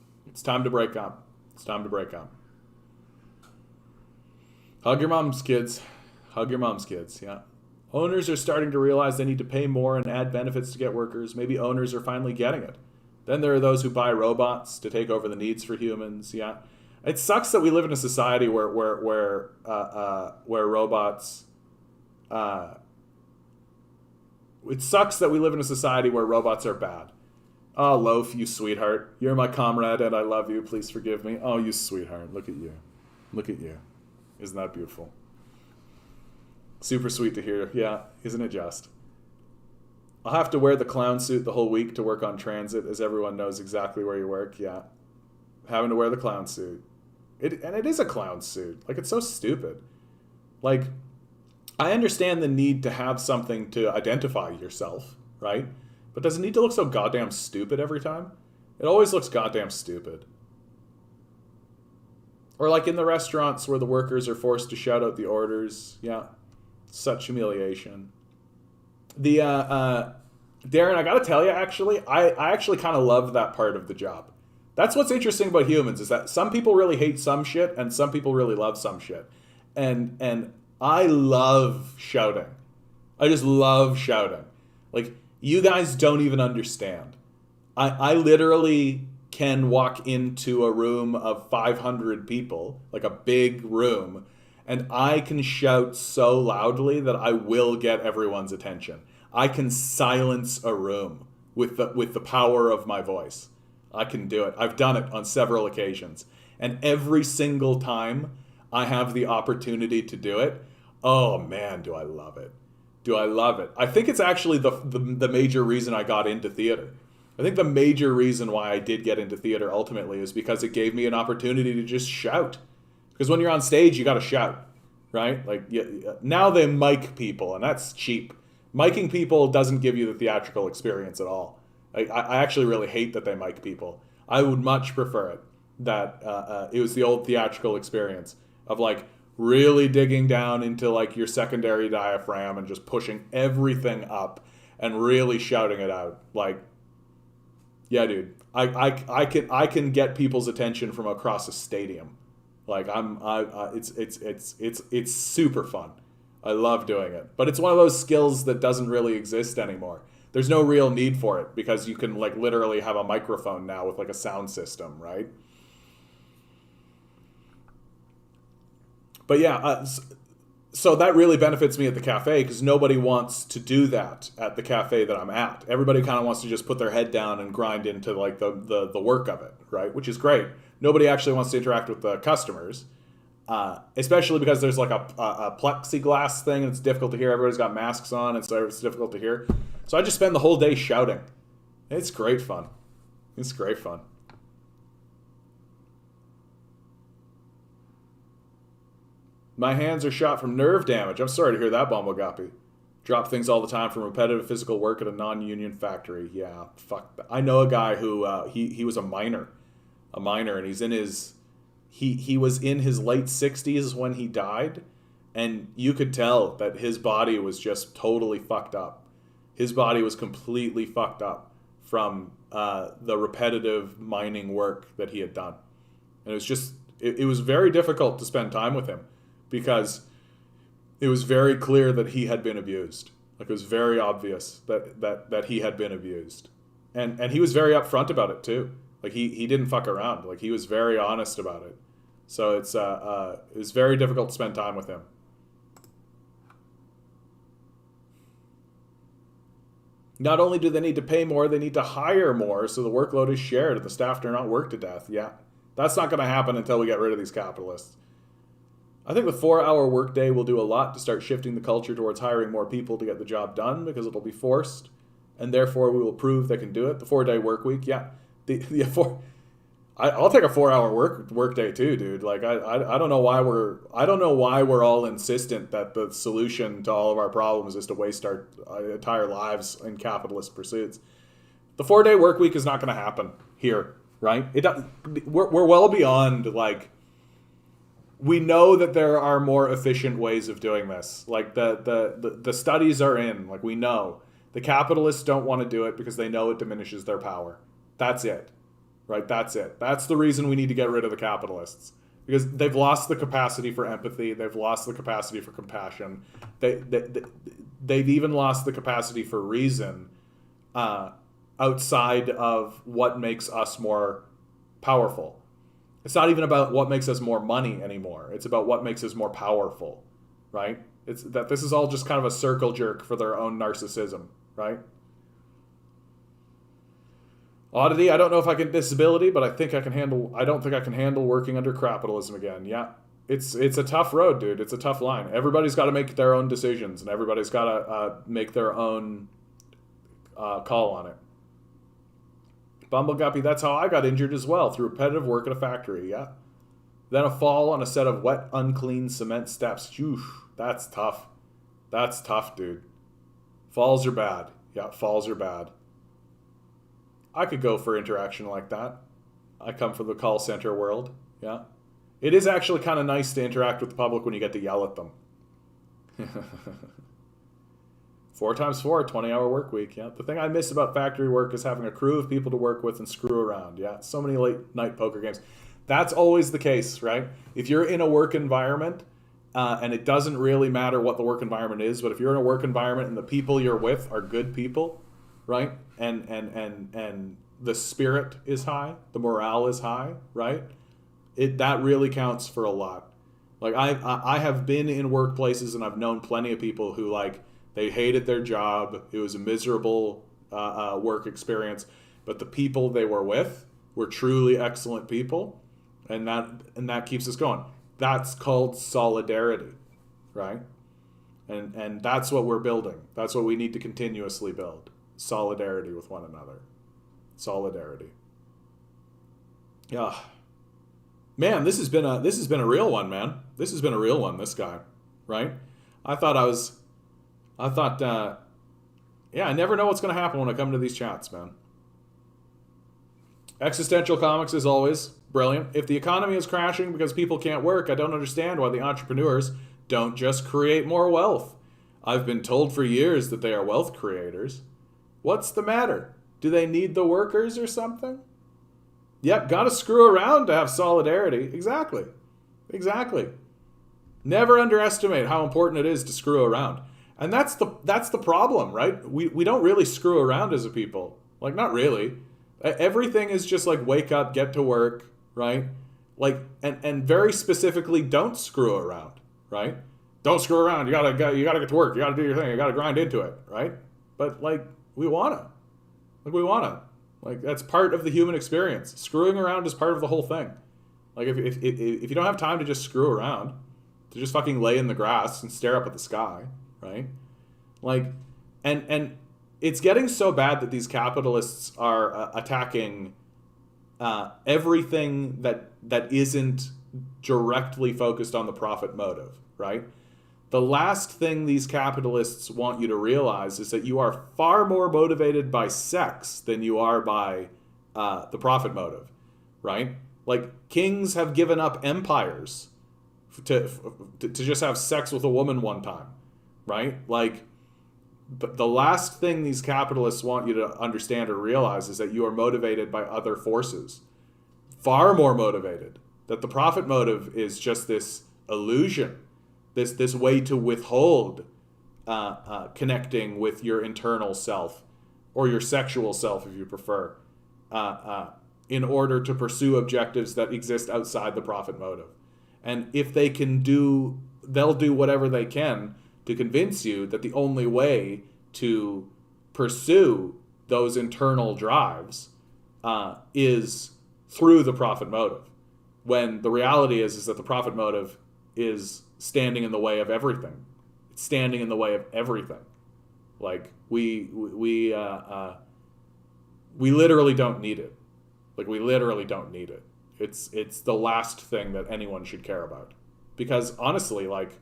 Hug your moms, kids. Yeah. Owners are starting to realize they need to pay more and add benefits to get workers. Maybe owners are finally getting it. Then there are those who buy robots to take over the needs for humans. Yeah, it sucks that we live in a society where robots. It sucks that we live in a society where robots are bad. Oh, Loaf, you sweetheart. You're my comrade and I love you. Please forgive me. Oh, you sweetheart. Look at you. Look at you. Isn't that beautiful? Super sweet to hear. Yeah, isn't it just? I'll have to wear the clown suit the whole week to work on transit, as everyone knows exactly where you work. Yeah. Having to wear the clown suit. And it is a clown suit. Like, it's so stupid. Like, I understand the need to have something to identify yourself, right? But does it need to look so goddamn stupid every time? It always looks goddamn stupid. Or like in the restaurants where the workers are forced to shout out the orders. Yeah. Such humiliation. The Darren, I gotta tell you, actually, I actually kind of love that part of the job. That's what's interesting about humans, is that some people really hate some shit and some people really love some shit. And I love shouting. I just love shouting. Like, you guys don't even understand. I literally can walk into a room of 500 people, like a big room, and I can shout so loudly that I will get everyone's attention. I can silence a room with the power of my voice. I can do it. I've done it on several occasions. And every single time I have the opportunity to do it, oh man, do I love it. Do I love it. I think it's actually the major reason I got into theater. I think the major reason why I did get into theater ultimately is because it gave me an opportunity to just shout. Because when you're on stage, you got to shout, right? Like, now they mic people, and that's cheap. Miking people doesn't give you the theatrical experience at all. I actually really hate that they mic people. I would much prefer it that it was the old theatrical experience of like really digging down into like your secondary diaphragm and just pushing everything up and really shouting it out. Like, yeah, dude, I can get people's attention from across a stadium. Like it's super fun. I love doing it, but it's one of those skills that doesn't really exist anymore. There's no real need for it because you can like literally have a microphone now with like a sound system, right? But yeah, so that really benefits me at the cafe because nobody wants to do that at the cafe that I'm at. Everybody kind of wants to just put their head down and grind into like the work of it, right? Which is great. Nobody actually wants to interact with the customers, especially because there's like a plexiglass thing and it's difficult to hear. Everybody's got masks on and so it's difficult to hear. So I just spend the whole day shouting. It's great fun. It's great fun. My hands are shot from nerve damage. I'm sorry to hear that, Bombogapi. Drop things all the time from repetitive physical work at a non-union factory. Yeah, fuck that. I know a guy who he was a miner, and he's in his he was in his late 60s when he died, and you could tell that his body was just totally fucked up. His body was completely fucked up from the repetitive mining work that he had done, and it was just it was very difficult to spend time with him. Because it was very clear that he had been abused. Like, it was very obvious that he had been abused. And he was very upfront about it, too. Like, he didn't fuck around. Like, he was very honest about it. So it was very difficult to spend time with him. Not only do they need to pay more, they need to hire more so the workload is shared and the staff do not work to death. Yeah, that's not going to happen until we get rid of these capitalists. I think the 4-hour workday will do a lot to start shifting the culture towards hiring more people to get the job done because it'll be forced, and therefore we will prove they can do it. The 4-day work week, yeah. I'll take a 4-hour workday too, dude. Like I don't know why we're all insistent that the solution to all of our problems is to waste our entire lives in capitalist pursuits. The 4-day work week is not going to happen here, right? We're well beyond like. We know that there are more efficient ways of doing this. Like the studies are in. Like we know the capitalists don't want to do it because they know it diminishes their power. That's it, right? That's it. That's the reason we need to get rid of the capitalists because they've lost the capacity for empathy. They've lost the capacity for compassion. They've even lost the capacity for reason outside of what makes us more powerful. It's not even about what makes us more money anymore. It's about what makes us more powerful, right? It's that this is all just kind of a circle jerk for their own narcissism, right? Oddity, I don't know if I can disability, but I don't think I can handle working under capitalism again. Yeah. It's a tough road, dude. It's a tough line. Everybody's got to make their own decisions, and everybody's got to make their own call on it. Bumbleguppy, that's how I got injured as well, through repetitive work at a factory, yeah. Then a fall on a set of wet, unclean cement steps. Phew, that's tough. That's tough, dude. Falls are bad. Yeah, falls are bad. I could go for interaction like that. I come from the call center world, yeah. It is actually kind of nice to interact with the public when you get to yell at them. 4 times 4, 20-hour work week. Yeah. The thing I miss about factory work is having a crew of people to work with and screw around. Yeah. So many late night poker games. That's always the case, right? If you're in a work environment, and it doesn't really matter what the work environment is, but if you're in a work environment and the people you're with are good people, right? And the spirit is high, the morale is high, right? That really counts for a lot. Like I have been in workplaces and I've known plenty of people who they hated their job. It was a miserable work experience, but the people they were with were truly excellent people, and that keeps us going. That's called solidarity, right? And that's what we're building. That's what we need to continuously build. Solidarity with one another. Solidarity. Yeah. Man, this has been a real one, man. This has been a real one, this guy, right? I never know what's going to happen when I come to these chats, man. Existential comics, as always, brilliant. If the economy is crashing because people can't work, I don't understand why the entrepreneurs don't just create more wealth. I've been told for years that they are wealth creators. What's the matter? Do they need the workers or something? Yep, gotta screw around to have solidarity. Exactly. Never underestimate how important it is to screw around. And that's the problem, right? We don't really screw around as a people. Like, not really. Everything is just like wake up, get to work, right? Like, and very specifically, don't screw around, right? Don't screw around. You gotta get to work. You gotta do your thing. You gotta grind into it, right? But we wanna. Like, that's part of the human experience. Screwing around is part of the whole thing. Like, if you don't have time to just screw around, to just fucking lay in the grass and stare up at the sky, right? Like, and it's getting so bad that these capitalists are attacking everything that isn't directly focused on the profit motive, right? The last thing these capitalists want you to realize is that you are far more motivated by sex than you are by the profit motive, right? Like, kings have given up empires to just have sex with a woman one time, right? Like, the last thing these capitalists want you to understand or realize is that you are motivated by other forces, far more motivated. That the profit motive is just this illusion, this way to withhold connecting with your internal self, or your sexual self if you prefer, in order to pursue objectives that exist outside the profit motive. And if they can they'll do whatever they can to convince you that the only way to pursue those internal drives is through the profit motive. When the reality is that the profit motive is standing in the way of everything. It's standing in the way of everything. Like, we literally don't need it. Like, we literally don't need it. It's the last thing that anyone should care about. Because honestly, like,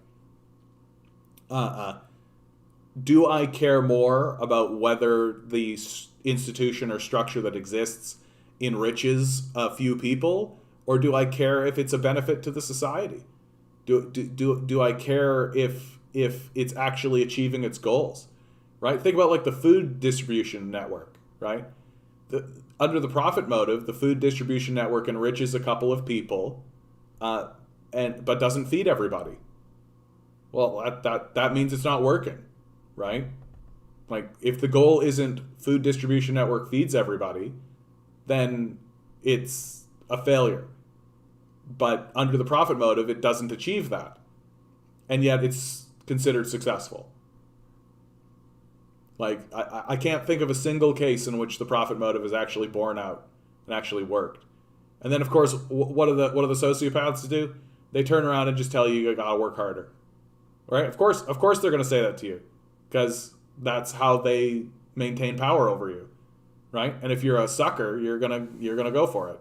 do I care more about whether the institution or structure that exists enriches a few people, or do I care if it's a benefit to the society? Do I care if it's actually achieving its goals, right? Think about like the food distribution network, right? Under the profit motive, the food distribution network enriches a couple of people but doesn't feed everybody. Well, that means it's not working, right? Like, if the goal isn't food distribution network feeds everybody, then it's a failure. But under the profit motive, it doesn't achieve that. And yet it's considered successful. Like, I can't think of a single case in which the profit motive is actually borne out and actually worked. And then, of course, what do the sociopaths do? They turn around and just tell you gotta work harder, right? Of course they're gonna say that to you, because that's how they maintain power over you, right? And if you're a sucker, you're gonna go for it.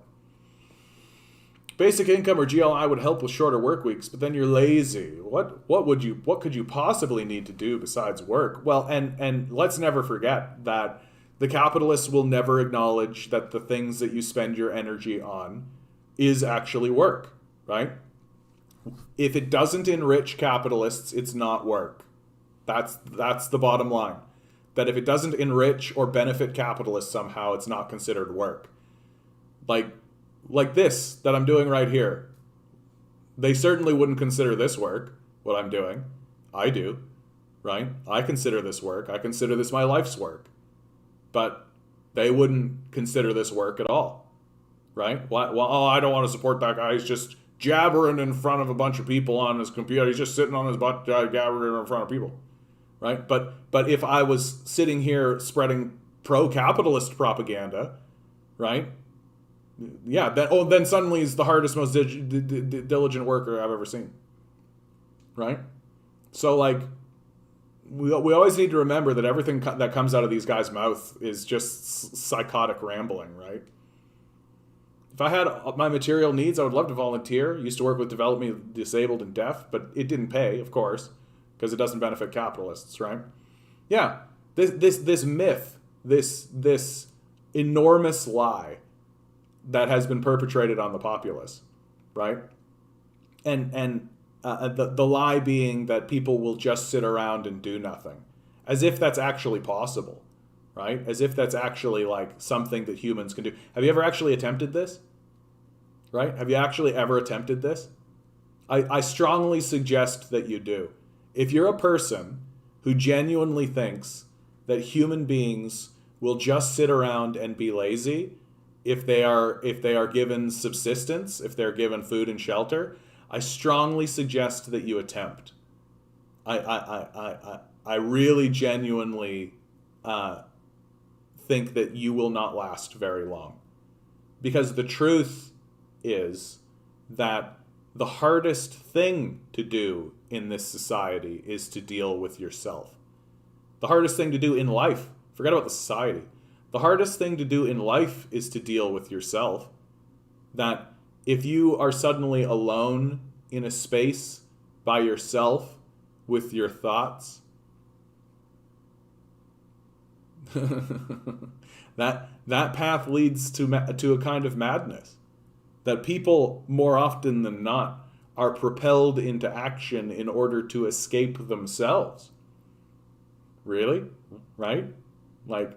Basic income or GLI would help with shorter work weeks, but then you're lazy. What could you possibly need to do besides work? Well, and let's never forget that the capitalists will never acknowledge that the things that you spend your energy on is actually work, right? If it doesn't enrich capitalists, it's not work. That's the bottom line. That if it doesn't enrich or benefit capitalists somehow, it's not considered work. Like this that I'm doing right here. They certainly wouldn't consider this work, what I'm doing. I do, right? I consider this work. I consider this my life's work. But they wouldn't consider this work at all, right? Well, I don't want to support that guy. He's just jabbering in front of a bunch of people on his computer. He's just sitting on his butt jabbering in front of people, right? But if I was sitting here spreading pro-capitalist propaganda, right? Yeah, then suddenly he's the hardest, most diligent worker I've ever seen, right? So, like, we always need to remember that everything that comes out of these guys' mouth is just psychotic rambling, right? If I had my material needs, I would love to volunteer. I used to work with developmentally disabled and deaf, but it didn't pay, of course, because it doesn't benefit capitalists, right? Yeah, this myth, this enormous lie that has been perpetrated on the populace, right? And the lie being that people will just sit around and do nothing, as if that's actually possible, right? As if that's actually like something that humans can do. Have you ever actually attempted this? Right? Have you actually ever attempted this? I strongly suggest that you do. If you're a person who genuinely thinks that human beings will just sit around and be lazy if they are given subsistence, if they're given food and shelter, I strongly suggest that you attempt. I really genuinely think that you will not last very long, because the truth is that the hardest thing to do in this society is to deal with yourself. The hardest thing to do in life, forget about the society. The hardest thing to do in life is to deal with yourself. That if you are suddenly alone in a space by yourself with your thoughts, that path leads to a kind of madness. That people, more often than not, are propelled into action in order to escape themselves. Really? Right? Like,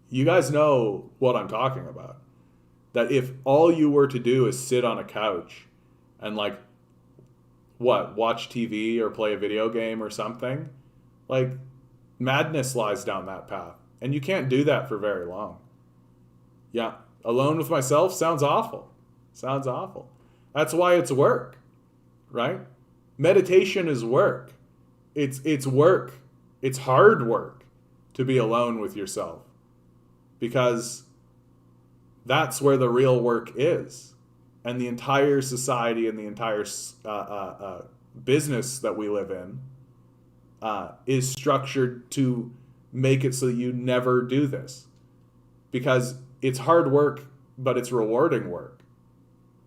you guys know what I'm talking about. That if all you were to do is sit on a couch and watch TV or play a video game or something, like, madness lies down that path. And you can't do that for very long. Yeah, alone with myself sounds awful. Sounds awful. That's why it's work, right? Meditation is work. It's work. It's hard work to be alone with yourself, because that's where the real work is. And the entire society and the entire business that we live in is structured to make it so that you never do this. Because it's hard work, but it's rewarding work,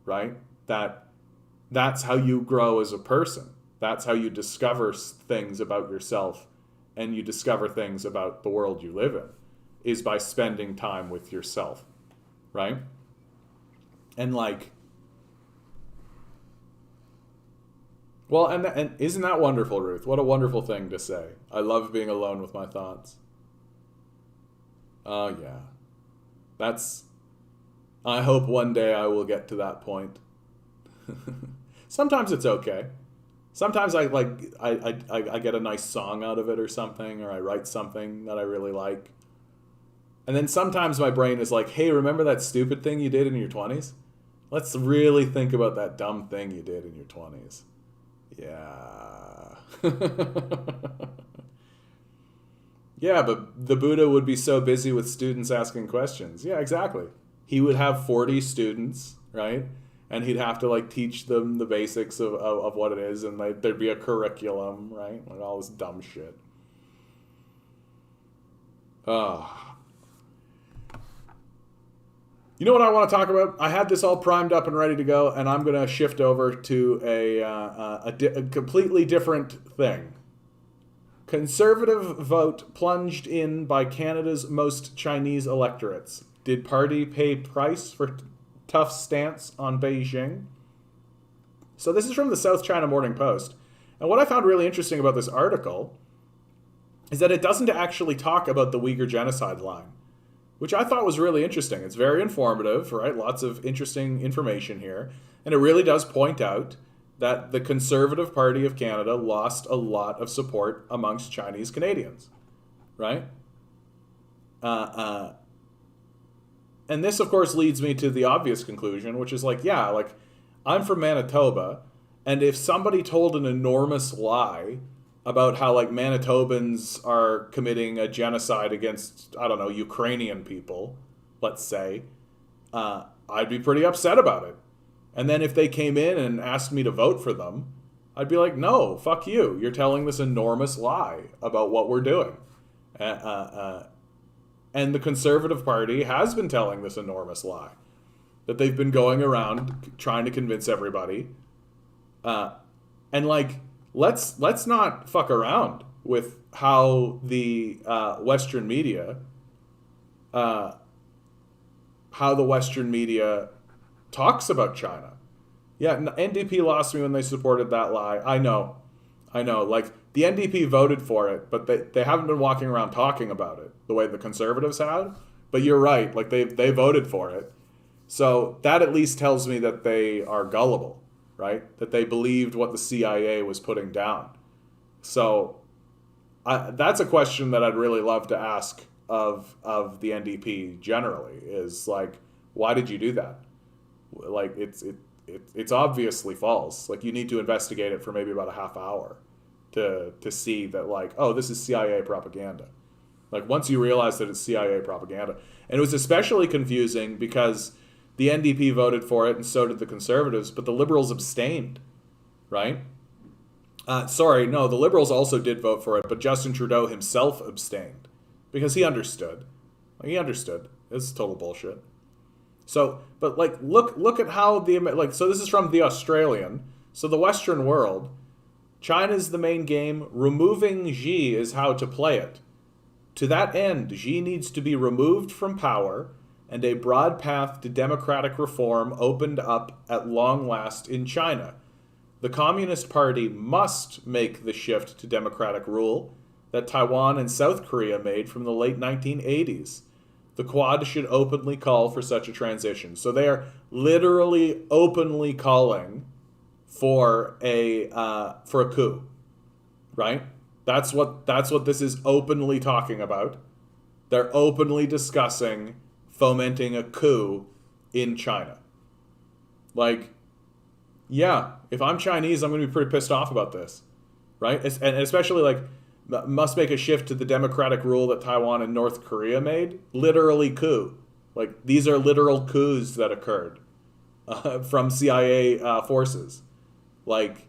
right? That's how you grow as a person. That's how you discover things about yourself, and you discover things about the world you live in, is by spending time with yourself, right? And well, and isn't that wonderful, Ruth? What a wonderful thing to say. I love being alone with my thoughts. Oh, yeah. I hope one day I will get to that point. Sometimes it's okay. Sometimes I get a nice song out of it or something, or I write something that I really like. And then sometimes my brain is like, hey, remember that stupid thing you did in your 20s? Let's really think about that dumb thing you did in your 20s. Yeah. Yeah, but the Buddha would be so busy with students asking questions. Yeah, exactly. He would have 40 students, right? And he'd have to like teach them the basics of what it is, and like there'd be a curriculum, right? Like all this dumb shit. You know what I want to talk about? I had this all primed up and ready to go, and I'm going to shift over to a completely different thing. Conservative vote plunged in by Canada's most Chinese electorates. Did party pay price for tough stance on Beijing? So this is from the South China Morning Post. And what I found really interesting about this article is that it doesn't actually talk about the Uyghur genocide line, which I thought was really interesting. It's very informative, right? Lots of interesting information here. And it really does point out that the Conservative Party of Canada lost a lot of support amongst Chinese Canadians, right? And this, of course, leads me to the obvious conclusion, which is like, yeah, like, I'm from Manitoba, and if somebody told an enormous lie about how, like, Manitobans are committing a genocide against, I don't know, Ukrainian people, let's say, I'd be pretty upset about it. And then if they came in and asked me to vote for them, I'd be like, no, fuck you. You're telling this enormous lie about what we're doing. And the Conservative Party has been telling this enormous lie. That they've been going around trying to convince everybody. And like, let's not fuck around with how the Western media talks about China. Yeah, NDP lost me when they supported that lie. I know. Like, the NDP voted for it, but they haven't been walking around talking about it the way the Conservatives have. But you're right. Like, they voted for it. So that at least tells me that they are gullible, right? That they believed what the CIA was putting down. So that's a question that I'd really love to ask of the NDP generally, is like, why did you do that? Like, it's obviously false. Like, you need to investigate it for maybe about a half hour to see that, like, oh, this is CIA propaganda. Like, once you realize that it's CIA propaganda. And it was especially confusing because the NDP voted for it and so did the Conservatives, but the Liberals abstained, right? The Liberals also did vote for it, but Justin Trudeau himself abstained because he understood. He understood. It's total bullshit. So, but like, look at how so this is from The Australian. So the Western world, China's the main game. Removing Xi is how to play it. To that end, Xi needs to be removed from power and a broad path to democratic reform opened up at long last in China. The Communist Party must make the shift to democratic rule that Taiwan and South Korea made from the late 1980s. The Quad should openly call for such a transition. So they are literally openly calling for a coup, right? That's what this is openly talking about. They're openly discussing fomenting a coup in China. Like, yeah, if I'm Chinese, I'm going to be pretty pissed off about this, right? And especially, like, must make a shift to the democratic rule that Taiwan and North Korea made. Literally coup. Like, these are literal coups that occurred from CIA forces. Like,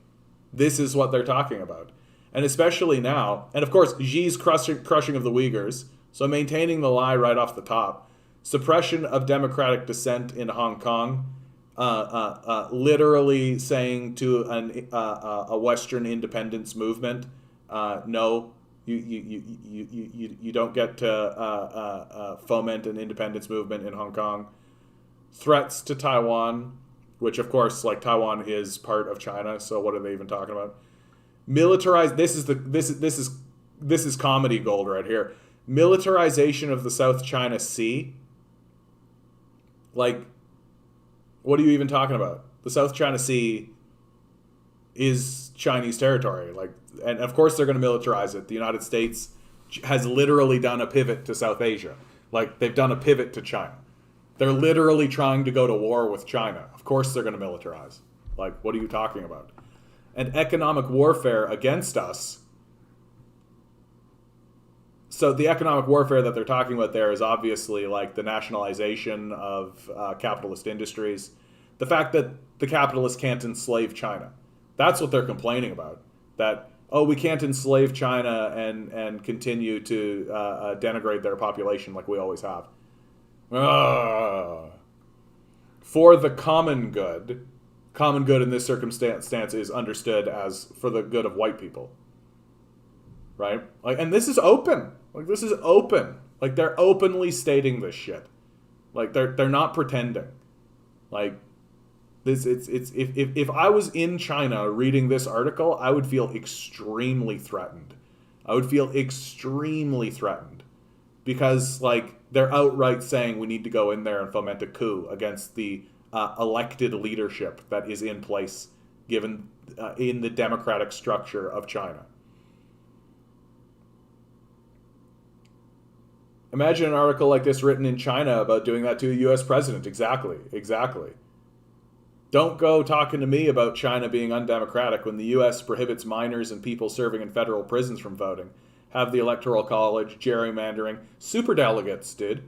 this is what they're talking about. And especially now, and of course, Xi's crushing of the Uyghurs, so maintaining the lie right off the top. Suppression of democratic dissent in Hong Kong, literally saying to a Western independence movement, no, you don't get to foment an independence movement in Hong Kong. Threats to Taiwan, which of course, like, Taiwan is part of China, so what are they even talking about? Militarized. This is comedy gold right here. Militarization of the South China Sea. Like, what are you even talking about? The South China Sea is Chinese territory. Like, and of course they're going to militarize it. The United States has literally done a pivot to South Asia. Like, they've done a pivot to China. They're literally trying to go to war with China. Of course they're going to militarize. Like, what are you talking about? And economic warfare against us. So the economic warfare that they're talking about there is obviously like the nationalization of capitalist industries. The fact that the capitalists can't enslave China. That's what they're complaining about. That, oh, we can't enslave China and continue to denigrate their population like we always have. For the common good in this circumstance is understood as for the good of white people. Right? Like, and this is open. Like, this is open. Like, they're openly stating this shit. Like, they're not pretending. Like, this it's if I was in China reading this article, I would feel extremely threatened. I would feel extremely threatened because, like, they're outright saying we need to go in there and foment a coup against the elected leadership that is in place given in the democratic structure of China. Imagine an article like this written in China about doing that to a U.S. president. Exactly. Don't go talking to me about China being undemocratic when the U.S. prohibits minors and people serving in federal prisons from voting. Have the Electoral College, gerrymandering. Superdelegates, dude.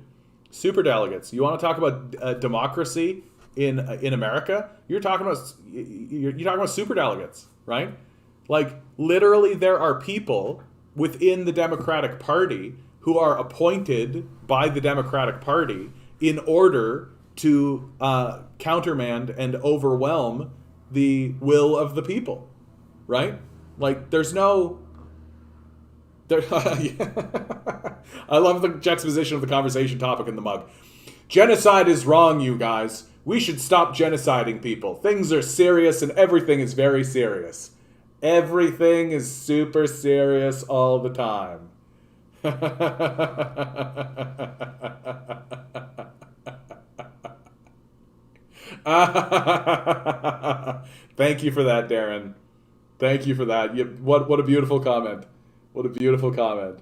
Superdelegates. You want to talk about democracy in America? You're talking about superdelegates, right? Like, literally there are people within the Democratic Party who are appointed by the Democratic Party in order to countermand and overwhelm the will of the people, right? Like, there's no... I love the juxtaposition of the conversation topic in the mug. Genocide is wrong, you guys. We should stop genociding people. Things are serious and everything is very serious. Everything is super serious all the time. Thank you for that, Darren. Thank you for that. What a beautiful comment. What a beautiful comment.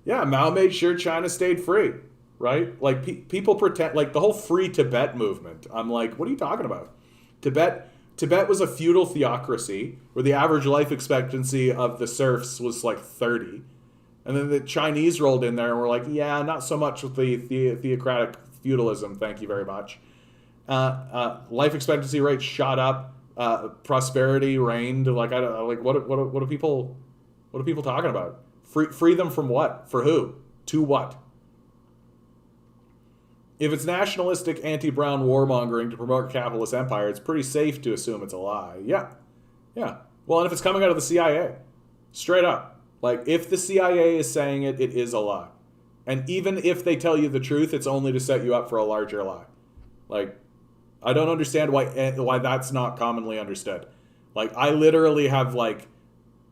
Yeah, Mao made sure China stayed free, right? Like, people pretend, like, the whole free Tibet movement. I'm like, what are you talking about? Tibet was a feudal theocracy where the average life expectancy of the serfs was like 30. And then the Chinese rolled in there and were like, yeah, not so much with the theocratic feudalism, thank you very much. Life expectancy rate shot up. Prosperity reigned. Like, what are people talking about? Free them from what? For who? To what? If it's nationalistic, anti-brown warmongering to promote a capitalist empire, it's pretty safe to assume it's a lie. Yeah. Well, and if it's coming out of the CIA, straight up. Like, if the CIA is saying it, it is a lie. And even if they tell you the truth, it's only to set you up for a larger lie. Like, I don't understand why that's not commonly understood. Like, I literally have, like,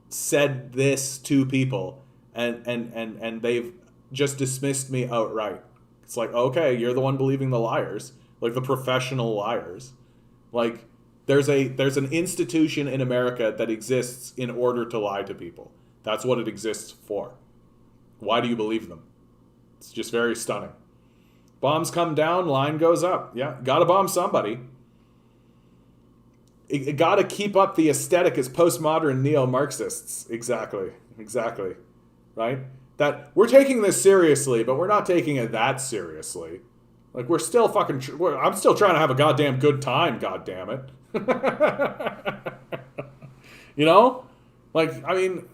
said this to people, and they've just dismissed me outright. It's like, okay, you're the one believing the liars, like the professional liars. Like, there's an institution in America that exists in order to lie to people. That's what it exists for. Why do you believe them? It's just very stunning. Bombs come down, line goes up. Yeah, gotta bomb somebody. It gotta keep up the aesthetic as postmodern neo-Marxists. Exactly. Right? That we're taking this seriously, but we're not taking it that seriously. Like, we're still fucking... I'm still trying to have a goddamn good time, goddammit. You know? Like, I mean,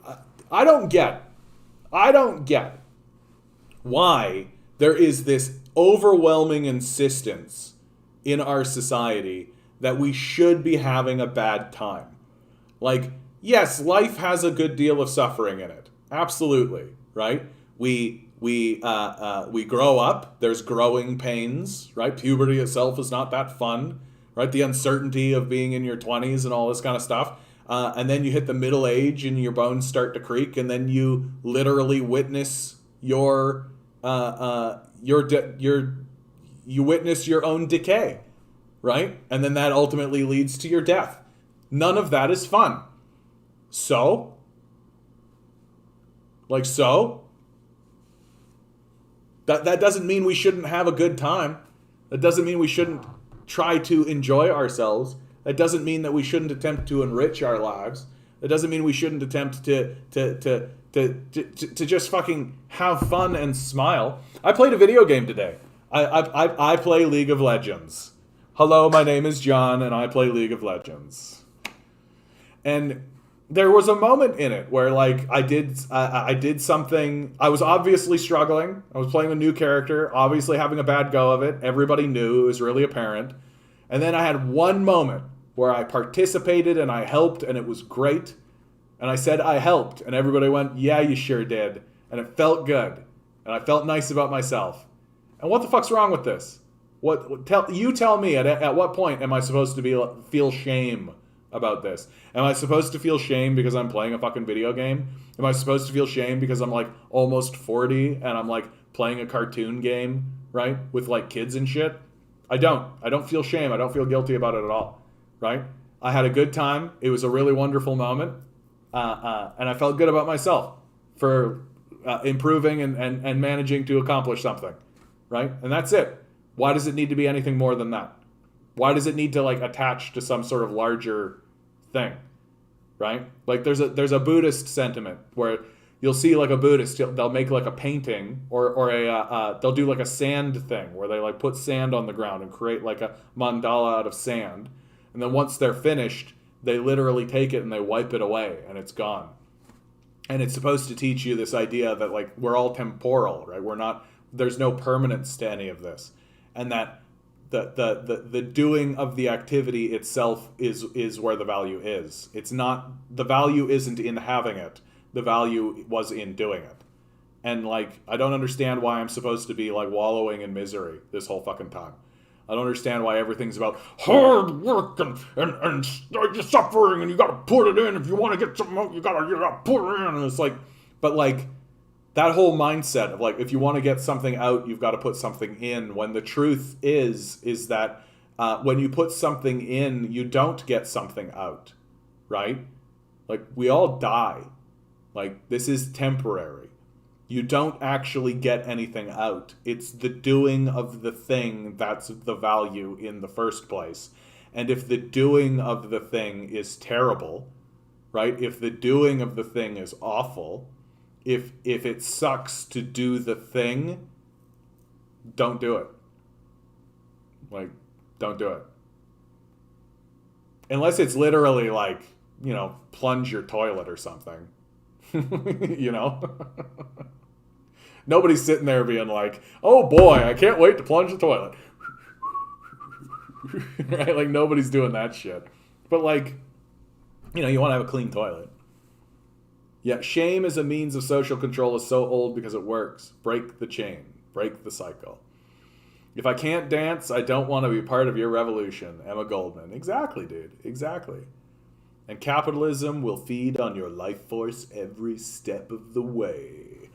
I don't get why there is this overwhelming insistence in our society that we should be having a bad time. Like, yes, life has a good deal of suffering in it. Absolutely, right? We grow up. There's growing pains, right? Puberty itself is not that fun, right? The uncertainty of being in your 20s and all this kind of stuff. And then you hit the middle age and your bones start to creak, and then you literally witness you witness your own decay, right? And then that ultimately leads to your death. None of that is fun. So? Like, so? That doesn't mean we shouldn't have a good time. That doesn't mean we shouldn't try to enjoy ourselves. That doesn't mean that we shouldn't attempt to enrich our lives. That doesn't mean we shouldn't attempt to just fucking have fun and smile. I played a video game today. I play League of Legends. Hello, my name is John, and I play League of Legends. And there was a moment in it where, like, I did something. I was obviously struggling. I was playing a new character, obviously having a bad go of it. Everybody knew. It was really apparent. And then I had one moment where I participated and I helped, and it was great. And I said I helped, and everybody went, "Yeah, you sure did." And it felt good, and I felt nice about myself. And what the fuck's wrong with this? Tell me at what point am I supposed to feel shame about this? Am I supposed to feel shame because I'm playing a fucking video game? Am I supposed to feel shame because I'm like almost 40 and I'm like playing a cartoon game, right? With like kids and shit? I don't feel shame. I don't feel guilty about it at all, right? I had a good time. It was a really wonderful moment. And I felt good about myself for improving and managing to accomplish something, right? And that's it. Why does it need to be anything more than that? Why does it need to like attach to some sort of larger thing, right? Like there's a Buddhist sentiment where you'll see like a Buddhist, they'll make like a painting or they'll do like a sand thing where they like put sand on the ground and create like a mandala out of sand. And then once they're finished, they literally take it and they wipe it away and it's gone. And it's supposed to teach you this idea that like we're all temporal, right? There's no permanence to any of this. And that the doing of the activity itself is where the value is. It's not, the value isn't in having it. The value was in doing it. And like, I don't understand why I'm supposed to be like wallowing in misery this whole fucking time. I don't understand why everything's about hard work and suffering and you gotta put it in. If you want to get something out, you gotta put it in. And it's like, but like, that whole mindset of like, if you want to get something out, you've got to put something in. When the truth is that when you put something in, you don't get something out, right? Like, we all die. Like, this is temporary. You don't actually get anything out. It's the doing of the thing that's the value in the first place. And if the doing of the thing is terrible, right? If the doing of the thing is awful, if it sucks to do the thing, don't do it. Like, don't do it. Unless it's literally like, you know, plunge your toilet or something. You know? Nobody's sitting there being like, oh boy, I can't wait to plunge the toilet. Right? Like, nobody's doing that shit. But like, you know, you want to have a clean toilet. Yeah, shame as a means of social control is so old because it works. Break the chain. Break the cycle. If I can't dance, I don't want to be part of your revolution. Emma Goldman. Exactly, dude. Exactly. And capitalism will feed on your life force every step of the way.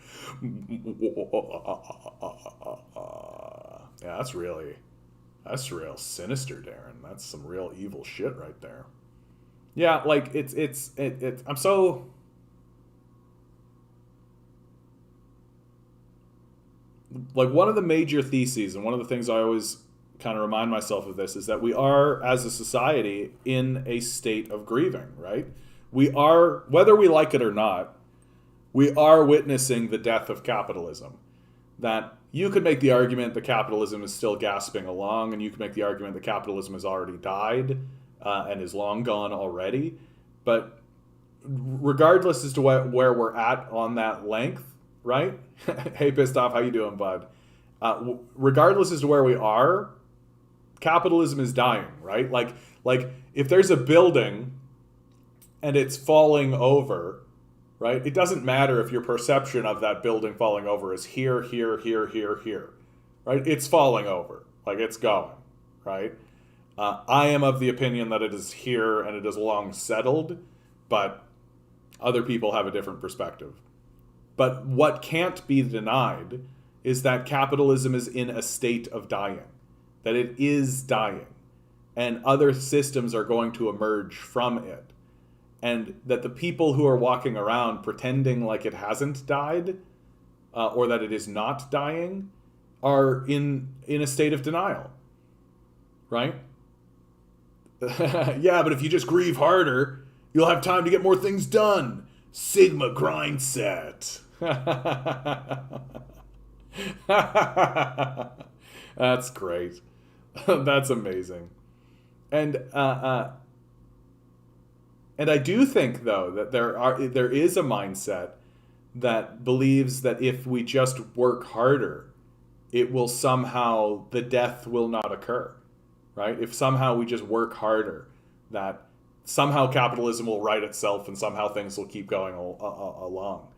Yeah, that's real sinister, Darren. That's some real evil shit right there. Yeah, like I'm so... Like, one of the major theses, and one of the things I always kind of remind myself of this, is that we are, as a society, in a state of grieving, right? We are, whether we like it or not, we are witnessing the death of capitalism. That you could make the argument that capitalism is still gasping along, and you could make the argument that capitalism has already died and is long gone already. But regardless as to where we're at on that length, right? Hey, pissed off, how you doing, bud? Regardless as to where we are, capitalism is dying, right? Like if there's a building and it's falling over, right? It doesn't matter if your perception of that building falling over is here, right? It's falling over, like it's going, right? I am of the opinion that it is here and it is long settled, but other people have a different perspective. But what can't be denied is that capitalism is in a state of dying, that it is dying. and other systems are going to emerge from it. And that the people who are walking around pretending like it hasn't died, or that it is not dying, are in a state of denial, right? Yeah, but if you just grieve harder, you'll have time to get more things done. Sigma grind set. That's great. That's amazing. And I do think, though, that there is a mindset that believes that if we just work harder, it will somehow, the death will not occur, right? If somehow we just work harder, that somehow capitalism will right itself and somehow things will keep going along.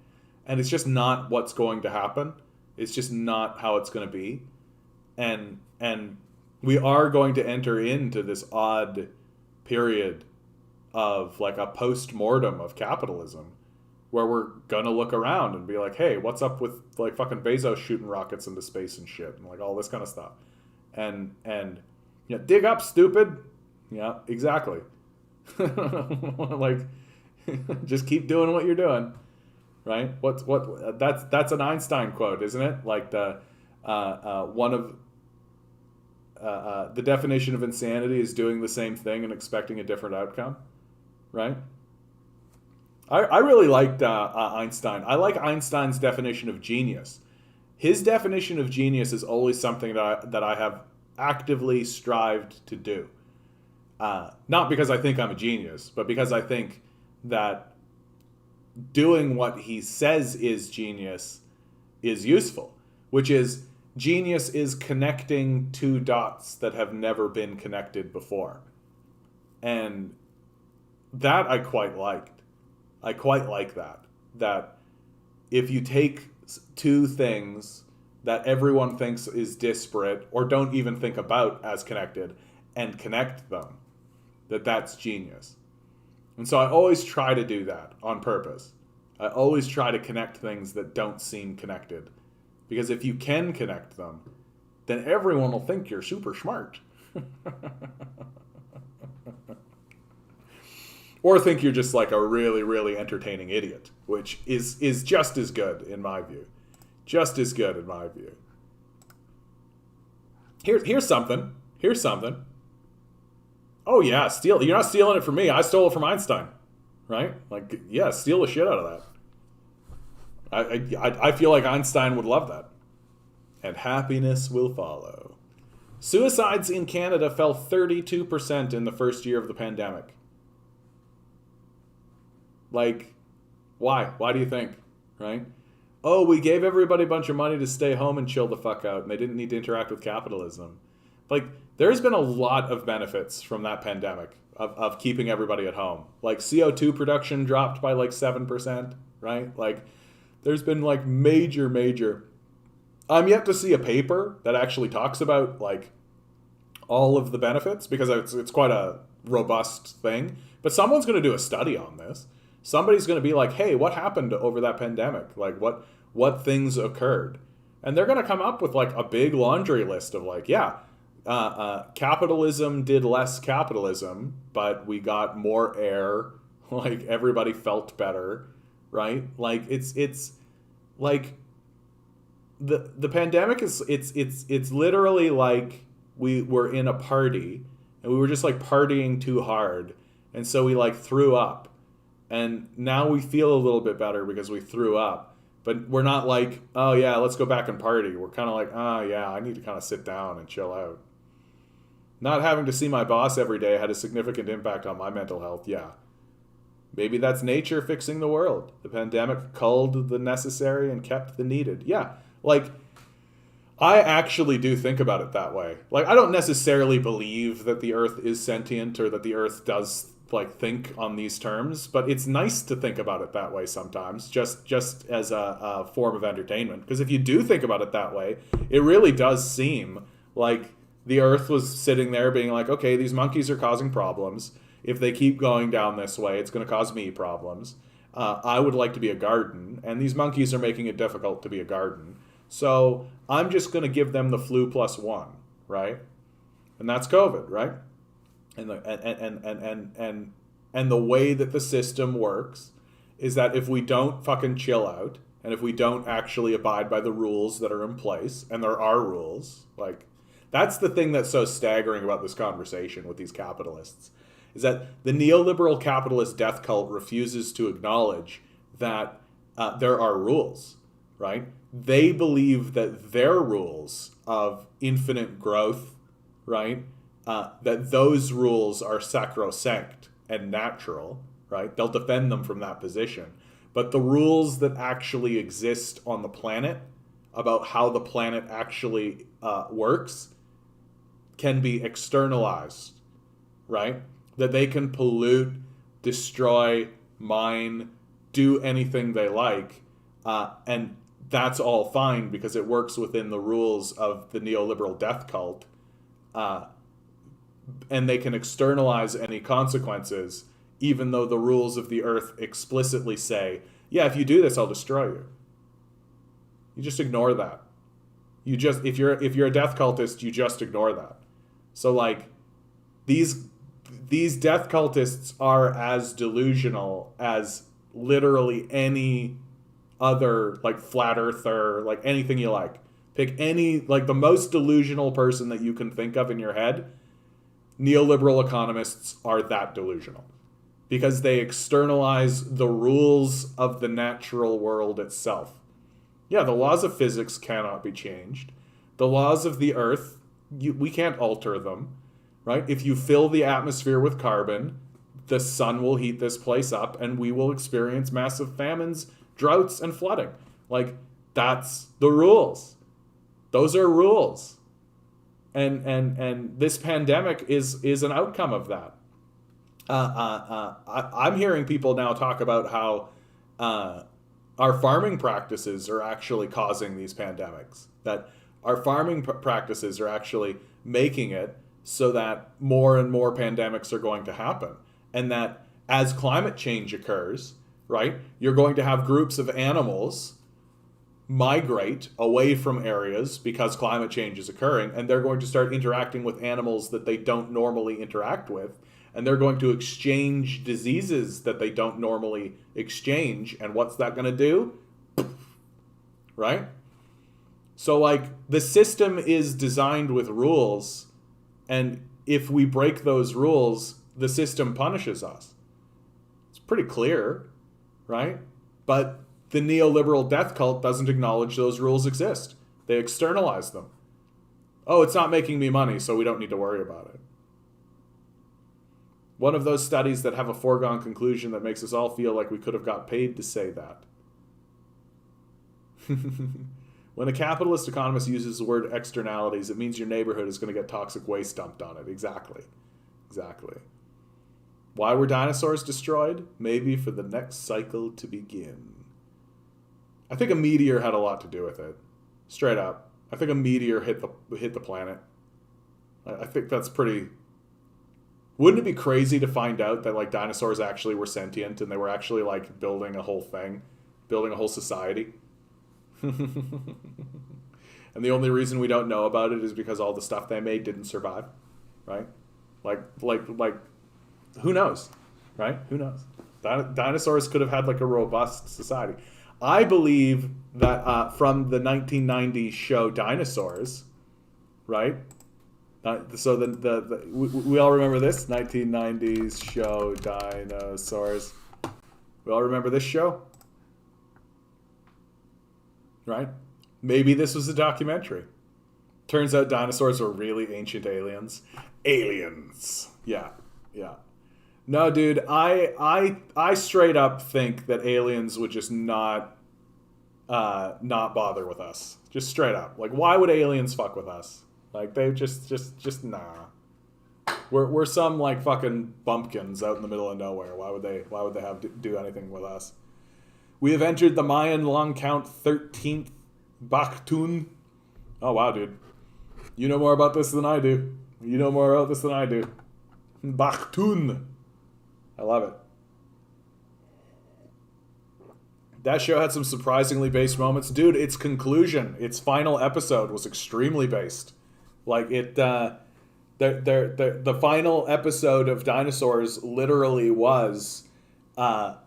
And it's just not what's going to happen. It's just not how it's going to be. And we are going to enter into this odd period of like a post-mortem of capitalism, where we're gonna look around and be like, hey, what's up with like fucking Bezos shooting rockets into space and shit, and like all this kind of stuff. And you know, dig up, stupid. Yeah, exactly. Like, just keep doing what you're doing, right? That's an Einstein quote, isn't it? Like the one of the definition of insanity is doing the same thing and expecting a different outcome, right? I really liked Einstein. I like Einstein's definition of genius. His definition of genius is always something that I have actively strived to do. Not because I think I'm a genius, but because I think that doing what he says is genius is useful, which is genius is connecting two dots that have never been connected before. And that I quite liked. I quite like that if you take two things that everyone thinks is disparate or don't even think about as connected and connect them, that's genius. And so I always try to do that on purpose. I always try to connect things that don't seem connected. Because if you can connect them, then everyone will think you're super smart. Or think you're just like a really, really entertaining idiot, which is just as good in my view. Just as good in my view. Here's something. Here's something. Oh yeah, steal. You're not stealing it from me. I stole it from Einstein, right? Like, yeah, steal the shit out of that. I feel like Einstein would love that. And happiness will follow. Suicides in Canada fell 32% in the first year of the pandemic. Like, why? Why do you think? Right? Oh, we gave everybody a bunch of money to stay home and chill the fuck out, and they didn't need to interact with capitalism. Like, there's been a lot of benefits from that pandemic of keeping everybody at home. Like, CO2 production dropped by like 7%, right? Like, there's been like major. I'm yet to see a paper that actually talks about like all of the benefits, because it's quite a robust thing. But someone's going to do a study on this. Somebody's going to be like, hey, what happened over that pandemic? Like, what things occurred? And they're going to come up with like a big laundry list of like, yeah, capitalism did less capitalism, but we got more air. Like, everybody felt better, right? Like, it's like the pandemic is it's literally like we were in a party and we were just like partying too hard, and so we like threw up. And now we feel a little bit better because we threw up. But we're not like, oh yeah, let's go back and party. We're kind of like, oh yeah, I need to kind of sit down and chill out. Not having to see my boss every day had a significant impact on my mental health, yeah. Maybe that's nature fixing the world. The pandemic culled the necessary and kept the needed. Yeah, like, I actually do think about it that way. Like, I don't necessarily believe that the earth is sentient or that the earth does like think on these terms, but it's nice to think about it that way sometimes, just as a form of entertainment. Because if you do think about it that way, it really does seem like the earth was sitting there being like, okay, these monkeys are causing problems. If they keep going down this way, it's going to cause me problems. I would like to be a garden, and these monkeys are making it difficult to be a garden. So I'm just going to give them the flu +1, right? And that's COVID, right? and the way that the system works is that if we don't fucking chill out, and if we don't actually abide by the rules that are in place, and there are rules, like, that's the thing that's so staggering about this conversation with these capitalists, is that the neoliberal capitalist death cult refuses to acknowledge that there are rules, right? They believe that their rules of infinite growth, right, that those rules are sacrosanct and natural, right? They'll defend them from that position. But the rules that actually exist on the planet about how the planet actually works can be externalized, right? That they can pollute, destroy, mine, do anything they like, and that's all fine because it works within the rules of the neoliberal death cult, and they can externalize any consequences, even though the rules of the earth explicitly say, yeah, if you do this, I'll destroy you. You just ignore that. You just, if you're a death cultist, you just ignore that. So like, these death cultists are as delusional as literally any other, like, flat earther, like anything you like. Pick any, like, the most delusional person that you can think of in your head. Neoliberal economists are that delusional because they externalize the rules of the natural world itself. Yeah, the laws of physics cannot be changed. The laws of the earth, we can't alter them, right? If you fill the atmosphere with carbon, the sun will heat this place up and we will experience massive famines, droughts, and flooding. Like, that's the rules. Those are rules. And this pandemic is an outcome of that. I'm hearing people now talk about how our farming practices are actually causing these pandemics. That our farming practices are actually making it so that more and more pandemics are going to happen. And that as climate change occurs, right, you're going to have groups of animals migrate away from areas because climate change is occurring, and they're going to start interacting with animals that they don't normally interact with, and they're going to exchange diseases that they don't normally exchange. And what's that going to do? Right? So, like, the system is designed with rules, and if we break those rules, the system punishes us. It's pretty clear, right? But the neoliberal death cult doesn't acknowledge those rules exist. They externalize them. Oh, it's not making me money, so we don't need to worry about it. One of those studies that have a foregone conclusion that makes us all feel like we could have got paid to say that. When a capitalist economist uses the word externalities, it means your neighborhood is going to get toxic waste dumped on it. Exactly. Exactly. Why were dinosaurs destroyed? Maybe for the next cycle to begin. I think a meteor had a lot to do with it. Straight up. I think a meteor hit the planet. I think that's pretty... Wouldn't it be crazy to find out that, like, dinosaurs actually were sentient and they were actually, like, building a whole thing, building a whole society? And the only reason we don't know about it is because all the stuff they made didn't survive, right? Like, who knows, right? Who knows? Dinosaurs could have had, like, a robust society. I believe that from the 1990s show Dinosaurs, right? So we all remember this 1990s show Dinosaurs. We all remember this show, right? Maybe this was a documentary. Turns out dinosaurs were really ancient aliens. Aliens. Yeah. No, dude, I straight up think that aliens would just not bother with us. Just straight up. Like, why would aliens fuck with us? Like, they just nah. We're some, like, fucking bumpkins out in the middle of nowhere. Why would they have to do anything with us? We have entered the Mayan long count 13th Baktun. Oh wow, dude. You know more about this than I do. Baktun. I love it. That show had some surprisingly based moments. Dude, its final episode was extremely based. Like, it The final episode of Dinosaurs literally was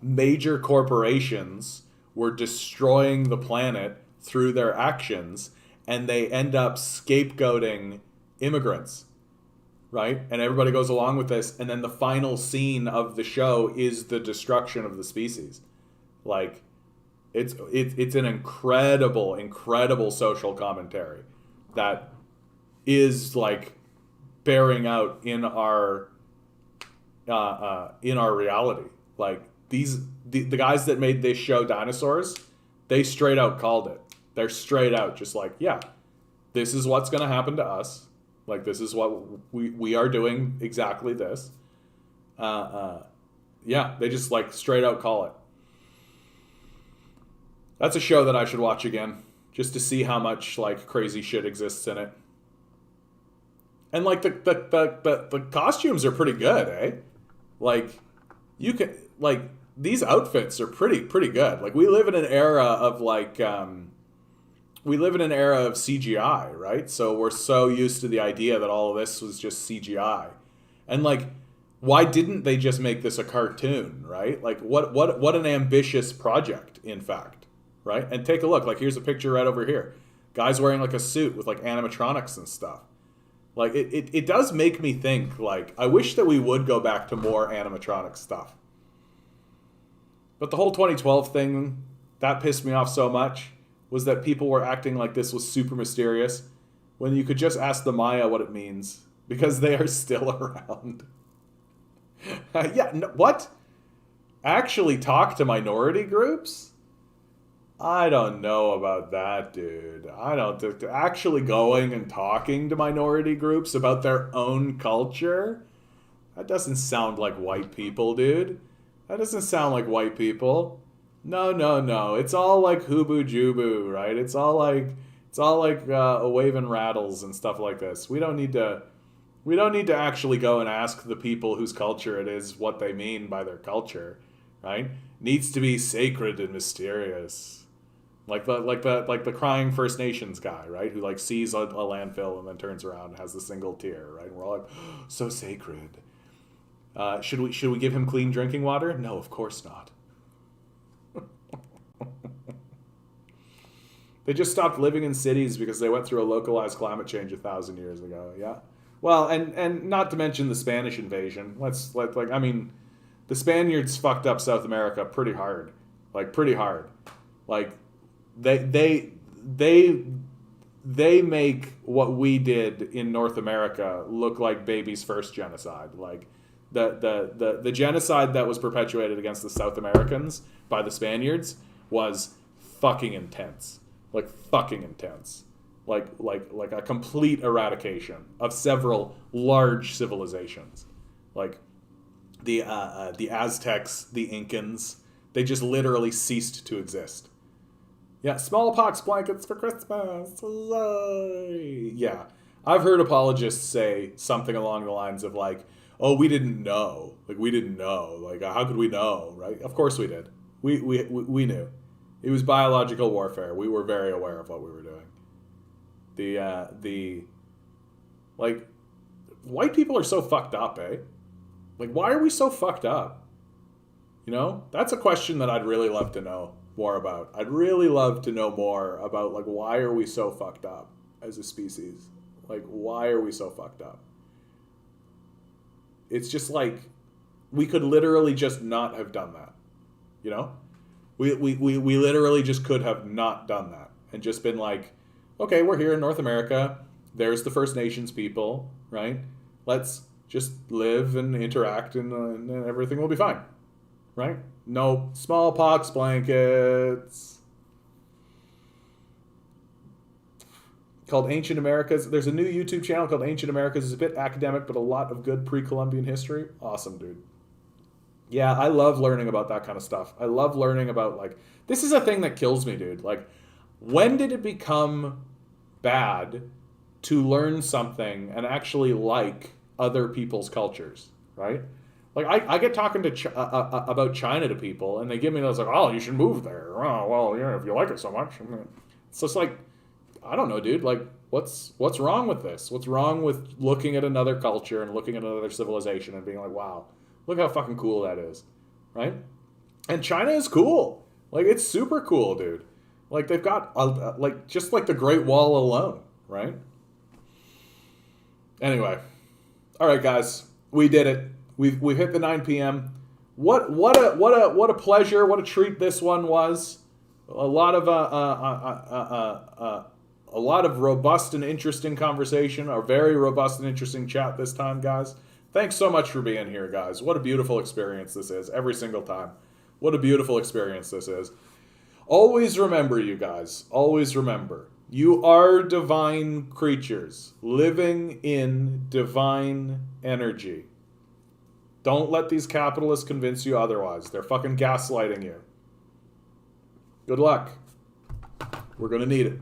major corporations were destroying the planet through their actions, and they end up scapegoating immigrants, right? And everybody goes along with this, and then the final scene of the show is the destruction of the species. Like, it's an incredible social commentary that is like bearing out in our reality. Like, the guys that made this show, Dinosaurs, they straight out called it. They're straight out just like, yeah, this is what's going to happen to us. Like, this is what we are doing, exactly this. Yeah, they just like straight out call it. That's a show that I should watch again, just to see how much like crazy shit exists in it. And like the costumes are pretty good, eh? Like, you can, like, these outfits are pretty good. Like, we live in an era of like CGI, right? So we're so used to the idea that all of this was just CGI. And like, why didn't they just make this a cartoon, right? Like, what an ambitious project, in fact, right? And take a look. Like, here's a picture right over here. Guy's wearing like a suit with like animatronics and stuff. Like, it does make me think, like, I wish that we would go back to more animatronic stuff. But the whole 2012 thing, that pissed me off so much, was that people were acting like this was super mysterious, when you could just ask the Maya what it means, because they are still around. Yeah, no, what? Actually talk to minority groups? I don't know about that, dude. I don't actually going and talking to minority groups about their own culture. That doesn't sound like white people, dude. That doesn't sound like white people. No. It's all like hooboo jubu, right? It's all like waving rattles and stuff like this. We don't need to actually go and ask the people whose culture it is what they mean by their culture, right? Needs to be sacred and mysterious. Like the crying First Nations guy, right? Who like sees a landfill and then turns around and has the single tear, right? And we're all like, oh, so sacred. Should we give him clean drinking water? No, of course not. They just stopped living in cities because they went through a localized climate change 1,000 years ago. Yeah. Well, and not to mention the Spanish invasion. The Spaniards fucked up South America pretty hard. Like, pretty hard. Like, they make what we did in North America look like baby's first genocide. Like, the genocide that was perpetuated against the South Americans by the Spaniards was fucking intense. Like, fucking intense. Like a complete eradication of several large civilizations. Like the Aztecs, the Incans, they just literally ceased to exist. Yeah, smallpox blankets for Christmas. Yay. Yeah. I've heard apologists say something along the lines of like, oh, we didn't know. Like, we didn't know. Like, how could we know, right? Of course we did. We knew. It was biological warfare. We were very aware of what we were doing. Like, white people are so fucked up, eh? Like, why are we so fucked up? You know? That's a question that I'd really love to know more about. I'd really love to know more about, like, why are we so fucked up as a species? Like, why are we so fucked up? It's just like, we could literally just not have done that. You know? We literally just could have not done that and just been like, okay, we're here in North America. There's the First Nations people, right? Let's just live and interact and everything will be fine, right? No smallpox blankets. Called Ancient Americas. There's a new YouTube channel called Ancient Americas. It's a bit academic, but a lot of good pre-Columbian history. Awesome, dude. Yeah, I love learning about that kind of stuff. I love learning about, like, this is a thing that kills me, dude. Like, when did it become bad to learn something and actually like other people's cultures, right? Like, I get talking to about China to people, and they give me those, like, oh, you should move there. Oh, well, yeah, if you like it so much. It's just like, I don't know, dude. Like, what's wrong with this? What's wrong with looking at another culture and looking at another civilization and being like, wow, look how fucking cool that is, right? And China is cool. Like, it's super cool, dude. Like, they've got like just like the Great Wall alone, right? Anyway, all right, guys, we did it. We've hit the 9 p.m. What a pleasure! What a treat this one was. A lot of robust and interesting conversation. A very robust and interesting chat this time, guys. Thanks so much for being here, guys. What a beautiful experience this is every single time. What a beautiful experience this is. Always remember, you guys. Always remember. You are divine creatures living in divine energy. Don't let these capitalists convince you otherwise. They're fucking gaslighting you. Good luck. We're going to need it.